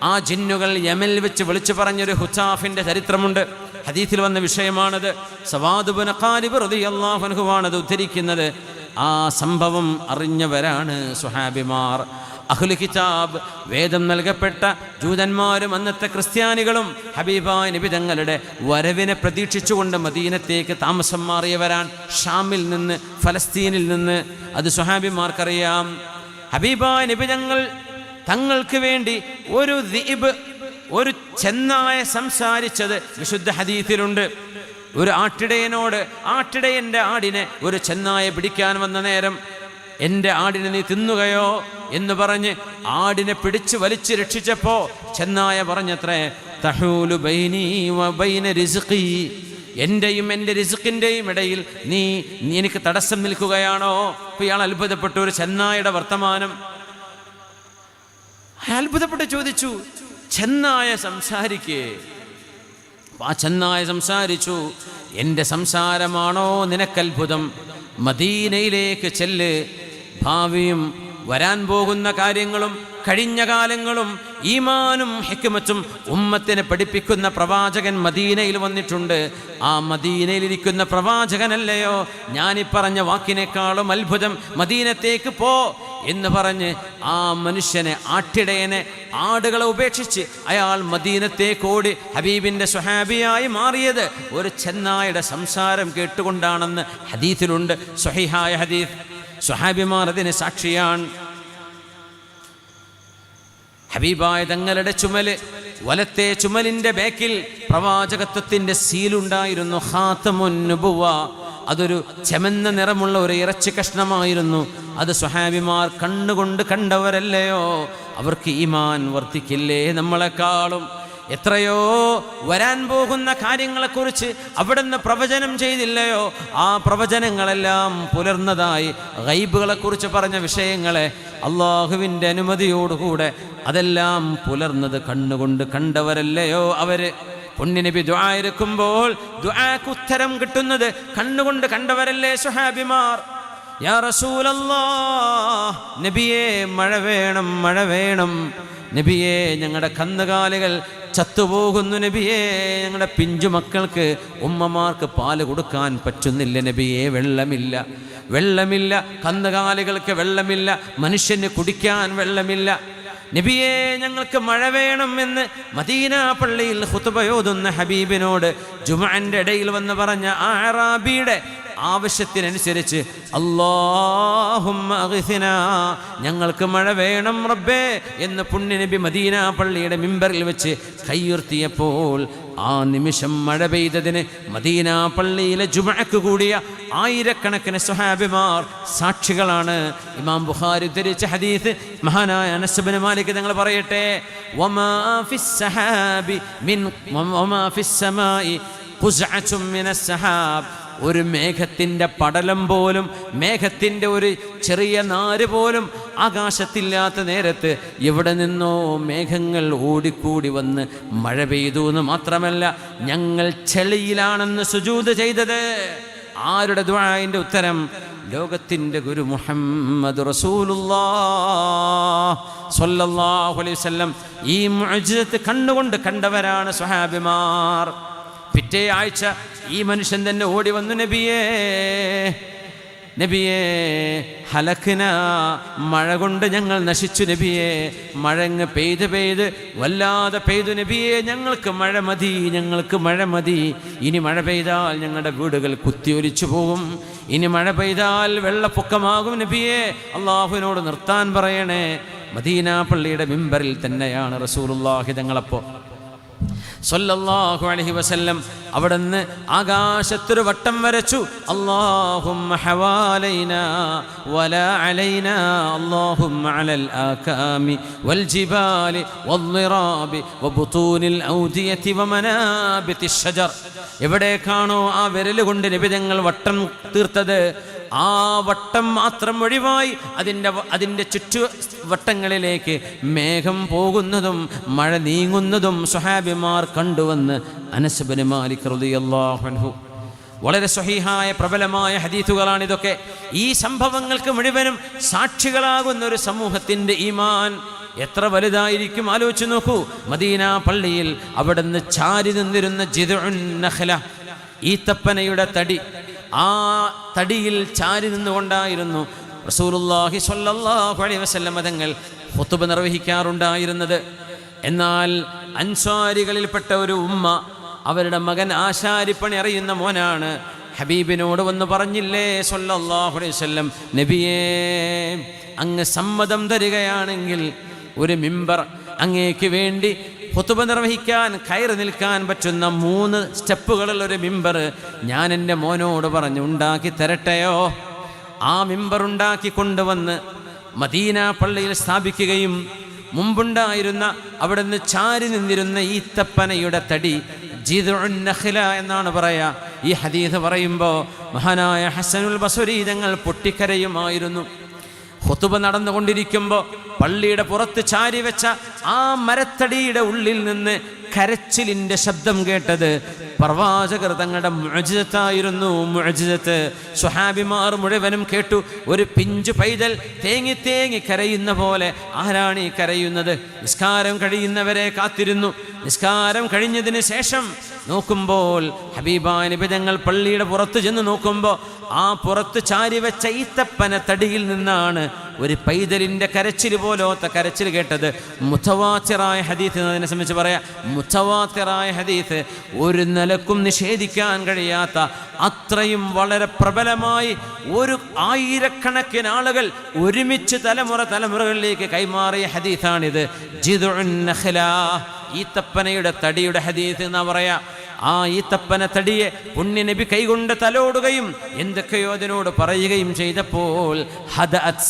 ആ ജിന്നുകൾ യമനിൽ വെച്ച് വിളിച്ചു പറഞ്ഞൊരു ഹുസാഫിൻ്റെ ചരിത്രമുണ്ട്. ഹദീസിൽ വന്ന വിഷയമാണത്. സവാദ് ഇബ്നു ഖാരിബ് റളിയല്ലാഹു അൻഹുവാണത് ഉദ്ധരിക്കുന്നത്. ആ സംഭവം അറിഞ്ഞവരാണ് സ്വഹാബിമാർ. അഹ്ലു കിതാബ്, വേദം നൽകപ്പെട്ട ജൂതന്മാരും അന്നത്തെ ക്രിസ്ത്യാനികളും ഹബീബായ നബി തങ്ങളുടെ വരവിനെ പ്രതീക്ഷിച്ചുകൊണ്ട് മദീനത്തേക്ക് താമസം മാറിയവരാണ്. ഷാമിൽ നിന്ന്, ഫലസ്തീനിൽ നിന്ന്. അത് സ്വഹാബിമാർക്കറിയാം. ഹബീബായ നബി തങ്ങൾക്ക് വേണ്ടി ഒരു ചെന്നായ സംസാരിച്ചത് വിശുദ്ധ ഹദീസിലുണ്ട്. ഒരു ആട്ടിടയൻ്റെ ആടിനെ ഒരു ചെന്നായ പിടിക്കാൻ വന്ന നേരം എൻ്റെ ആടിനെ നീ തിന്നുകയോ എന്ന് പറഞ്ഞ് ആടിനെ പിടിച്ച് വലിച്ച് രക്ഷിച്ചപ്പോൾ ചെന്നായ പറഞ്ഞത്രേ, തഹൂലു ബൈനി വ ബൈന റിസ്ഖി, എൻ്റെയും എൻ്റെ റിസ്ഖിൻ്റെയും ഇടയിൽ നീ എനിക്ക് തടസ്സം നിൽക്കുകയാണോ? അപ്പോൾ ഇയാൾ അത്ഭുതപ്പെട്ടു. ഒരു ചെന്നായുടെ വർത്തമാനം അത്ഭുതപ്പെട്ട് ചോദിച്ചു, ചെന്നായ സംസാരിക്കേ? ആ ചെന്നായ സംസാരിച്ചു, എൻ്റെ സംസാരമാണോ നിനക്കത്ഭുതം? മദീനയിലേക്ക് ചെല്ല്, ഭാവിയും വരാൻ പോകുന്ന കാര്യങ്ങളും കഴിഞ്ഞ കാലങ്ങളും ഈമാനും ഹിക്മത്തും ഉമ്മത്തിനെ പഠിപ്പിക്കുന്ന പ്രവാചകൻ മദീനയിൽ വന്നിട്ടുണ്ട്. ആ മദീനയിലിരിക്കുന്ന പ്രവാചകനല്ലയോ ഞാനീ പറഞ്ഞ വാക്കിനേക്കാളും അത്ഭുതം? മദീനത്തേക്ക് പോ എന്ന് പറഞ്ഞ് ആ മനുഷ്യനെ, ആട്ടിടയനെ, ആടുകളെ ഉപേക്ഷിച്ച് അയാൾ മദീനത്തേക്ക് ഓടി ഹബീബിൻ്റെ സ്വഹാബിയായി മാറിയത് ഒരു ചെന്നായുടെ സംസാരം കേട്ടുകൊണ്ടാണെന്ന് ഹദീസിലുണ്ട്, സ്വഹീഹായ ഹദീസ്. സ്വഹാബിമാർ അതിന് സാക്ഷിയാണ്. ഹബീബായ തങ്ങളുടെ ചുമല്, വലത്തെ ചുമലിൻ്റെ ബാക്കിൽ പ്രവാചകത്വത്തിൻ്റെ സീലുണ്ടായിരുന്നു, ഖാതമുൻ നുബുവ. അതൊരു ചെമന്ന നിറമുള്ള ഒരു ഇറച്ചി കഷ്ണമായിരുന്നു. അത് സ്വഹാബിമാർ കണ്ണുകൊണ്ട് കണ്ടവരല്ലയോ? അവർക്ക് ഈമാൻ വർദ്ധിക്കില്ലേ നമ്മളെക്കാളും? എത്രയോ വരാൻ പോകുന്ന കാര്യങ്ങളെക്കുറിച്ച് അവിടുന്ന് പ്രവചനം ചെയ്തില്ലയോ? ആ പ്രവചനങ്ങളെല്ലാം പുലർന്നതായി ഗൈബുകളെക്കുറിച്ച് പറഞ്ഞ വിഷയങ്ങളെ അള്ളാഹുവിൻ്റെ അനുമതിയോടുകൂടെ അതെല്ലാം പുലർന്നത് കണ്ണുകൊണ്ട് കണ്ടവരല്ലയോ അവര്? പുണ്യനബി ദുആ ഇരിക്കുമ്പോൾ ദുആക്ക് ഉത്തരം കിട്ടുന്നത് കണ്ണുകൊണ്ട് കണ്ടവരല്ലേ സ്വഹാബിമാർ? യാ റസൂലല്ലാഹ്, നബിയേ മഴ വേണം, മഴ വേണം. നബിയേ ഞങ്ങളുടെ കന്നുകാലികൾ ചത്തുപോകുന്നു. നബിയേ ഞങ്ങളുടെ പിഞ്ചു മക്കൾക്ക്, ഉമ്മമാർക്ക് പാല് കൊടുക്കാൻ പറ്റുന്നില്ല. നബിയേ വെള്ളമില്ല, വെള്ളമില്ല. കന്നുകാലികൾക്ക് വെള്ളമില്ല, മനുഷ്യന് കുടിക്കാൻ വെള്ളമില്ല. നബിയേ ഞങ്ങൾക്ക് മഴ വേണം എന്ന് മദീന പള്ളിയിൽ ഖുതുബയോതുന്ന ഹബീബിനോട് ജുമുഅന്റെ ഇടയിൽ വന്ന് പറഞ്ഞ ആ അറാബിയുടെ ആവശ്യത്തിനനുസരിച്ച് അല്ലാഹുമ്മ അഗ്സിനാ, ഞങ്ങൾക്ക് മഴ വേണം റബ്ബേ എന്ന് പുണ്യനബി മദീന പള്ളിയുടെ മിമ്പറിൽ വെച്ച് കൈയുയർത്തിയപ്പോൾ ആ നിമിഷം മഴ പെയ്തതിന് മദീന പള്ളിയിലെ ജുമഅക്ക് കൂടിയ ആയിരക്കണക്കിന് സ്വഹാബിമാർ സാക്ഷികളാണ്. ഇമാം ബുഖാരി ഉദ്ധരിച്ച ഹദീസ് മഹാനായ അനസ് ഇബ്നു മാലിക് തങ്ങൾ പറയട്ടെ, വമാ ഫിസ് സഹാബി മിൻ വമാ ഫിസ് സമായി ഖുസ്അത്തും മിനസ് സഹാബ്, ഒരു മേഘത്തിൻ്റെ പടലം പോലും, മേഘത്തിൻ്റെ ഒരു ചെറിയ നാര് പോലും ആകാശത്തില്ലാത്ത നേരത്ത് എവിടെ നിന്നോ മേഘങ്ങൾ ഓടിക്കൂടി വന്ന് മഴ പെയ്തു എന്ന് മാത്രമല്ല, ഞങ്ങൾ ചെളിയിലാണെന്ന് സുജൂദ് ചെയ്തത്. ആരുടെ ദുആഇന്റെ ഉത്തരം? ലോകത്തിൻ്റെ ഗുരു മുഹമ്മദ് റസൂലുള്ളാഹ് സ്വല്ലല്ലാഹു അലൈഹി വസല്ലം. ഈ മുഅ്ജിസത്ത് കണ്ണുകൊണ്ട് കണ്ടവരാണ് സ്വഹാബിമാർ. പിറ്റേ ആഴ്ച ഈ മനുഷ്യൻ തന്നെ ഓടി വന്നു, നബിയേ നബിയേ ഹലക്ന, മഴ കൊണ്ട് ഞങ്ങൾ നശിച്ചു നബിയേ, മഴങ്ങ് പെയ്ത് പെയ്ത് വല്ലാതെ പെയ്തു നബിയേ, ഞങ്ങൾക്ക് മഴ മതി, ഞങ്ങൾക്ക് മഴ മതി. ഇനി മഴ പെയ്താൽ ഞങ്ങളുടെ വീടുകൾ കുത്തിയൊലിച്ചു പോകും, ഇനി മഴ പെയ്താൽ വെള്ളപ്പൊക്കമാകും നബിയേ, അള്ളാഹുവിനോട് നിർത്താൻ പറയണേ. മദീന പള്ളിയുടെ മിമ്പറിൽ തന്നെയാണ് റസൂലുള്ളാഹി തങ്ങളപ്പോൾ സ്വല്ലല്ലാഹു അലൈഹി വസല്ലം അവിടുന്ന് ആകാശത്തൊരു വട്ടം വരച്ചു. അല്ലാഹുമ്മ ഹവാലൈനാ വലാ അലൈനാ, അല്ലാഹുമ്മ അലൽ ആകാമി വൽ ജിബാലി വദ്ദിറാബി വബുതൂനിൽ ഔദിയതി വമനാബിതിശ് ശജർ. എവിടേക്കാണോ ആ വിരൽ കൊണ്ട് നബി തങ്ങൾ വട്ടം തീർത്തത്, ആ വട്ടം മാത്രം ഒഴിവായി അതിൻ്റെ ചുറ്റുവട്ടങ്ങളിലേക്ക് മേഘം പോകുന്നതും മഴ നീങ്ങുന്നതും സ്വഹാബിമാർ കണ്ടുവന്ന് അനസ് ഇബ്നു മാലിക് റളിയല്ലാഹു അൻഹു. വളരെ സ്വഹീഹായ പ്രബലമായ ഹദീസുകളാണിതൊക്കെ. ഈ സംഭവങ്ങൾക്ക് മുഴുവനും സാക്ഷികളാകുന്ന ഒരു സമൂഹത്തിൻ്റെ ഈമാൻ എത്ര വലുതായിരിക്കും ആലോചിച്ച് നോക്കൂ. മദീന പള്ളിയിൽ അവിടുന്ന് ചാരി നിന്നിരുന്ന ജിദ്ഉൻ നഖ്ല, ഈത്തപ്പനയുടെ തടി, ആ തടിയിൽ ചാരി നിന്നുകൊണ്ടായിരുന്നു റസൂലുള്ളാഹി സ്വല്ലല്ലാഹു അലൈഹി വസല്ലം തങ്ങൾ ഖുതുബ നിർവഹിക്കാറുണ്ടായിരുന്നത്. എന്നാൽ അൻസ്വാരികളിൽപ്പെട്ട ഒരു ഉമ്മ, അവരുടെ മകൻ ആശാരിപ്പണി അറിയുന്ന മോനാണ്, ഹബീബിനോട് വന്ന് പറഞ്ഞില്ലേ സ്വല്ലല്ലാഹു അലൈഹി വസല്ലം, നബിയേ അങ്ങ് സമ്മതം തരികയാണെങ്കിൽ ഒരു മിമ്പർ അങ്ങേക്ക് വേണ്ടി ഖുതുബ നിർവഹിക്കാൻ കയറി നിൽക്കാൻ പറ്റുന്ന 3 സ്റ്റെപ്പുകളുള്ള ഒരു മിമ്പർ ഞാൻ എൻ്റെ മോനോട് പറഞ്ഞു ഉണ്ടാക്കി തരട്ടെയോ? ആ മിമ്പർ ഉണ്ടാക്കി കൊണ്ടുവന്ന് മദീന പള്ളിയിൽ സ്ഥാപിക്കുകയും മുമ്പുണ്ടായിരുന്ന അവിടുന്ന് ചാരി നിന്നിരുന്ന ഈത്തപ്പനയുടെ തടി ജിദ്ഉൻ നഖ്ല എന്നാണ് പറയാ. ഈ ഹദീസ് പറയുമ്പോൾ മഹാനായ ഹസനുൽ ബസ്രി തങ്ങൾ പൊട്ടിക്കരയുമായിരുന്നു. ഖുതുബ നടന്നുകൊണ്ടിരിക്കുമ്പോൾ പള്ളിയുടെ പുറത്ത് ചാരി വെച്ച ആ മരത്തടിയുടെ ഉള്ളിൽ നിന്ന് കരച്ചിലിൻ്റെ ശബ്ദം കേട്ടത് പ്രവാചകർ തങ്ങളുടെ മുഅ്ജിസത്തായിരുന്നു. മുഅ്ജിസത്ത് സ്വഹാബിമാർ മുഴുവനും കേട്ടു. ഒരു പിഞ്ചു പൈതൽ തേങ്ങി തേങ്ങി കരയുന്ന പോലെ. ആരാണ് ഈ കരയുന്നത്? നിസ്കാരം കഴിയുന്നവരെ കാത്തിരുന്നു. നിസ്കാരം കഴിഞ്ഞതിന് ശേഷം നോക്കുമ്പോൾ ഹബീബായ നബി തങ്ങൾ പള്ളിയുടെ പുറത്ത് ചെന്ന് നോക്കുമ്പോൾ ആ പുറത്ത് ചാരി വെച്ച ഈത്തപ്പന തടിയിൽ നിന്നാണ് ഒരു പൈതലിൻ്റെ കരച്ചിൽ പോലത്തെ കരച്ചിൽ കേട്ടത്. മുതവാത്തിറായ ഹദീസ് എന്നതിനെ സംബന്ധിച്ച് പറയാം. മുതവാത്തിറായ ഹദീസ് ഒരു നിലക്കും നിഷേധിക്കാൻ കഴിയാത്ത അത്രയും വളരെ പ്രബലമായി ഒരു ആയിരക്കണക്കിന് ആളുകൾ ഒരുമിച്ച് തലമുറകളിലേക്ക് കൈമാറിയ ഹദീസാണിത്. ജിദ്ഉൻ നഖ്ല, ഈത്തപ്പനയുടെ തടിയുടെ ഹദീസ് എന്നാ പറയാ. ആ ഈത്തപ്പന തടിയെ പുണ്യനബി കൈകൊണ്ട് തലോടുകയും എന്തൊക്കെയോ അതിനോട് പറയുകയും ചെയ്തപ്പോൾ ഹദഅത്,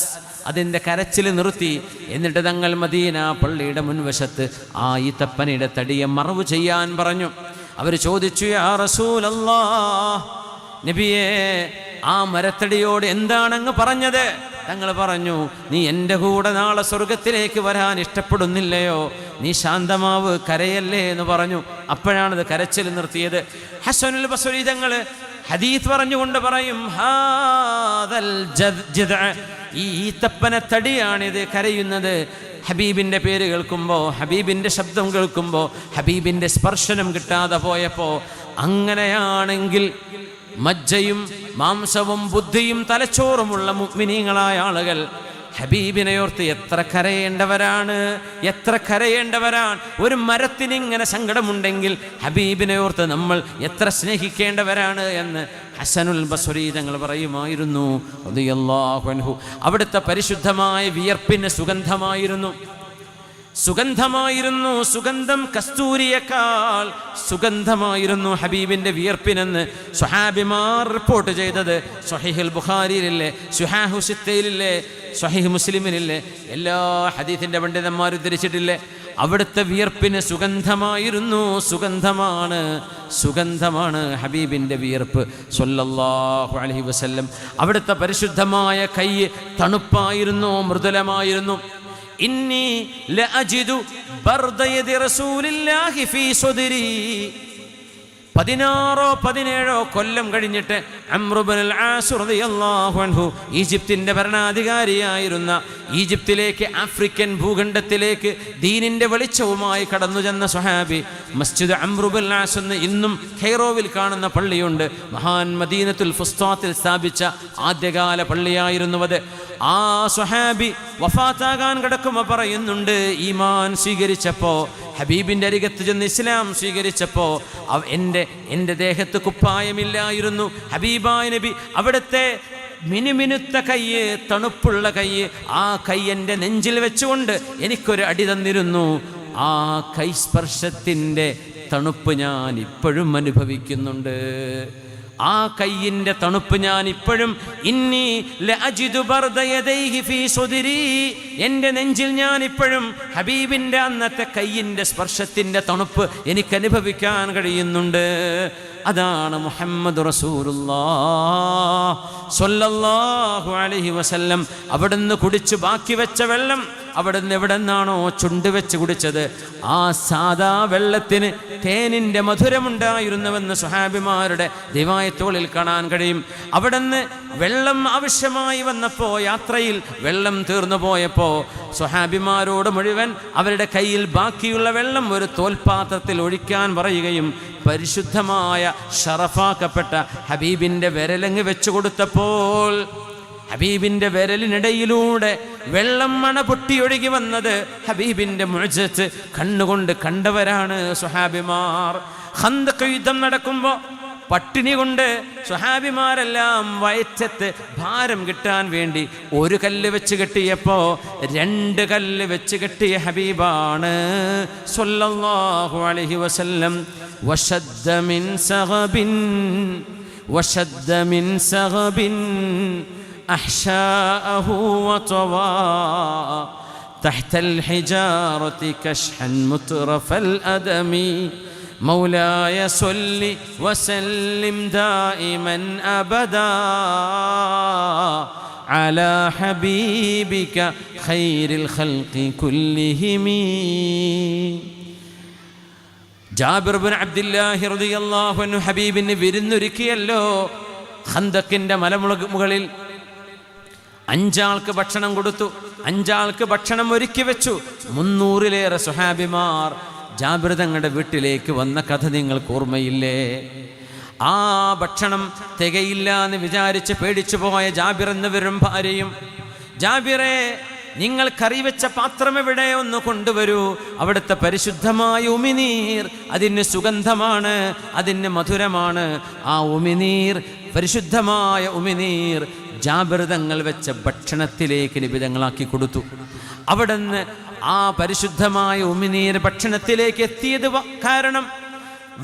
അതിൻ്റെ കരച്ചിൽ നിർത്തി. എന്നിട്ട് തങ്ങൾ മദീന പള്ളിയുടെ മുൻവശത്ത് ആ ഈത്തപ്പനയുടെ തടിയെ മറവ് ചെയ്യാൻ പറഞ്ഞു. അവർ ചോദിച്ചു, യാ റസൂലല്ലാഹ്, നബിയേ ആ മരത്തടിയോട് എന്താണങ്ങ് പറഞ്ഞത്? തങ്ങൾ പറഞ്ഞു, നീ എൻ്റെ കൂടെ നാളെ സ്വർഗത്തിലേക്ക് വരാൻ ഇഷ്ടപ്പെടുന്നില്ലയോ? നീ ശാന്തമാവ്, കരയല്ലേ എന്ന് പറഞ്ഞു. അപ്പോഴാണത് കരച്ചിൽ നിർത്തിയത്. ഹസനുൽ ബസ്രി തങ്ങൾ ഹദീസ് പറഞ്ഞുകൊണ്ട് പറയും, ഹാദൽ ജിദ്അ, ഈ ഈത്തപ്പന തടിയാണിത് കരയുന്നത്. ഹബീബിൻ്റെ പേര് കേൾക്കുമ്പോൾ, ഹബീബിൻ്റെ ശബ്ദം കേൾക്കുമ്പോൾ, ഹബീബിൻ്റെ സ്പർശനം കിട്ടാതെ പോയപ്പോൾ, അങ്ങനെയാണെങ്കിൽ മജ്ജയും മാംസവും ബുദ്ധിയും തലച്ചോറുമുള്ള മുഅ്മിനീങ്ങളായ ആളുകൾ ഹബീബിനെയോർത്ത് എത്ര കരയേണ്ടവരാണ്, എത്ര കരയേണ്ടവരാണ്. ഒരു മരത്തിനിങ്ങനെ സങ്കടമുണ്ടെങ്കിൽ ഹബീബിനെയോർത്ത് നമ്മൾ എത്ര സ്നേഹിക്കേണ്ടവരാണ് എന്ന് ഹസനുൽ ബസ്രി തങ്ങൾ പറയുമായിരുന്നു റളിയല്ലാഹു അൻഹു. അവിടുത്തെ പരിശുദ്ധമായ വിയർപ്പിന് സുഗന്ധമായിരുന്നു. സുഗന്ധം കസ്തൂരിയേക്കാൾ സുഗന്ധമായിരുന്നു ഹബീബിൻ്റെ വിയർപ്പിനെന്ന് സ്വഹാബിമാർ റിപ്പോർട്ട് ചെയ്തത് സ്വഹീഹുൽ ബുഖാരിയിലില്ലേ, സ്വഹാഹു സിത്തയിലില്ലേ, സ്വഹീഹ് മുസ്ലിമിലില്ലേ, എല്ലാ ഹദീസിൻ്റെ പണ്ഡിതന്മാർ ഉദ്ധരിച്ചിട്ടില്ലേ. അവിടുത്തെ വിയർപ്പിന് സുഗന്ധമായിരുന്നു. സുഗന്ധമാണ് ഹബീബിൻ്റെ വിയർപ്പ് സ്വല്ലല്ലാഹു അലൈഹി വസല്ലം. അവിടുത്തെ പരിശുദ്ധമായ കൈ തണുപ്പായിരുന്നു, മൃദുലമായിരുന്നു. ഇന്നി ലഅജിദു ബർദ യദി റസൂലില്ലാഹി ഫീ സ്വദരി. 16-17 കൊല്ലം കഴിഞ്ഞിട്ട് അംറു ഇബ്നുൽ ആസ് റളിയല്ലാഹു അൻഹു ഈജിപ്തിൻ്റെ ഭരണാധികാരിയായിരുന്ന, ഈജിപ്തിലേക്ക് ആഫ്രിക്കൻ ഭൂഖണ്ഡത്തിലേക്ക് ദീനിൻ്റെ വെളിച്ചവുമായി കടന്നു ചെന്ന സ്വഹാബി, മസ്ജിദ് അംറു ഇബ്നുൽ ആസ് എന്ന് ഇന്നും ഖൈറോവിൽ കാണുന്ന പള്ളിയുണ്ട്. മഹാൻ മദീനത്തുൽ ഫുസ്താത്തിൽ സ്ഥാപിച്ച ആദ്യകാല പള്ളിയായിരുന്നു അത്. ആ സ്വഹാബി വഫാത്താകാൻ കിടക്കുമ്പോൾ പറയുന്നുണ്ട്, ഈമാൻ സ്വീകരിച്ചപ്പോൾ, ഹബീബിൻ്റെ അരികത്ത് ചെന്ന് ഇസ്ലാം സ്വീകരിച്ചപ്പോൾ എൻ്റെ ദേഹത്ത് കുപ്പായമില്ലായിരുന്നു. ഹബീബായ നബി അവിടുത്തെ മിനുമിനുത്ത കയ്യ്, തണുപ്പുള്ള കയ്യ്, ആ കൈ എൻ്റെ നെഞ്ചിൽ വെച്ചുകൊണ്ട് എനിക്കൊരു അടി തന്നിരുന്നു. ആ കൈസ്പർശത്തിൻ്റെ തണുപ്പ് ഞാൻ ഇപ്പോഴും അനുഭവിക്കുന്നുണ്ട്. ആ കയ്യിൻ്റെ തണുപ്പ് ഞാൻ ഇപ്പോഴും, ഇന്നി ലഅജിദു ബർദ യദൈഹി ഫീ സ്വദരി, എൻ്റെ നെഞ്ചിൽ ഞാൻ ഇപ്പോഴും ഹബീബിൻ്റെ അന്നത്തെ കയ്യിൻ്റെ സ്പർശത്തിൻ്റെ തണുപ്പ് എനിക്ക് അനുഭവിക്കാൻ കഴിയുന്നുണ്ട്. അതാണ് മുഹമ്മദ് റസൂലുള്ളാഹ് സ്വല്ലല്ലാഹു അലൈഹി വസല്ലം. അവിടുന്ന് കുടിച്ച് ബാക്കി വെച്ച വെള്ളം, അവിടുന്ന് എവിടെ നിന്നാണോ ചുണ്ട് വെച്ച് കുടിച്ചത്, ആ സാദാ വെള്ളത്തിന് തേനിൻ്റെ മധുരമുണ്ടായിരുന്നുവെന്ന് സ്വഹാബിമാരുടെ റിവായത്തുകളിൽ കാണാൻ കഴിയും. അവിടുന്ന് വെള്ളം ആവശ്യമായി വന്നപ്പോൾ, യാത്രയിൽ വെള്ളം തീർന്നു പോയപ്പോൾ സ്വഹാബിമാരോട് മുഴുവൻ അവരുടെ കയ്യിൽ ബാക്കിയുള്ള വെള്ളം ഒരു തോൽപാത്രത്തിൽ ഒഴിക്കാൻ പറയുകയും പരിശുദ്ധമായ ഷറഫാക്കപ്പെട്ട ഹബീബിൻ്റെ വിരലങ്ങ് വെച്ചു കൊടുത്തപ്പോൾ ഹബീബിൻ്റെ വിരലിനിടയിലൂടെ വെള്ളം മണ പൊട്ടിയൊഴുകി വന്നത് ഹബീബിൻ്റെ മുഅ്ജിസത്ത് കണ്ണുകൊണ്ട് കണ്ടവരാണ് സ്വഹാബിമാർ. ഖന്തഖ് യുദ്ധം നടക്കുമ്പോൾ പട്ടിണി കൊണ്ട് സ്വഹാബിമാരെല്ലാം വയറ്റത്ത് ഭാരം കിട്ടാൻ വേണ്ടി ഒരു കല്ല് വെച്ച് കെട്ടിയപ്പോൾ 2 കല്ല് വെച്ച് കെട്ടിയ ഹബീബാണ് സ്വല്ലല്ലാഹു അലൈഹി വസല്ലം. വശദ്ദ മിൻ സഗബിൻ أحشاءه وطوى تحت الحجارة كشحا مترف الأدم مولاي صل وسلم دائما أبدا على حبيبك خير الخلق كلهم. ജാബിർ ബിൻ അബ്ദുല്ലാഹി റളിയല്ലാഹു അൻഹു ഹബീബിന് വിരുന്നൊരുക്കിയല്ലോ. ഖന്തക്കിൻ്റെ മലമുകളിൽ 5 ആൾക്ക് ഭക്ഷണം കൊടുത്തു, 5 ആൾക്ക് ഭക്ഷണം ഒരുക്കി വെച്ചു. 300-ലേറെ സ്വഹാബിമാർ ജാബിർ തങ്ങളുടെ വീട്ടിലേക്ക് വന്ന കഥ നിങ്ങൾക്ക് ഓർമ്മയില്ലേ? ആ ഭക്ഷണം തികയില്ല എന്ന് വിചാരിച്ച് പേടിച്ചു പോയ ജാബിർ എന്നവരും ഭാര്യയും, ജാബിറെ നിങ്ങൾ കറി വെച്ച പാത്രം എവിടെ, ഒന്ന് കൊണ്ടുവരൂ. അവിടുത്തെ പരിശുദ്ധമായ ഉമിനീർ, അതിന് സുഗന്ധമാണ്, അതിന് മധുരമാണ്. ആ ഉമിനീർ, പരിശുദ്ധമായ ഉമിനീർ ജാബിർ തങ്ങൾ വെച്ച ഭക്ഷണത്തിലേക്ക് നബി തങ്ങളാക്കി കൊടുത്തു. അവിടുന്ന് ആ പരിശുദ്ധമായ ഉമിനീർ ഭക്ഷണത്തിലേക്ക് എത്തിയത് കാരണം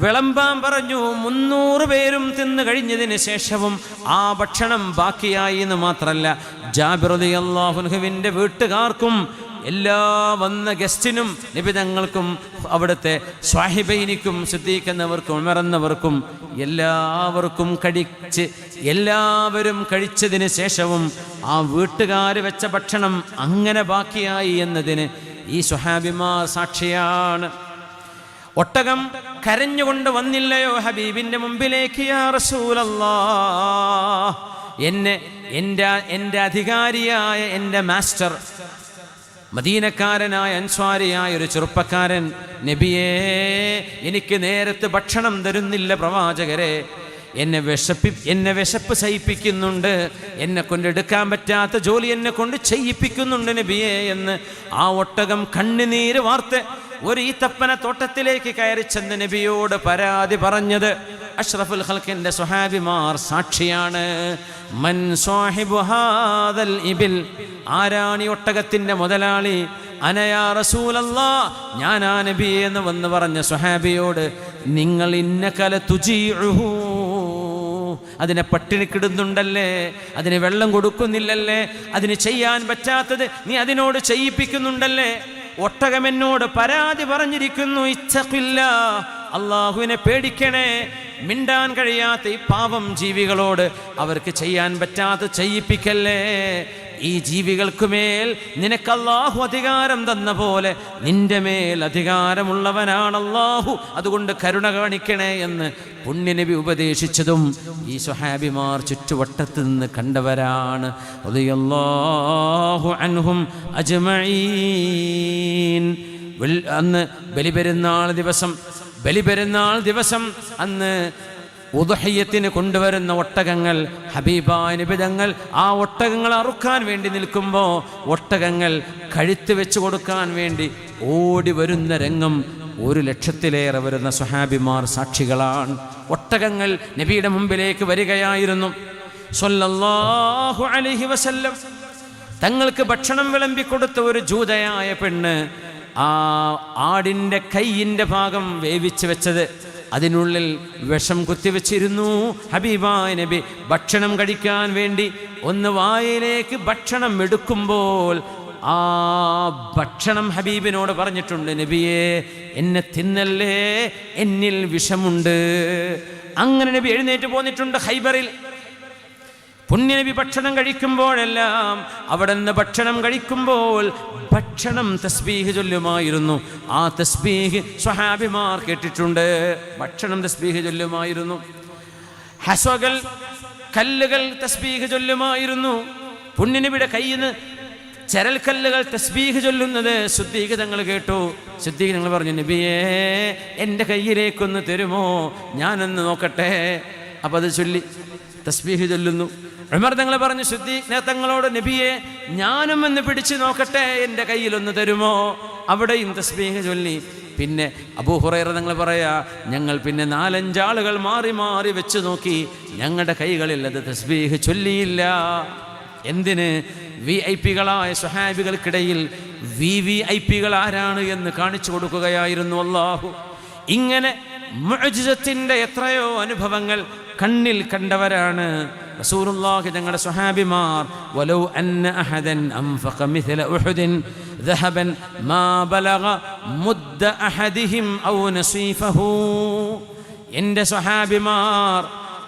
വിളമ്പാൻ പറഞ്ഞു. 300 പേരും തിന്നു കഴിഞ്ഞതിന് ശേഷവും ആ ഭക്ഷണം ബാക്കിയായി എന്ന് മാത്രമല്ല, ജാബിർ റളിയല്ലാഹു അൻഹുവിൻ്റെ വീട്ടുകാർക്കും എല്ലാ വന്ന ഗസ്റ്റിനും നബി തങ്ങൾക്കും അവിടുത്തെ സ്വാഹിബൈനിക്കും സിദ്ദീഖ് എന്നവർക്കും ഉമർ എന്നവർക്കും എല്ലാവർക്കും എല്ലാവരും കഴിച്ചതിന് ശേഷവും ആ വീട്ടുകാർ വെച്ച ഭക്ഷണം അങ്ങനെ ബാക്കിയായി എന്നതിന് ഈ സ്വഹാബിമാർ സാക്ഷിയാണ്. ഒട്ടകം കരഞ്ഞുകൊണ്ട് വന്നില്ലയോ ഹബീബിൻ്റെ മുമ്പിലേക്ക്, യാ റസൂലല്ലാഹ്, എൻ്റെ അധികാരിയായ എൻ്റെ മാസ്റ്റർ, മദീനക്കാരനായ അൻസ്വാരിയായ ഒരു ചെറുപ്പക്കാരൻ, നബിയേ എനിക്ക് നേരത്ത് ഭക്ഷണം തരുന്നില്ല പ്രവാചകരെ, എന്നെ വിശപ്പ് സഹിപ്പിക്കുന്നുണ്ട്, എന്നെ കൊണ്ട് എടുക്കാൻ പറ്റാത്ത ജോലി എന്നെ കൊണ്ട് ചെയ്യിപ്പിക്കുന്നുണ്ട് നബിയേ എന്ന് ആ ഒട്ടകം കണ്ണുനീര് വാർത്ത് ഒരു ഈത്തപ്പന തോട്ടത്തിലേക്ക് കയറി ചെന്ന് നബിയോട് പരാതി പറഞ്ഞത് അഷ്റഫുൽ ഖൽഖിന്റെ സ്വഹാബിമാർ സാക്ഷിയാണ്. മൻ സാഹിബു ഹാദൽ ഇബിൽ, ആരാണി ഒട്ടകത്തിന്റെ മുതലാളി? അനയാ റസൂലല്ലാഹ്, ഞാനാ നബിയേ എന്ന് വന്ന് പറഞ്ഞ സ്വഹാബിയോട് നിങ്ങൾ ഇന്നകല തുജീഉഹു, അതിനെ പട്ടിണിക്കിടുന്നുണ്ടല്ലേ, അതിന് വെള്ളം കൊടുക്കുന്നില്ലല്ലേ, അതിന് ചെയ്യാൻ പറ്റാത്തത് നീ അതിനോട് ചെയ്യിപ്പിക്കുന്നുണ്ടല്ലേ. ഒട്ടകം എന്നോട് പരാതി പറഞ്ഞിരിക്കുന്നു, ഇത്തഖില്ലാ, അള്ളാഹുവിനെ പേടിക്കണേ. മിണ്ടാൻ കഴിയാത്ത ഈ പാവം ജീവികളോട് അവർക്ക് ചെയ്യാൻ പറ്റാത്ത ചെയ്യിപ്പിക്കല്ലേ. ഈ ജീവികൾക്കുമേൽ നിനക്ക് അല്ലാഹു അധികാരം തന്ന പോലെ നിന്റെ മേൽ അധികാരമുള്ളവനാണ് അല്ലാഹു, അതുകൊണ്ട് കരുണ കാണിക്കണേ എന്ന് പുണ്യനബി ഉപദേശിച്ചതും ഈ സ്വഹാബിമാർ ചുറ്റുവട്ടത്ത് നിന്ന് കണ്ടവരാണ്. റളിയല്ലാഹു അൻഹും അജ്മഈൻ. അന്ന് ബലിപെരുന്നാൾ ദിവസം അന്ന് ഉദ്ഹിയ്യത്തിന് കൊണ്ടുവരുന്ന ഒട്ടകങ്ങൾ, ഹബീബായ നബി തങ്ങൾ ആ ഒട്ടകങ്ങൾ അറുക്കാൻ വേണ്ടി നിൽക്കുമ്പോൾ ഒട്ടകങ്ങൾ കഴുത്ത് വെച്ച് കൊടുക്കാൻ വേണ്ടി ഓടി വരുന്ന രംഗം 100,000-ലേറെ വരുന്ന സ്വഹാബിമാർ സാക്ഷികളാണ്. ഒട്ടകങ്ങൾ നബിയുടെ മുമ്പിലേക്ക് വരികയായിരുന്നു. സ്വല്ലല്ലാഹു അലൈഹി വസല്ലം തങ്ങൾക്ക് ഭക്ഷണം വിളമ്പിക്കൊടുത്ത ഒരു ജൂതയായ പെണ്ണ് ആ ആടിൻ്റെ കൈയിൻ്റെ ഭാഗം വേവിച്ച് വെച്ചത്, അതിനുള്ളിൽ വിഷം കുത്തിവെച്ചിരുന്നു. ഹബീബായ നബി ഭക്ഷണം കഴിക്കാൻ വേണ്ടി ഒന്ന് വായിലേക്ക് ഭക്ഷണം എടുക്കുമ്പോൾ ആ ഭക്ഷണം ഹബീബിനോട് പറഞ്ഞിട്ടുണ്ട്, നബിയെ എന്നെ തിന്നല്ലേ, എന്നിൽ വിഷമുണ്ട്. അങ്ങനെ നബി എഴുന്നേറ്റ് പോന്നിട്ടുണ്ട് ഖൈബറിൽ. പുണ്യനബി ഭക്ഷണം കഴിക്കുമ്പോഴെല്ലാം അവിടെ നിന്ന് ഭക്ഷണം കഴിക്കുമ്പോൾ ഭക്ഷണം തസ്ബീഹ് ചൊല്ലുമായിരുന്നു. ആ തസ്ബീഹ് സ്വഹാബിമാർ കേട്ടിട്ടുണ്ട്. ഭക്ഷണം തസ്ബീഹ് ചൊല്ലുമായിരുന്നു. ഹസ്വകൾ, കല്ലുകൾ തസ്ബീഹ് ചൊല്ലുമായിരുന്നു. പുണ്യനബിയുടെ കയ്യിൽ നിന്ന് ചരൽക്കല്ലുകൾ തസ്ബീഹ് ചൊല്ലുന്നത് സിദ്ദീഖ് തങ്ങൾ കേട്ടു. സിദ്ദീഖ് തങ്ങൾ പറഞ്ഞു, നബിയേ എൻ്റെ കയ്യിലേക്കൊന്ന് തരുമോ, ഞാനൊന്ന് നോക്കട്ടെ. അപ്പം അത് ചൊല്ലി തസ്ബീഹ് ചൊല്ലുന്നു. ഉമർ തങ്ങൾ പറഞ്ഞു സിദ്ദീഖ് തങ്ങളോട്, നബിയെ ഞാനും ഒന്ന് പിടിച്ച് നോക്കട്ടെ, എൻ്റെ കയ്യിലൊന്ന് തരുമോ. അവിടെയും തസ്ബീഹ് ചൊല്ലി. പിന്നെ അബൂ ഹുറൈറ തങ്ങൾ പറയാ, ഞങ്ങൾ പിന്നെ 4-5 ആളുകൾ മാറി മാറി വെച്ച് നോക്കി, ഞങ്ങളുടെ കൈകളിൽ അത് തസ്ബീഹ് ചൊല്ലിയില്ല. എന്തിന്? VIP-കളായ സ്വഹാബികൾക്കിടയിൽ VVIP-കൾ ആരാണ് എന്ന് കാണിച്ചു കൊടുക്കുകയായിരുന്നു അല്ലാഹു. ഇങ്ങനെ മുഅ്ജിസത്തിന്റെ എത്രയോ അനുഭവങ്ങൾ കണ്ണിൽ കണ്ടവരാണ് റസൂലുള്ളാഹി തങ്ങളുടെ സ്വഹാബിമാർ. വലൗ അന്ന അഹദൻ അൻഫഖ മിഥല ഉഹുദിൻ ദഹബൻ മാ ബലഗ മുദ്ദ അഹദിഹിം ഔ നസീഫഹു. എൻ്റെ സ്വഹാബിമാർ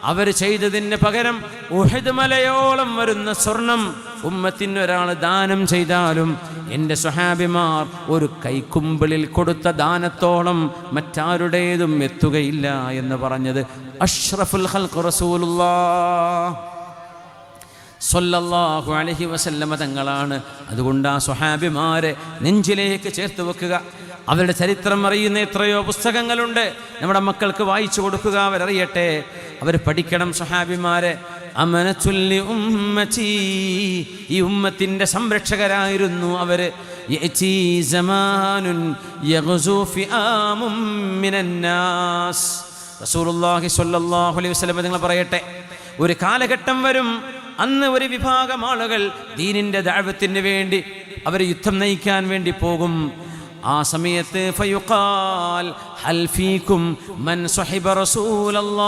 അവർ ചെയ്തതിന് പകരം ഉഹദ് മലയോളം വരുന്ന സ്വർണം ഉമ്മത്തിന് ഒരാൾ ദാനം ചെയ്താലും എൻ്റെ സ്വഹാബിമാർ ഒരു കൈക്കുമ്പിളിൽ കൊടുത്ത ദാനത്തോളം മറ്റാരുടേതും എത്തുകയില്ല എന്ന് പറഞ്ഞത് അഷ്റഫുൽ ഖൽഖ് റസൂലുള്ളാഹ് സ്വല്ലല്ലാഹു അലൈഹി വസല്ലമ തങ്ങളാണ്. അതുകൊണ്ട് ആ സ്വഹാബിമാരെ നെഞ്ചിലേക്ക് ചേർത്ത് വെക്കുക. അവരുടെ ചരിത്രം അറിയുന്ന എത്രയോ പുസ്തകങ്ങളുണ്ട്. നമ്മുടെ മക്കൾക്ക് വായിച്ചു കൊടുക്കുക, അവരറിയട്ടെ, അവർ പഠിക്കണം സ്വഹാബിമാരെ. അമനത്തുല്ലി ഉമ്മത്തി, ഈ ഉമ്മത്തിൻ്റെ സംരക്ഷകരായിരുന്നു അവർ. യഅതി സമാനുൻ യഗ്സു ഫിആമും മിനന്നാസ്. റസൂലുള്ളാഹി സ്വല്ലല്ലാഹു അലൈഹി വസല്ലം നിങ്ങൾ പറയട്ടെ, ഒരു കാലഘട്ടം വരും, അന്ന് ഒരു വിഭാഗം ആളുകൾ ദീനിൻ്റെ ദഅവത്തിന് വേണ്ടി അവർ യുദ്ധം നയിക്കാൻ വേണ്ടി പോകും. ആ സമയത്ത് ഫയുഖാൽ ഹൽ ഫീകും മൻ സ്വഹിബ റസൂലല്ലാഹ്.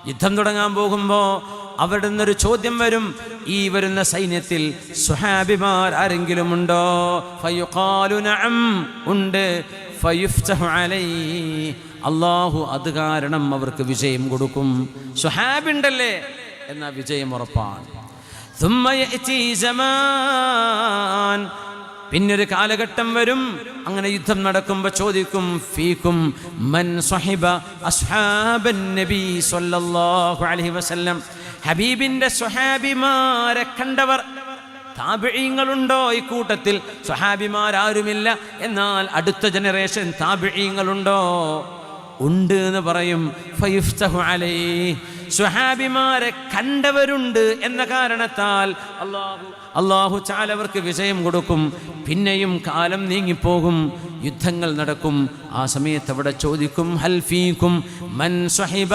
യുദ്ധം തുടങ്ങാൻ പോകുമ്പോൾ അവിടെ നിന്നൊരു ചോദ്യം വരും, ഈ വരുന്ന സൈന്യത്തിൽ സ്വഹാബിമാർ ആരെങ്കിലും ഉണ്ടോ? ഫയുഖാലു നഅം, ഉണ്ട്. ഫയുഫ്തഹു അലൈഹി, അല്ലാഹു അത് കാരണം അവർക്ക് വിജയം കൊടുക്കും. സ്വഹാബിണ്ടല്ലേ എന്നാ വിജയം ഉറപ്പാണ്. ثم يأتي زمان, പിന്നൊരു കാലഘട്ടം വരും, അങ്ങനെ യുദ്ധം നടക്കുമ്പോൾ ചോദിക്കും, ഫീകും മൻ സ്വഹിബ അസ്ഹാബൻ നബി സ്വല്ലല്ലാഹു അലൈഹി വസല്ലം. ഹബീബിന്റെ സ്വഹാബിമാരെ കണ്ടവർ താബിഈങ്ങളുണ്ടോ? ഈ കൂട്ടത്തിൽ സ്വഹാബിമാരാരുമില്ല, എന്നാൽ അടുത്ത ജനറേഷൻ താബിഈങ്ങളുണ്ടോ? ഉണ്ട് എന്ന് പറയും. ഫയുഫ്തഹു അലൈഹി, സ്വഹാബിമാരെ കണ്ടവരുണ്ട് എന്ന കാരണത്താൽ അല്ലാഹു തആല അവർക്ക് വിജയം കൊടുക്കും. പിന്നെയും കാലം നീങ്ങിപ്പോകും, യുദ്ധങ്ങൾ നടക്കും. ആ സമയത്ത് അവിടെ ചോദിക്കും, ഹൽ ഫീകും മൻ സ്വഹിബ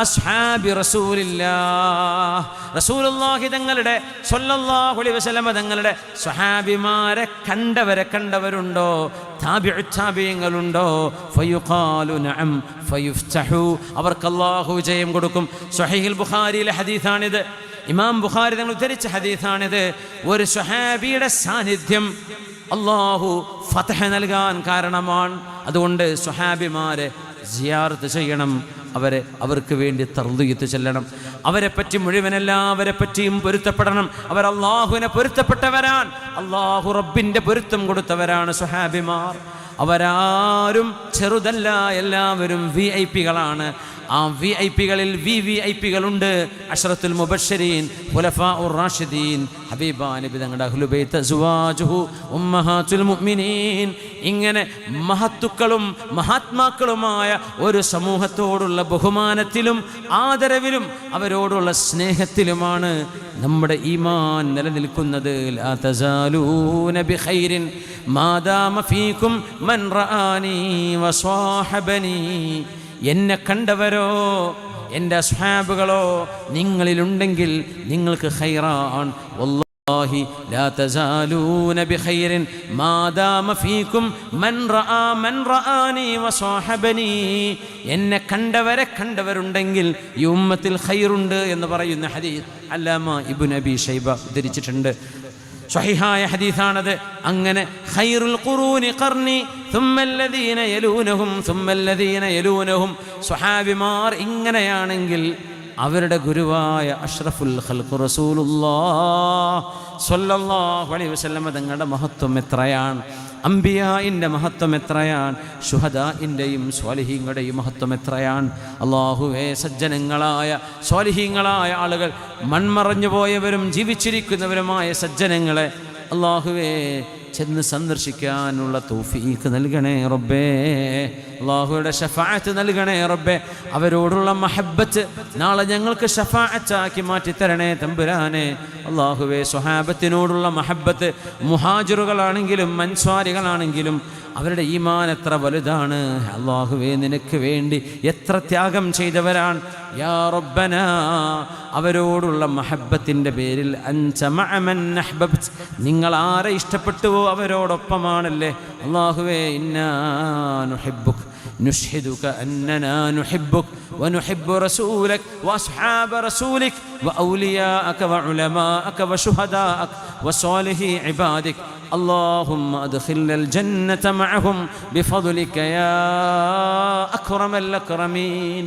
അസ്ഹാബി റസൂലില്ലാഹ്, റസൂലുള്ളാഹി തങ്ങളുടെ സ്വല്ലല്ലാഹു അലൈഹി വസല്ലം തങ്ങളുടെ സ്വഹാബിമാരെ കണ്ടവരുണ്ടോ, താബിഈങ്ങളുണ്ടോ? ഫയുഖാലു നഅം ഫയുഫ്തഹു, അവർക്ക് അല്ലാഹു വിജയം കൊടുക്കും. സ്വഹീഹുൽ ബുഖാരിയിലെ ഹദീസാണിത്. ഇമാം ബുഖാരി തങ്ങൾ ഉദ്ധരിച്ച ഹദീസാണിത്. ഒരു സ്വഹാബിയുടെ സാന്നിധ്യം അല്ലാഹു ഫതഹ് നൽകാൻ കാരണമാണ്. അതുകൊണ്ട് സ്വഹാബിമാരെ സിയാറത്ത് ചെയ്യണം, അവർക്ക് വേണ്ടി തർദിയത്ത് ചെല്ലണം. അവരെ പറ്റി മുഴുവൻ എല്ലാവരെ പറ്റിയും പൊരുത്തപ്പെടണം. അവർ അള്ളാഹുവിനെ പൊരുത്തപ്പെട്ടവരാണ്, അള്ളാഹു റബ്ബിൻ്റെ പൊരുത്തം കൊടുത്തവരാണ് സ്വഹാബിമാർ. അവരാരും ചെറുതല്ല, എല്ലാവരും VIP-കളാണ്. ആ VIP-കളിൽ VVIP-കളുണ്ട്. അശ്റത്തുൽ മുബശ്ശരീൻ, ഖുലഫാഉർ റാഷിദീൻ, ഹബീബാ നബി തങ്ങളുടെ അഹ്ലു ബൈത്ത്, അസ്വാജുഹു ഉമ്മഹാത്തുൽ മുഅ്മിനീൻ. ഇങ്ങനെ മഹത്തുക്കളും മഹാത്മാക്കളുമായ ഒരു സമൂഹത്തോടുള്ള ബഹുമാനത്തിലും ആദരവിലും അവരോടുള്ള സ്നേഹത്തിലുമാണ് നമ്മുടെ ഈമാൻ നിലനിൽക്കുന്നത്. ലാ തസാലൂന ബിഖൈരിൻ മാദാമ ഫീകും മൻ റആനി വസ്വാഹബനി, എന്നെ കണ്ടവരോ എൻ്റെ അസ്ഹാബുകളോ നിങ്ങളിലുണ്ടെങ്കിൽ നിങ്ങൾക്ക് ഖൈറാൻ. വല്ലാഹി ലാ തസാലൂന ബിഖൈരിൻ മാദാമ ഫീകും മൻ റആനി വസ്വാഹബനി, എന്നെ കണ്ടവരുണ്ടെങ്കിൽ ഈ ഉമ്മത്തിൽ ഖൈറുണ്ട് എന്ന് പറയുന്ന ഹദീസ് അല്ലാമ ഇബ്നു അബീ ശൈബ ഉദ്ധരിച്ചിട്ടുണ്ട്. സ്വഹീഹായ ഹദീസാണത്. അങ്ങനെ ഖൈറുൽ ഖുറൂനി ഖർനി സുമ്മല്ലദീന യലൂനഹും സുമ്മല്ലദീന യലൂനഹും, സ്വഹാബിമാർ ഇങ്ങനെയാണെങ്കിൽ അവരുടെ ഗുരുവായ അഷ്റഫുൽ ഖൽഖ് റസൂലുള്ളാഹ് സ്വല്ലല്ലാഹു അലൈഹി വസല്ലം തങ്ങളുടെ മഹത്വം എത്രയാണ്, അംബിയാഇൻ്റെ മഹത്വം എത്രയാണ്, ശുഹദാഇൻ്റെയും സ്വാലിഹീങ്ങളുടെയും മഹത്വം എത്രയാണ്. അല്ലാഹുവേ, സജ്ജനങ്ങളായ സ്വാലിഹീങ്ങളായ ആളുകൾ, മൺമറഞ്ഞു പോയവരും ജീവിച്ചിരിക്കുന്നവരുമായ സജ്ജനങ്ങളെ അല്ലാഹുവേ ചെന്ന് സന്ദർശിക്കാനുള്ള തൗഫീഖ് നൽകണേ റബ്ബേ. അല്ലാഹുവിൻ്റെ ശഫാഅത്ത് നൽകണേ റബ്ബേ. അവരോടുള്ള മഹബ്ബത്ത് നാളെ ഞങ്ങൾക്ക് ശഫാഅത്താക്കി മാറ്റിത്തരണേ തമ്പുരാനെ. അല്ലാഹുവേ, സ്വഹാബത്തിനോടുള്ള മഹബ്ബത്ത് മുഹാജിറുകളാണെങ്കിലും അൻസ്വാരികളാണെങ്കിലും അവരുടെ ഈമാൻ എത്ര വലുതാണ്. അല്ലാഹുവേ, നിനക്ക് വേണ്ടി എത്ര ത്യാഗം ചെയ്തവരാണ്. യാ റബ്ബനാ, അവരോടുള്ള മഹബ്ബത്തിൻ്റെ പേരിൽ അൻത മഅ മൻ അഹ്ബബ്ത, നിങ്ങൾ ആരെ ഇഷ്ടപ്പെട്ടുവോ അവരോടൊപ്പമാണല്ലേ. അല്ലാഹുവേ, ഇന്നാ നുഹിബ്ബുക نشهدك أننا نحبك ونحب رسولك وأصحاب رسولك وأولياءك وعلماءك وشهداءك وصالحي عبادك. اللهم أدخلنا الجنة معهم بفضلك يا أكرم الأكرمين.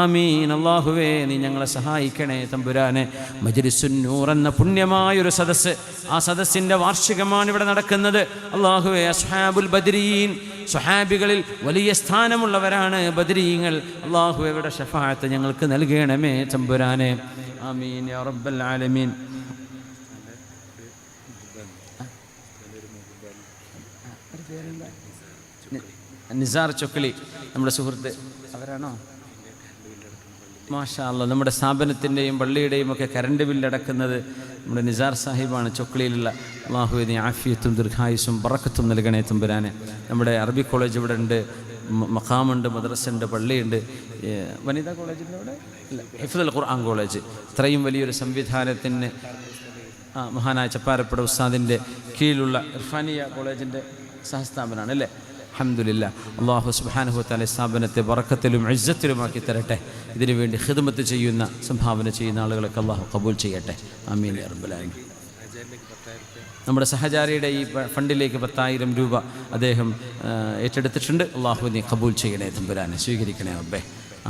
ആമീൻ. അല്ലാഹുവേ, നീ ഞങ്ങളെ സഹായിക്കണേ തമ്പുരാനെ. മജ്ലിസുന്നൂർ എന്ന പുണ്യമായൊരു സദസ്സ്, ആ സദസ്സിൻ്റെ വാർഷികമാണ് ഇവിടെ നടക്കുന്നത്. അല്ലാഹുവേ, അസ്ഹാബുൽ ബദ്രീൻ, സ്വഹാബികളിൽ വലിയ സ്ഥാനമുള്ളവരാണ് ബദ്രീങ്ങൾ. അല്ലാഹുവേ, ഇവിടെ ശഫാഅത്ത് ഞങ്ങൾക്ക് നൽകണമേ തമ്പുരാനെ. ആമീൻ യാ റബ്ബൽ ആലമീൻ. നിസാർ ചൊക്ലി നമ്മുടെ സുഹൃത്ത്, അവരാണോ? മാഷാ അല്ലാഹ്. നമ്മുടെ സ്ഥാപനത്തിൻ്റെയും പള്ളിയുടെയും ഒക്കെ കറണ്ട് ബില്ലടക്കുന്നത് നമ്മുടെ നിസാർ സാഹിബാണ്, ചൊക്ലിയിലുള്ള. അല്ലാഹുവേ, നീ ആഫിയത്തും ദീർഘായുസ്സും ബറക്കത്തും നൽകണേ തമ്പുരാനെ. നമ്മുടെ അറബി കോളേജ് ഇവിടെ ഉണ്ട്, മഖാമുണ്ട്, മദ്രസയുണ്ട്, പള്ളിയുണ്ട്. വനിതാ കോളേജിൻ്റെ അവിടെ ഇല്ല, ഹിഫ്ദുൽ ഖുർആൻ കോളേജ്. ഇത്രയും വലിയൊരു സംവിധാനത്തിന് മഹാനായ ചപ്പാരപ്പട ഉസ്താദിൻ്റെ കീഴിലുള്ള ഇർഫാനിയ കോളേജിൻ്റെ സഹസ്ഥാപനമാണ് അല്ലേ. അൽഹംദുലില്ലാഹ്. അല്ലാഹു സുബ്ഹാനഹു വ തആല സ്ഥാപനത്തെ ബറക്കത്തിലും ഇസ്സത്തിലുമാക്കി തരട്ടെ. ഇതിനു വേണ്ടി ഖിദ്മത്ത് ചെയ്യുന്ന, സംഭാവന ചെയ്യുന്ന ആളുകളൊക്കെ അല്ലാഹു ഖബൂൽ ചെയ്യട്ടെ. ആമീൻ യാ റബ്ബൽ ആലമീൻ. നമ്മുടെ സഹചാരിയുടെ ഈ ഫണ്ടിലേക്ക് 10,000 രൂപ അദ്ദേഹം ഏറ്റെടുത്തിട്ടുണ്ട്. അല്ലാഹു നീ ഖബൂൽ ചെയ്യണേ തമ്പുരാനെ, സ്വീകരിക്കണേ റബ്ബേ.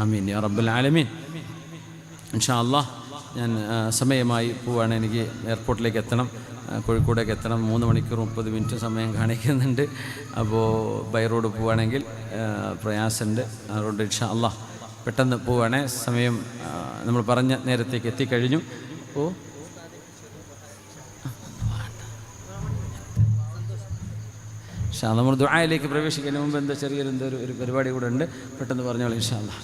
ആമീൻ യാ റബ്ബൽ ആലമീൻ. ഇൻഷാ അല്ലാഹ് ഞാൻ സമയമായി പോവാണ്. എനിക്ക് എയർപോർട്ടിലേക്ക് എത്തണം, കോഴിക്കോടേക്ക് എത്തണം. 3 മണിക്കൂർ 30 മിനിറ്റ് സമയം കാണിക്കുന്നുണ്ട്. അപ്പോൾ ബൈ റോഡ് പോവുകയാണെങ്കിൽ പ്രയാസമുണ്ട്. അതുകൊണ്ട് ഇൻഷാ അല്ലാഹ് പെട്ടെന്ന് പോവുകയാണെ. സമയം നമ്മൾ പറഞ്ഞ നേരത്തേക്ക് എത്തിക്കഴിഞ്ഞു. ഓ ഇൻഷാ അല്ലാഹ്. നമ്മൾ ദുആയിലേക്ക് പ്രവേശിക്കുന്നതിന് മുമ്പ് എന്താ ചെറിയൊരു ഒരു പരിപാടി കൂടെ ഉണ്ട്, പെട്ടെന്ന് പറഞ്ഞോളൂ ഇൻഷാ അല്ലാഹ്.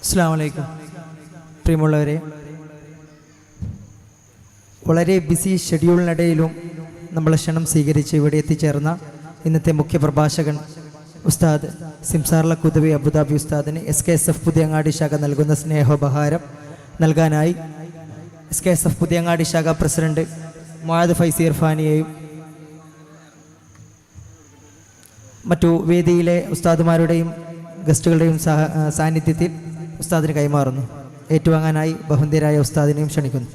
അസ്സലാമു അലൈക്കും. പ്രിയമുള്ളവരെ, വളരെ ബിസി ഷെഡ്യൂളിനിടയിലും നമ്മളെ ക്ഷണം സ്വീകരിച്ച് ഇവിടെ എത്തിച്ചേർന്ന ഇന്നത്തെ മുഖ്യപ്രഭാഷകൻ ഉസ്താദ് സിംസാർല കുദവി അബുദാബി ഉസ്താദിന് SKSF പുതിയങ്ങാടി ശാഖ നൽകുന്ന സ്നേഹോപഹാരം നൽകാനായി SKSF പുതിയങ്ങാടി ശാഖ പ്രസിഡന്റ് മുആദ് ഫൈസി ഇർഫാനിയെയും മറ്റു വേദിയിലെ ഉസ്താദുമാരുടെയും ഗസ്റ്റുകളുടെയും സാന്നിധ്യത്തിൽ ഉസ്താദിന് കൈമാറുന്നു. ഏറ്റുവാങ്ങാനായി ബഹുന്ദരായ ഉസ്താദിനെയും ക്ഷണിക്കുന്നു.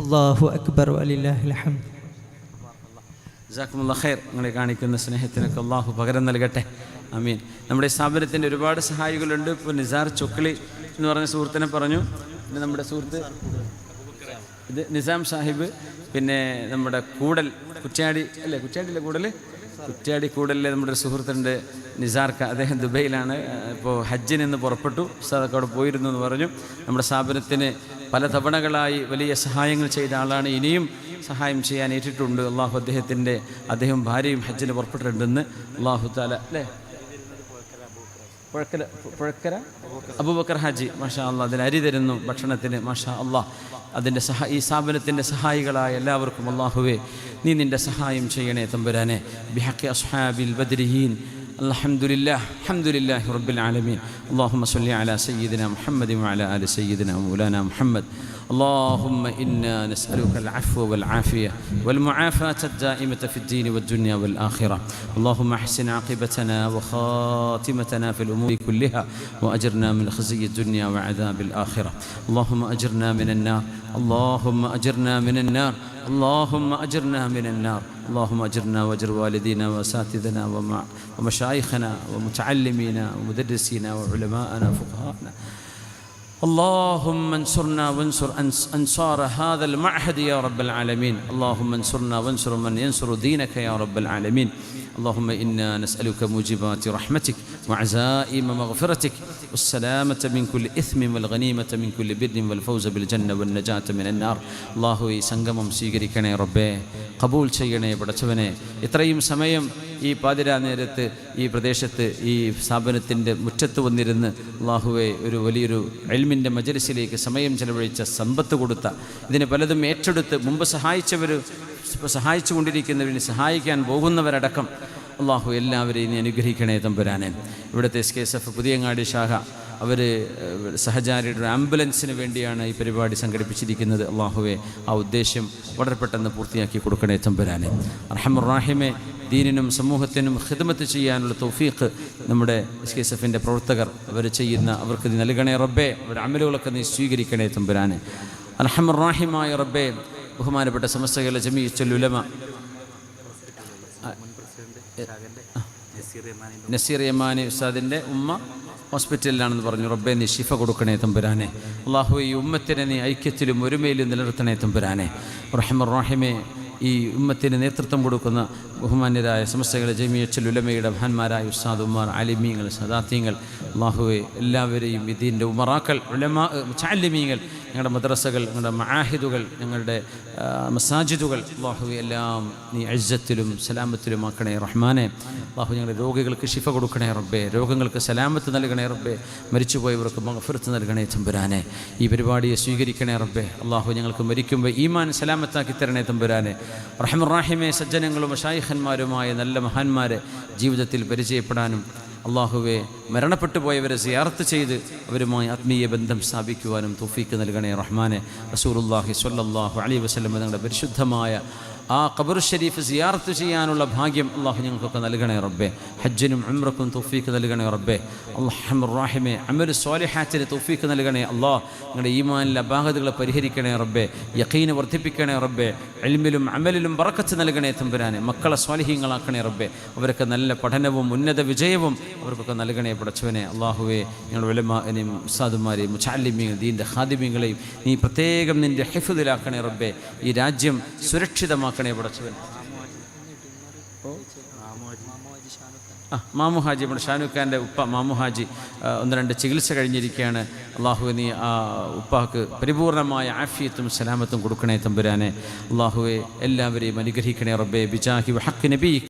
അല്ലാഹു അക്ബർ വലില്ലാഹിൽ ഹംദ്. ജസാക്കുമുല്ലാഹ് ഖൈർ. നിങ്ങളെ കാണിക്കുന്ന സ്നേഹത്തിനൊക്കെ അള്ളാഹു പകരം നൽകട്ടെ. ആമീൻ. നമ്മുടെ സ്ഥാപനത്തിൻ്റെ ഒരുപാട് സഹായികളുണ്ട്. ഇപ്പോൾ നിസാർ ചൊക്കളി എന്ന് പറഞ്ഞ സുഹൃത്തിനെ പറഞ്ഞു, പിന്നെ നമ്മുടെ സുഹൃത്ത് ഇത് നിസാം സാഹിബ്, പിന്നെ നമ്മുടെ കൂടൽ കുറ്റ്യാടി അല്ലേ, കുറ്റ്യാടിയിലെ കുറ്റ്യാടി കൂടലിലെ നമ്മുടെ ഒരു സുഹൃത്തുണ്ട് നിസാർക്ക്. അദ്ദേഹം ദുബൈയിലാണ്, ഇപ്പോൾ ഹജ്ജിന് ഇന്ന് പുറപ്പെട്ടു. ഉസ്താദൊക്കെ അവിടെ പോയിരുന്നു എന്ന് പറഞ്ഞു. നമ്മുടെ സ്ഥാപനത്തിന് പല തവണകളായി വലിയ സഹായങ്ങൾ ചെയ്ത ആളാണ്. ഇനിയും സഹായം ചെയ്യാൻ ഏറ്റിട്ടുണ്ട്. അദ്ദേഹം ഭാര്യയും ഹജ്ജിന് പുറപ്പെട്ടിട്ടുണ്ടെന്ന് അള്ളാഹു താല അല്ലേ, പുഴക്കര അബൂബക്കർ ഹാജി മാഷാ അള്ളാഹ് അതിന് അരി തരുന്നു ഭക്ഷണത്തിന്. മാഷാ അള്ളാഹ് അതിൻ്റെ ഈ സ്ഥാപനത്തിൻ്റെ സഹായികളായ എല്ലാവർക്കും അള്ളാഹുവേ നീ നിൻ്റെ സഹായം ചെയ്യണേ തമ്പുരാനെ. ബിഹഖി അസ്ഹാബിൽ ബദ്രിയീൻ അൽഹംദുലില്ലാഹി റബ്ബിൽ ആലമീൻ. اللهم صل على سيدنا محمد وعلى آل سيدنا مولانا محمد. اللهم إنا نسألك العفو والعافية والمعافاة الدائمة في الدين والدنيا والآخرة. اللهم أحسن عاقبتنا وخاتمتنا في الأمور كلها وأجرنا من خزي الدنيا وعذاب الآخرة. اللهم أجرنا من النار، اللهم أجرنا من النار، اللهم أجرنا من النار. اللهم أجرنا وأجر والدينا وأساتذتنا ومشايخنا ومتعلمينا ومدرسينا وعلماءنا وفقهاءنا. اللهم انصرنا وانصر أنصار هذا المعهد يا رب العالمين. اللهم انصرنا وانصر من ينصر دينك يا رب العالمين. اللهم إنا نسألك موجبات رحمتك وعزائم مغفرتك والسلامة من كل إثم والغنيمة من كل بر والفوز بالجنة والنجاة من النار. الله സംഗമം സ്വീകരിക്കണേ റബ്ബേ, കബൂൽ ചെയ്യണേ പടച്ചവനെ. ഇത്രയും സമയം ഈ പാതിരാ നേരത്ത് ഈ പ്രദേശത്ത് ഈ സ്ഥാപനത്തിൻ്റെ മുറ്റത്ത് വന്നിരുന്ന് അള്ളാഹുവെ ഒരു വലിയൊരു ഇൽമിൻ്റെ മജ്‌ലിസിലേക്ക് സമയം ചെലവഴിച്ച, സമ്പത്ത് കൊടുത്ത, ഇതിനെ പലതും ഏറ്റെടുത്ത് മുമ്പ് സഹായിച്ചു കൊണ്ടിരിക്കുന്നവരിനെ സഹായിക്കാൻ പോകുന്നവരടക്കം അള്ളാഹു എല്ലാവരെയും നീ അനുഗ്രഹിക്കണേ തമ്പുരാനെ. ഇവിടുത്തെ SKSF പുതിയങ്ങാടി ശാഖ അവർ സഹചാരിയുടെ ഒരു ആംബുലൻസിന് വേണ്ടിയാണ് ഈ പരിപാടി സംഘടിപ്പിച്ചിരിക്കുന്നത്. അള്ളാഹുവെ ആ ഉദ്ദേശം വളരെ പെട്ടെന്ന് പൂർത്തിയാക്കി കൊടുക്കണേ തമ്പുരാനെ. അർഹമുർ റഹീമേ, ദീനിനും സമൂഹത്തിനും ഖിദ്മത്ത് ചെയ്യാനുള്ള തൗഫീഖ് നമ്മുടെ SKSFൻ്റെ പ്രവർത്തകർ അവർക്ക് നീ നൽകണേ റബ്ബേ. അവരുടെ അമലുകളൊക്കെ നീ സ്വീകരിക്കണേ തമ്പുരാനെ. അർഹമുർ റഹീമായ റബ്ബേ, ബഹുമാനപ്പെട്ട സമസ്തകളുടെ ജമീഅത്തുൽ ഉലമ നസീർ യമാനി ഉസ്താദിൻ്റെ ഉമ്മ ഹോസ്പിറ്റലിലാണെന്ന് പറഞ്ഞു. റബ്ബേ നീ ശിഫ കൊടുക്കണേ തമ്പുരാനെ. അള്ളാഹു ഈ ഉമ്മത്തിനെ നീ ഐക്യത്തിലും ഒരുമയിലും നിലനിർത്തണേ തമ്പുരാനെ. റഹ്മർ റഹീമേ, ഈ ഉമ്മത്തിന് നേതൃത്വം കൊടുക്കുന്ന ബഹുമാന്യരായ സമസ്തകളുടെ ജമീഅത്തുൽ ഉലമയുടെ മഹാന്മാരായ ഉസ്താദുമാർ, ആലിമീങ്ങൾ, സദാത്യങ്ങൾ, അള്ളാഹുവെ എല്ലാവരെയും ഇതിൻ്റെ ഉമറാക്കൾ, ഉലമാ, മുതഅല്ലിമീങ്ങൾ, ഞങ്ങളുടെ മദ്രസകൾ, ഞങ്ങളുടെ മആഹിദുകൾ, ഞങ്ങളുടെ മസാജിദുകൾ, അള്ളാഹുവെ എല്ലാം നീ ഇസ്സത്തിലും സലാമത്തിലും ആക്കണേ റഹ്മാനെ. അള്ളാഹു ഞങ്ങളുടെ രോഗികൾക്ക് ശിഫ കൊടുക്കണേ റബ്ബേ, രോഗങ്ങൾക്ക് സലാമത്ത് നൽകണേ റബ്ബേ, മരിച്ചുപോയവർക്ക് മഗ്ഫിറത്ത് നൽകണേ തമ്പുരാനെ. ഈ പരിപാടിയെ സ്വീകരിക്കണേ റബ്ബേ. അള്ളാഹു ഞങ്ങൾക്ക് മരിക്കുമ്പോൾ ഈമാൻ സലാമത്താക്കി തരണേ തമ്പുരാനെ. റഹ്മർ റഹീമേ, സജ്ജനങ്ങളും മശായിഖന്മാരുമായ നല്ല മഹാന്മാരെ ജീവിതത്തിൽ പരിചയപ്പെടാനും അള്ളാഹുവെ മരണപ്പെട്ടു പോയവരെ സിയാറത്ത് ചെയ്ത് അവരുമായി ആത്മീയ ബന്ധം സ്ഥാപിക്കുവാനും തൗഫീക്ക് നൽകണേ റഹ്മാനെ. റസൂലുള്ളാഹി സ്വല്ലല്ലാഹു അലൈഹി വസല്ലം തങ്ങളുടെ പരിശുദ്ധമായ ആ ഖബർ ഷരീഫ് സിയാറത്ത് ചെയ്യാനുള്ള ഭാഗ്യം അള്ളാഹു ഞങ്ങൾക്കൊക്കെ നൽകണേ റബ്ബേ. ഹജ്ജിനും ഉംറക്കും തൗഫീക്ക് നൽകണേ റബ്ബേ. അല്ലാഹുർ റഹീമേ, അമൽ സ്വാലിഹാത്തിന് തൗഫീക്ക് നൽകണേ അല്ലാഹ്. ഞങ്ങളുടെ ഈമാനിലെ അപാകതകളെ പരിഹരിക്കണേ റബ്ബേ. യഖീൻ വർദ്ധിപ്പിക്കണേ റബ്ബേ. ഇൽമിലും അമലിലും ബറക്കത്ത് നൽകണേ തമ്പുരാനെ. മക്കളെ സ്വാലിഹീങ്ങളാക്കണേ റബ്ബേ. അവർക്ക് നല്ല പഠനവും ഉന്നത വിജയവും അവർക്കൊക്കെ നൽകണേ പടച്ചവനെ. അള്ളാഹുവേ, ഞങ്ങളുടെ ഉലമാനെയും ഉസ്താദുമാരെയും മുതഅല്ലിമീങ്ങൾ ദീൻ്റെ ഖാദിമീങ്ങളെയും നീ പ്രത്യേകം നിൻ്റെ ഹിഫ്ദിലാക്കണേ റബ്ബേ. ഈ രാജ്യം സുരക്ഷിതമാക്കണേ പടച്ചവൻ. മാമു ഹാജി, നമ്മുടെ ഷാനുഖാൻ്റെ ഉപ്പ മാമു ഹാജി 1-2 ചികിത്സ കഴിഞ്ഞിരിക്കുകയാണ്. അള്ളാഹുവെ നീ ആ ഉപ്പാക്ക് പരിപൂർണമായ ആഫിയത്തും സലാമത്തും കൊടുക്കണേ തമ്പുരാനെ. അള്ളാഹുവെ എല്ലാവരെയും അനുഗ്രഹിക്കണേ റബ്ബേ. ബിജാഹി വഹഖ് നബി